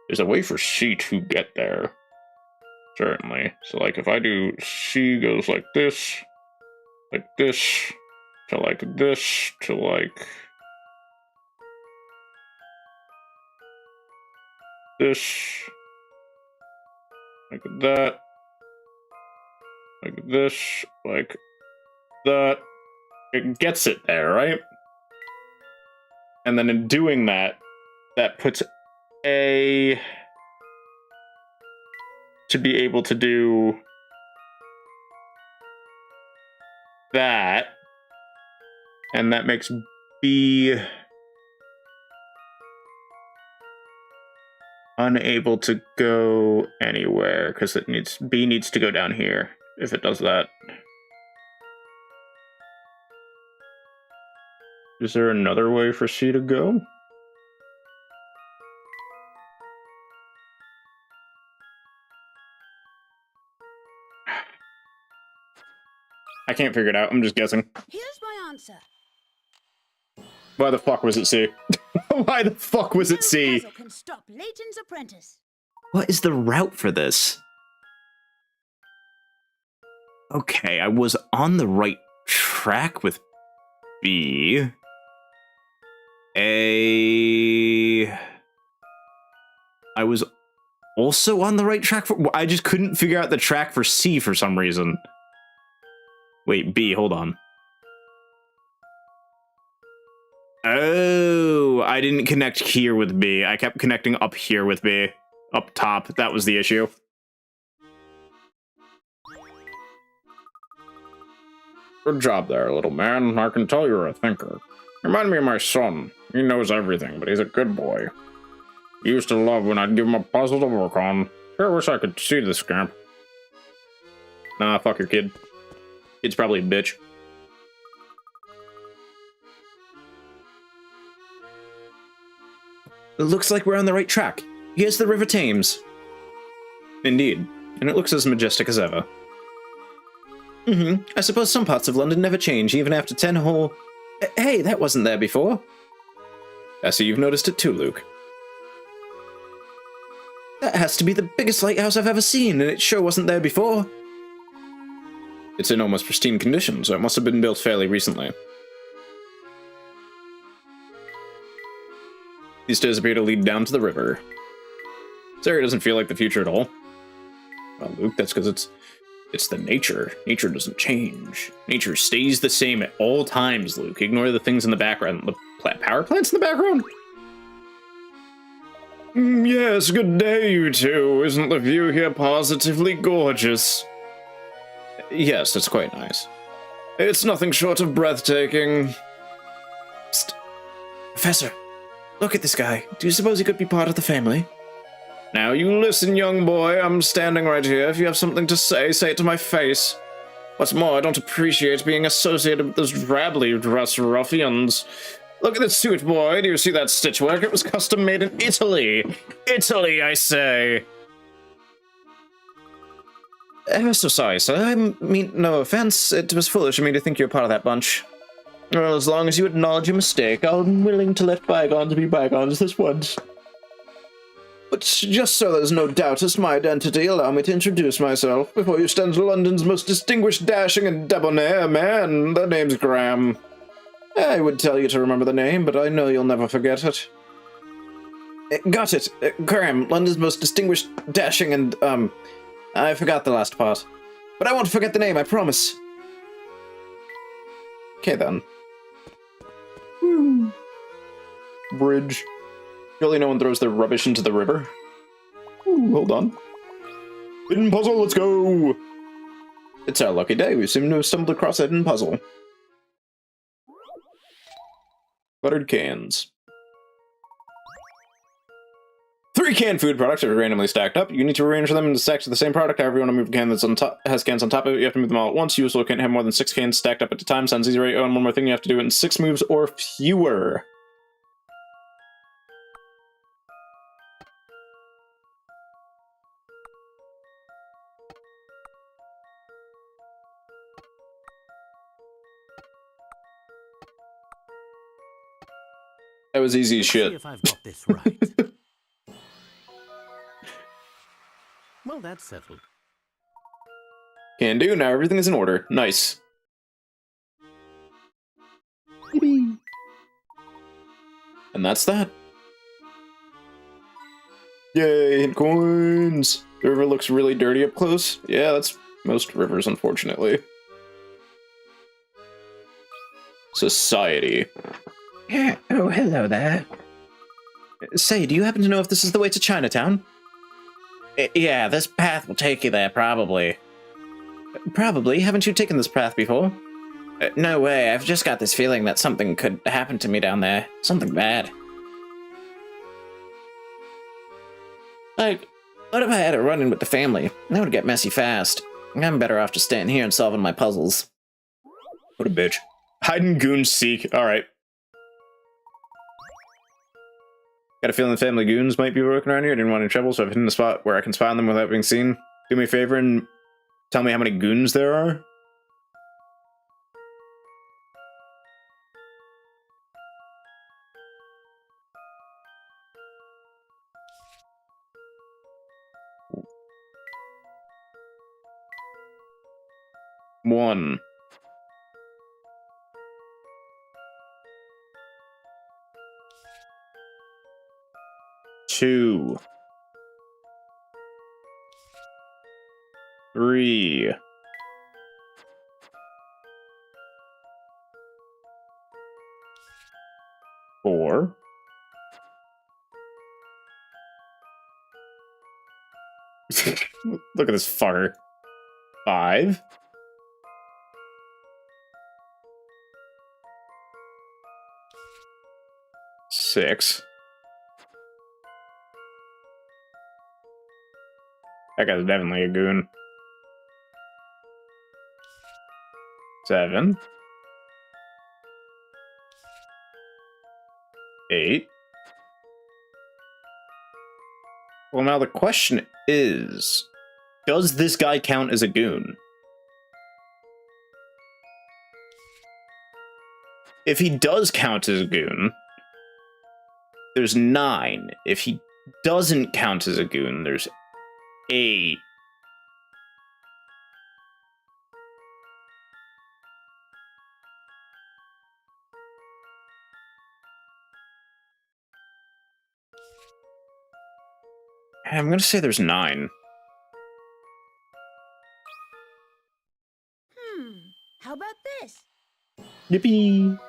There's a way for C to get there. Certainly. So, like, if I do C goes like this, to like this, to like this, like that, like this, like that. It gets it there, right? And then in doing that, that puts A to be able to do that, and that makes B unable to go anywhere because B needs to go down here if it does that. Is there another way for C to go? I can't figure it out. I'm just guessing.
Here's my answer.
Why the fuck was it C? Why the fuck was it
No
C?
puzzle can stop Layton's apprentice.
What is the route for this? Okay, I was on the right track with B. I was also on the right track for... I just couldn't figure out the track for C for some reason. Wait, B, hold on. Oh, I didn't connect here with B. I kept connecting up here with B. Up top, that was the issue.
Good job there, little man. I can tell you're a thinker. You remind me of my son. He knows everything, but he's a good boy. He used to love when I'd give him a puzzle to work on. Sure wish I could see the scamp.
Nah, fuck your kid. Kid's probably a bitch.
It looks like we're on the right track. Here's the River Thames.
Indeed. And it looks as majestic as ever.
I suppose some parts of London never change, even after 10 whole... Hey, that wasn't there before.
I see you've noticed it too, Luke.
That has to be the biggest lighthouse I've ever seen, and it sure wasn't there before.
It's in almost pristine condition, so it must have been built fairly recently. These stairs appear to lead down to the river. This area doesn't feel like the future at all. Well, Luke, that's because it's the nature. Nature doesn't change. Nature stays the same at all times, Luke. Ignore the things in the background. The power plants in the background?
Yes, good day, you two. Isn't the view here positively gorgeous?
Yes, it's quite nice.
It's nothing short of breathtaking.
Psst. Professor, look at this guy. Do you suppose he could be part of the family?
Now you listen, young boy. I'm standing right here. If you have something to say, say it to my face. What's more, I don't appreciate being associated with those drably dressed ruffians. Look at this suit, boy. Do you see that stitchwork? It was custom made in Italy. Italy, I say.
Ever so sorry, sir. I mean, no offense. It was foolish of me to think you were part of that bunch.
Well, as long as you acknowledge your mistake, I'm willing to let bygones be bygones this once.
But just so there's no doubt as to my identity, allow me to introduce myself. Before you stand London's most distinguished, dashing, and debonair man. The name's Graham. I would tell you to remember the name, but I know you'll never forget it. Got it. Graham, London's most distinguished, dashing, and, I forgot the last part. But I won't forget the name, I promise.
Okay, then. Bridge. Surely no one throws their rubbish into the river. Ooh, hold on. Hidden puzzle, let's go! It's our lucky day. We seem to have stumbled across a hidden puzzle. Buttered cans. 3 canned food products are randomly stacked up. You need to arrange them into stacks of the same product. However, you want to move a can that's on top, has cans on top of it. You have to move them all at once. You also can't have more than 6 cans stacked up at a time. Sounds easy, right? Oh, and one more thing, you have to do it in 6 moves or fewer. That was easy as
Let's
shit.
see if I've got this right. Well, that's settled.
Can do. Now everything is in order. Nice. And that's that. Yay, coins! The river looks really dirty up close. Yeah, that's most rivers, unfortunately. Society.
Yeah, oh, hello there. Say, do you happen to know if this is the way to Chinatown?
Yeah, this path will take you there, probably.
Probably. Haven't you taken this path before?
No way, I've just got this feeling that something could happen to me down there. Something bad. Like, what if I had a run-in with the family? That would get messy fast. I'm better off just staying here and solving my puzzles.
What a bitch. Hide and goons seek. Alright. Got a feeling the family goons might be working around here. I didn't want any trouble, so I've hidden a spot where I can spy on them without being seen. Do me a favor and tell me how many goons there are. One. Two. 3. 4. 'Look at this fucker. 5. 6. That guy's definitely a goon. 7. 8. Well, now the question is, does this guy count as a goon? If he does count as a goon, there's 9. If he doesn't count as a goon, there's 8. I'm gonna say there's 9.
How about this?
Yippee!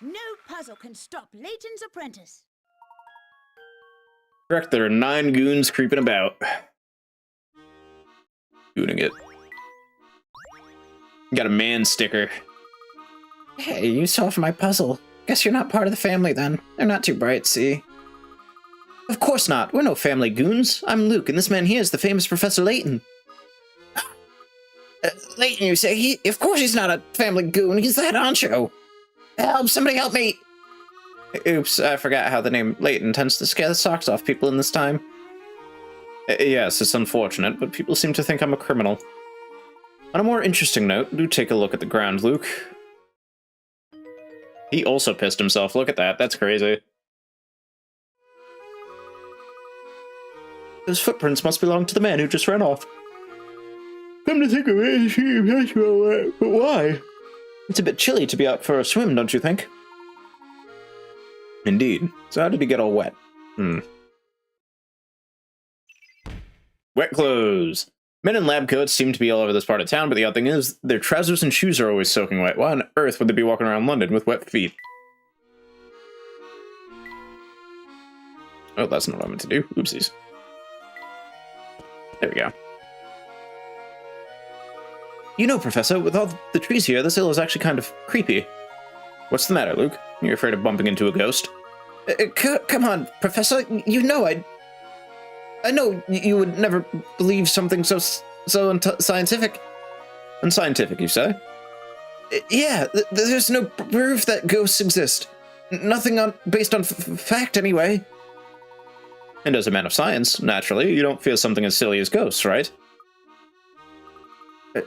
No puzzle can stop Layton's apprentice.
Correct, there are 9 goons creeping about. Gooning it. Got a man sticker.
Hey, you solved my puzzle. Guess you're not part of the family then. They're not too bright, see?
Of course not. We're no family goons. I'm Luke, and this man here is the famous Professor Layton.
Layton, you say? Of course he's not a family goon. He's the head honcho. Help, somebody help me.
Oops, I forgot how the name Layton tends to scare the socks off people in this time.
Yes, it's unfortunate, but people seem to think I'm a criminal. On a more interesting note, do take a look at the ground, Luke. He also pissed himself. Look at that. That's crazy.
Those footprints must belong to the man who just ran off. Come to think of it, but why? It's a bit chilly to be out for a swim, don't you think?
Indeed. So how did he get all wet? Wet clothes. Men in lab coats seem to be all over this part of town, but the odd thing is, their trousers and shoes are always soaking wet. Why on earth would they be walking around London with wet feet? Oh, that's not what I meant to do. Oopsies. There we go.
You know, Professor, with all the trees here, this hill is actually kind of creepy.
What's the matter, Luke? You're afraid of bumping into a ghost?
Come on, Professor. You know I know you would never believe something so scientific.
Unscientific, you say?
Yeah, there's no proof that ghosts exist. Nothing based on fact, anyway.
And as a man of science, naturally, you don't feel something as silly as ghosts, right?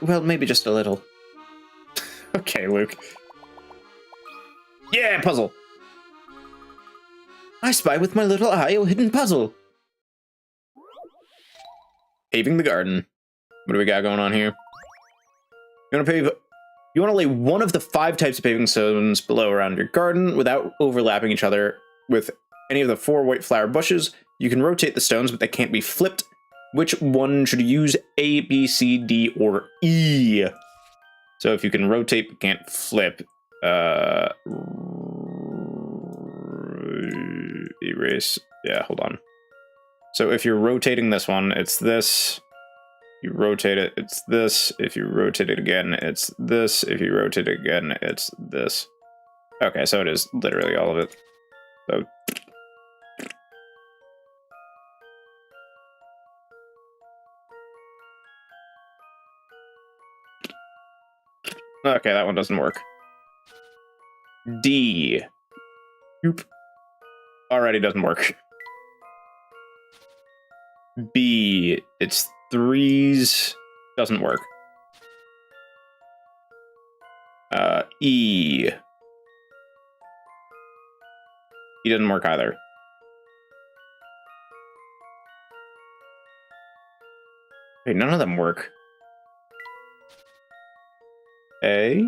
Well, maybe just a little.
Okay, Luke. Yeah, puzzle!
I spy with my little eye a hidden puzzle.
Paving the garden. What do we got going on here? You want to lay one of the 5 types of paving stones below around your garden without overlapping each other with any of the 4 white flower bushes. You can rotate the stones, but they can't be flipped. Which one should you use? A, B, C, D, or E? So if you can rotate but can't flip, erase. Yeah, hold on. So if you're rotating this one, it's this. You rotate it, it's this. If you rotate it again, it's this. If you rotate it again, it's this. Okay, so it is literally all of it. So okay, that one doesn't work. D. Oop. Already doesn't work. B. It's 3s. Doesn't work. E. E doesn't work either. Wait, none of them work. A.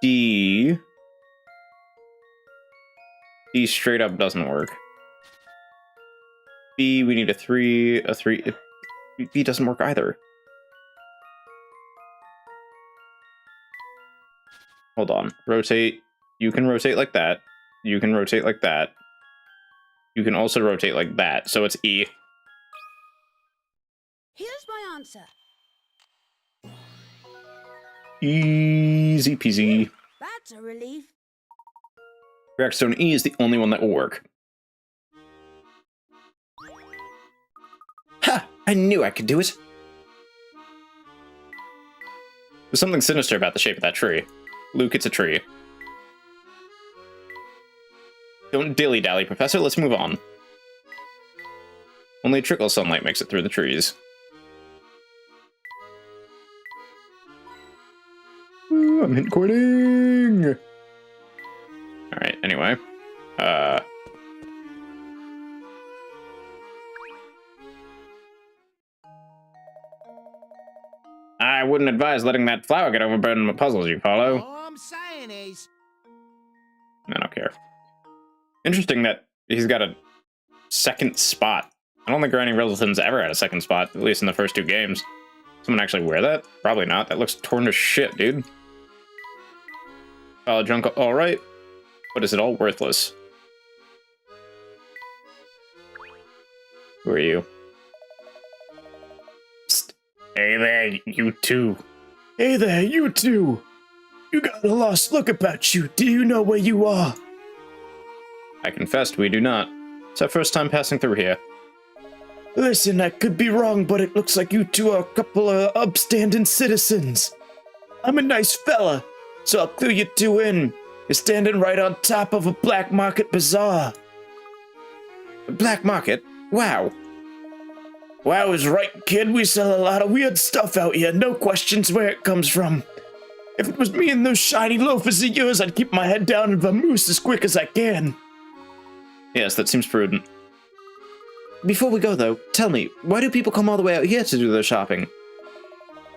D. D straight up doesn't work. B, we need a 3, a 3. B doesn't work either. Hold on. Rotate. You can rotate like that. You can rotate like that. You can also rotate like that. So it's E.
Here's my answer.
Easy peasy.
That's a relief.
Correct, stone E is the only one that will work.
Ha! I knew I could do it.
There's something sinister about the shape of that tree. Luke, it's a tree. Don't dilly-dally, Professor. Let's move on. Only a trickle of sunlight makes it through the trees. Ooh, I'm hint courting! Alright, anyway. I wouldn't advise letting that flower get overburdened with puzzles, you follow?
All I'm saying is...
I don't care. Interesting that he's got a second spot. I don't think Granny Riddleton's ever had a second spot, at least in the first 2 games. Someone actually wear that? Probably not. That looks torn to shit, dude. Junk, alright. But is it all worthless? Who are you? Psst. Hey there, you two.
Hey there, you two. You got a lost look about you. Do you know where you are?
I confess we do not. It's our first time passing through here.
Listen, I could be wrong, but it looks like you two are a couple of upstanding citizens. I'm a nice fella, so I'll clue you two in. You're standing right on top of a black market bazaar.
Black market? Wow.
Wow is right, kid. We sell a lot of weird stuff out here. No questions where it comes from. If it was me and those shiny loafers of yours, I'd keep my head down and vamoose as quick as I can.
Yes, that seems prudent.
Before we go, though, tell me, why do people come all the way out here to do their shopping?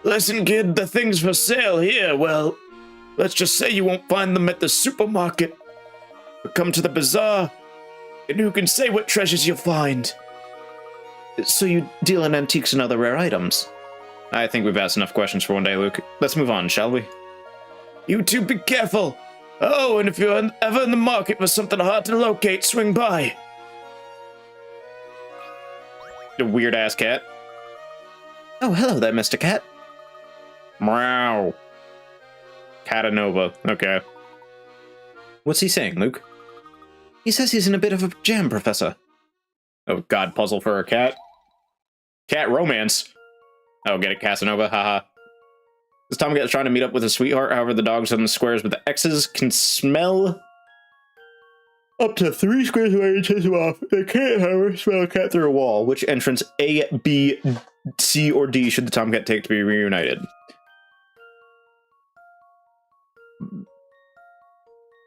Listen, kid, the things for sale here, well, let's just say you won't find them at the supermarket. But come to the bazaar, and who can say what treasures you'll find?
So you deal in antiques and other rare items?
I think we've asked enough questions for one day, Luke. Let's move on, shall we?
You two be careful. Oh, and if you're ever in the market for something hard to locate, swing by.
A weird-ass cat.
Oh, hello there, Mr. Cat.
Meow. Catanova. Okay.
What's he saying, Luke? He says he's in a bit of a jam, Professor.
Oh, God, puzzle for a cat. Cat romance. Oh, get it, Casanova, haha. This Tom gets trying to meet up with his sweetheart, however the dogs on the squares with the X's can smell up to 3 squares away and chase him off. They can't, however, smell a cat through a wall. Which entrance A, B, C, or D should the Tomcat take to be reunited?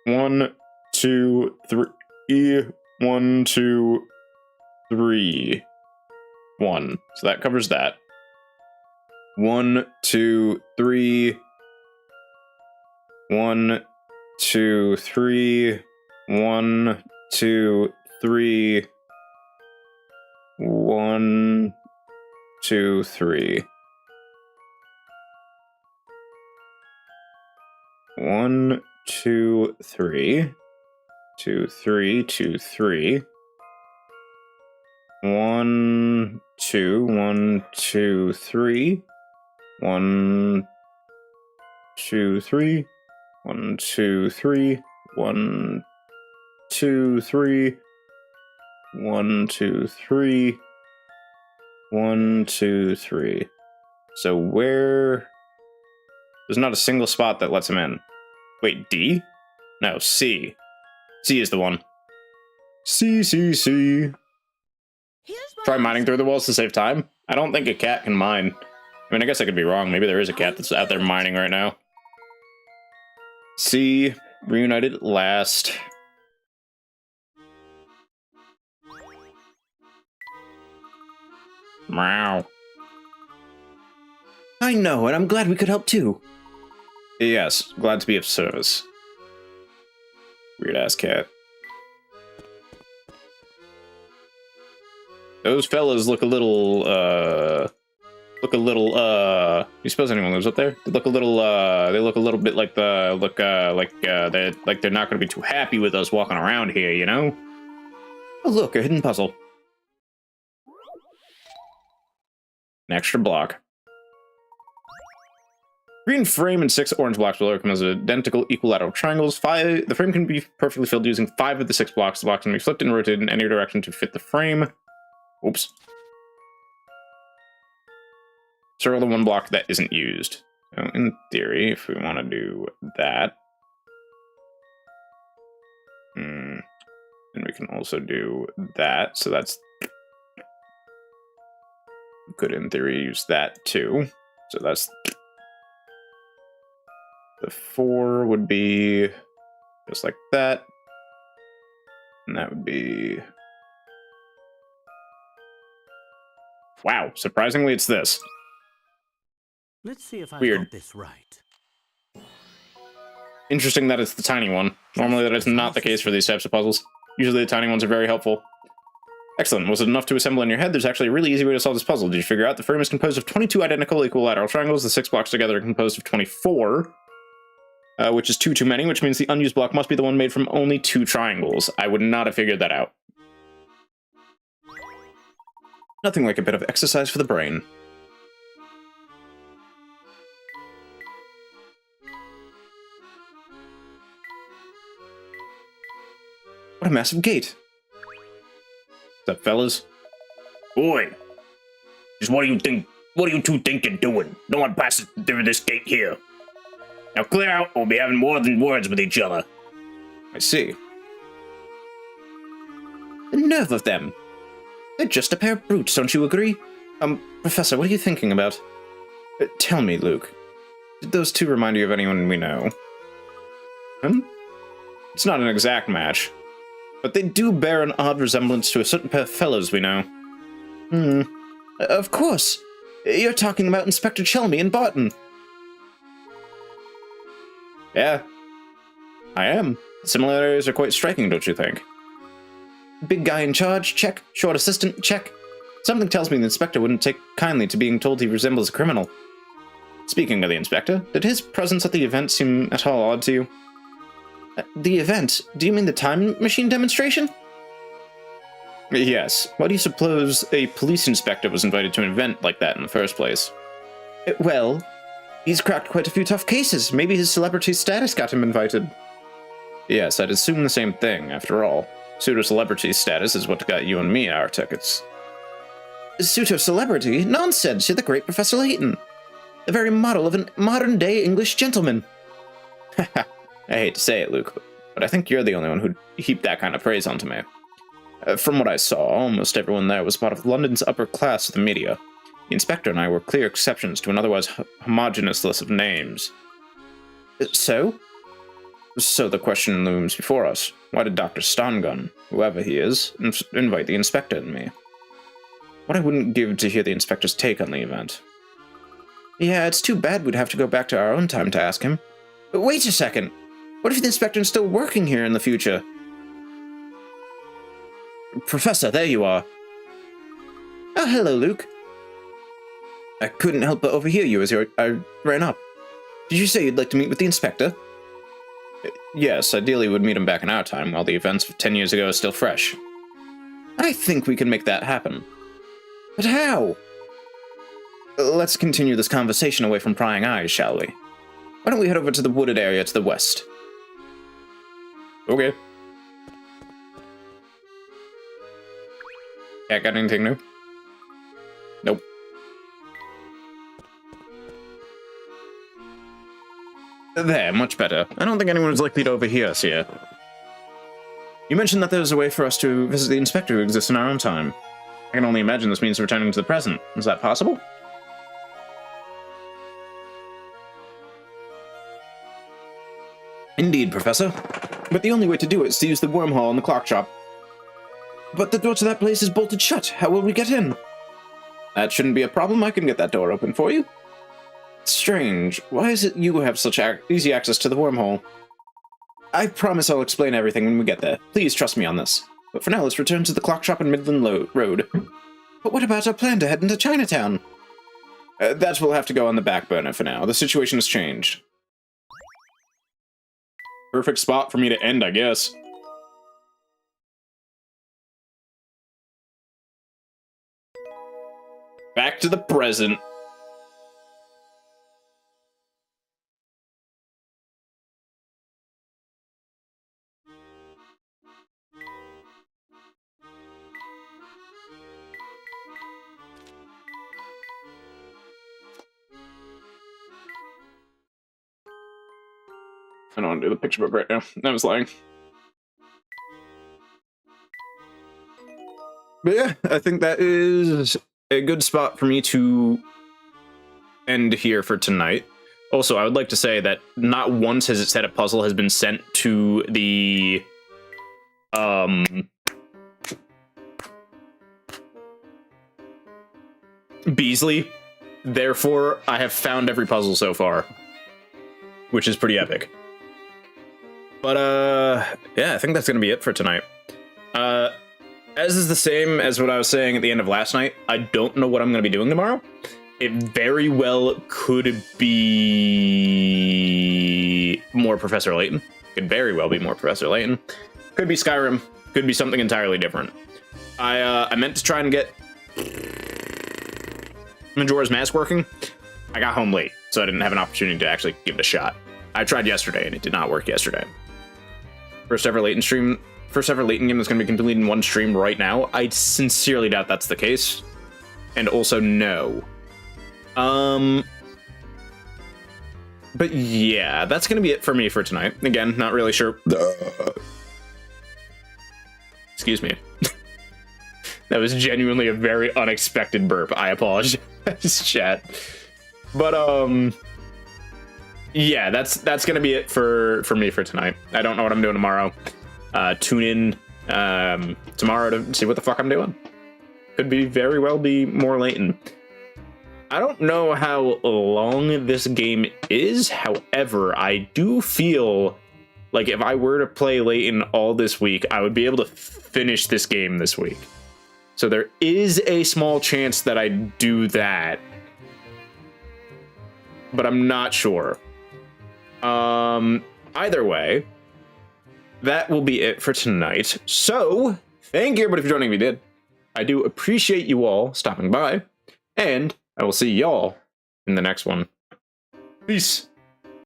1, 2, 3. 1, 2, 3. 1. So that covers that. 1, 2, 3. 1, 2, 3. 1, 2, 3. 1, 2, 3. 1, 2, 3. 2, 3, 2, 3. 1, 2, 1, 2, 3. 1, 2, 3. 1, 2, 3. 1, 2, 3. 1, 2, 3. 1, 2, 3. So where... There's not a single spot that lets him in. Wait, D? No, C. C is the one. C, C, C. Try mining through the walls to save time? I don't think a cat can mine. I mean, I guess I could be wrong. Maybe there is a cat that's out there mining right now. C, reunited at last. Meow.
I know, and I'm glad we could help too.
Yes, glad to be of service. Weird-ass cat. Those fellas look a little, you suppose anyone lives up there? They look a little bit like they're not gonna be too happy with us walking around here, you know?
Oh, look, a hidden puzzle.
An extra block. Green frame and 6 orange blocks below come as identical equilateral triangles. The frame can be perfectly filled using 5 of the 6 blocks. The blocks can be flipped and rotated in any direction to fit the frame. Oops. Circle the 1 block that isn't used. So in theory, if we want to do that, then we can also do that. So that's... We could, in theory, use that too. So that's... The 4 would be just like that. And that would be... Wow, surprisingly it's this.
Let's see if I
Weird.
got this right.
Interesting that it's the tiny one. Normally that is not the case for these types of puzzles. Usually the tiny ones are very helpful. Excellent. Was it enough to assemble in your head? There's actually a really easy way to solve this puzzle. Did you figure out the frame is composed of 22 identical equilateral triangles? The 6 blocks together are composed of 24. Which is 2 too many, which means the unused block must be the one made from only 2 triangles. I would not have figured that out. Nothing like a bit of exercise for the brain. What a massive gate. What's up, fellas?
Boy, just what do you two think you're doing? No one passes through this gate here. Now clear out, or we'll be having more than words with each other.
I see.
The nerve of them. They're just a pair of brutes, don't you agree?
Professor, what are you thinking about? Tell me, Luke. Did those two remind you of anyone we know? It's not an exact match, but they do bear an odd resemblance to a certain pair of fellows we know.
Of course. You're talking about Inspector Chelmy and Barton.
Yeah, I am. The similarities are quite striking, don't you think?
Big guy in charge, check. Short assistant, check.
Something tells me the inspector wouldn't take kindly to being told he resembles a criminal. Speaking of the inspector, did his presence at the event seem at all odd to you?
The event? Do you mean the time machine demonstration?
Yes. Why do you suppose a police inspector was invited to an event like that in the first place?
Well, he's cracked quite a few tough cases. Maybe his celebrity status got him invited.
Yes, I'd assume the same thing, after all. Pseudo-celebrity status is what got you and me our tickets.
Pseudo-celebrity? Nonsense, you're the great Professor Layton. The very model of a modern-day English gentleman.
I hate to say it, Luke, but I think you're the only one who'd heap that kind of praise onto me. From what I saw, almost everyone there was part of London's upper class of the media. The inspector and I were clear exceptions to an otherwise homogeneous list of names.
So?
So the question looms before us. Why did Dr. Stongun, whoever he is, invite the inspector and me? What I wouldn't give to hear the inspector's take on the event.
Yeah, it's too bad we'd have to go back to our own time to ask him. But wait a second! What if the inspector's still working here in the future?
Professor, there you are.
Oh, hello, Luke.
I couldn't help but overhear you as I ran up.
Did you say you'd like to meet with the inspector?
Yes, ideally we'd meet him back in our time, while the events of 10 years ago are still fresh.
I think we can make that happen. But how?
Let's continue this conversation away from prying eyes, shall we? Why don't we head over to the wooded area to the west? Okay. Yeah, got anything new? Nope. There, much better. I don't think anyone is likely to overhear us here. You mentioned that there's a way for us to visit the inspector who exists in our own time. I can only imagine this means returning to the present. Is that possible?
Indeed, Professor. But the only way to do it is to use the wormhole in the clock shop. But the door to that place is bolted shut. How will we get in?
That shouldn't be a problem. I can get that door open for you. Strange. Why is it you have such easy access to the wormhole? I promise I'll explain everything when we get there. Please trust me on this. But for now, let's return to the clock shop in Midland Road.
But what about our plan to head into Chinatown?
That will have to go on the back burner for now. The situation has changed. Perfect spot for me to end, I guess. Back to the present. I don't want to do the picture book right now. I was lying. But yeah, I think that is a good spot for me to end here for tonight. Also, I would like to say that not once has it said a puzzle has been sent to the Beasley. Therefore, I have found every puzzle so far, which is pretty epic. But yeah, I think that's gonna be it for tonight. As is the same as what I was saying at the end of last night, I don't know what I'm gonna be doing tomorrow. It very well could be more Professor Layton. Could very well be more Professor Layton. Could be Skyrim. Could be something entirely different. I meant to try and get Majora's Mask working. I got home late, so I didn't have an opportunity to actually give it a shot. I tried yesterday, and it did not work yesterday. First ever Layton game that's going to be completed in one stream right now. I sincerely doubt that's the case. And also, no. But yeah, that's going to be it for me for tonight. Again, not really sure. Excuse me. That was genuinely a very unexpected burp. I apologize, chat. But, yeah, that's gonna be it for me for tonight. I don't know what I'm doing tomorrow. Tune in tomorrow to see what the fuck I'm doing. Could be very well be more Layton. I don't know how long this game is. However, I do feel like if I were to play Layton all this week, I would be able to finish this game this week. So there is a small chance that I do that, but I'm not sure. Either way, that will be it for tonight. So Thank you everybody for joining me, did. I do appreciate you all stopping by, and I will see y'all in the next one. Peace.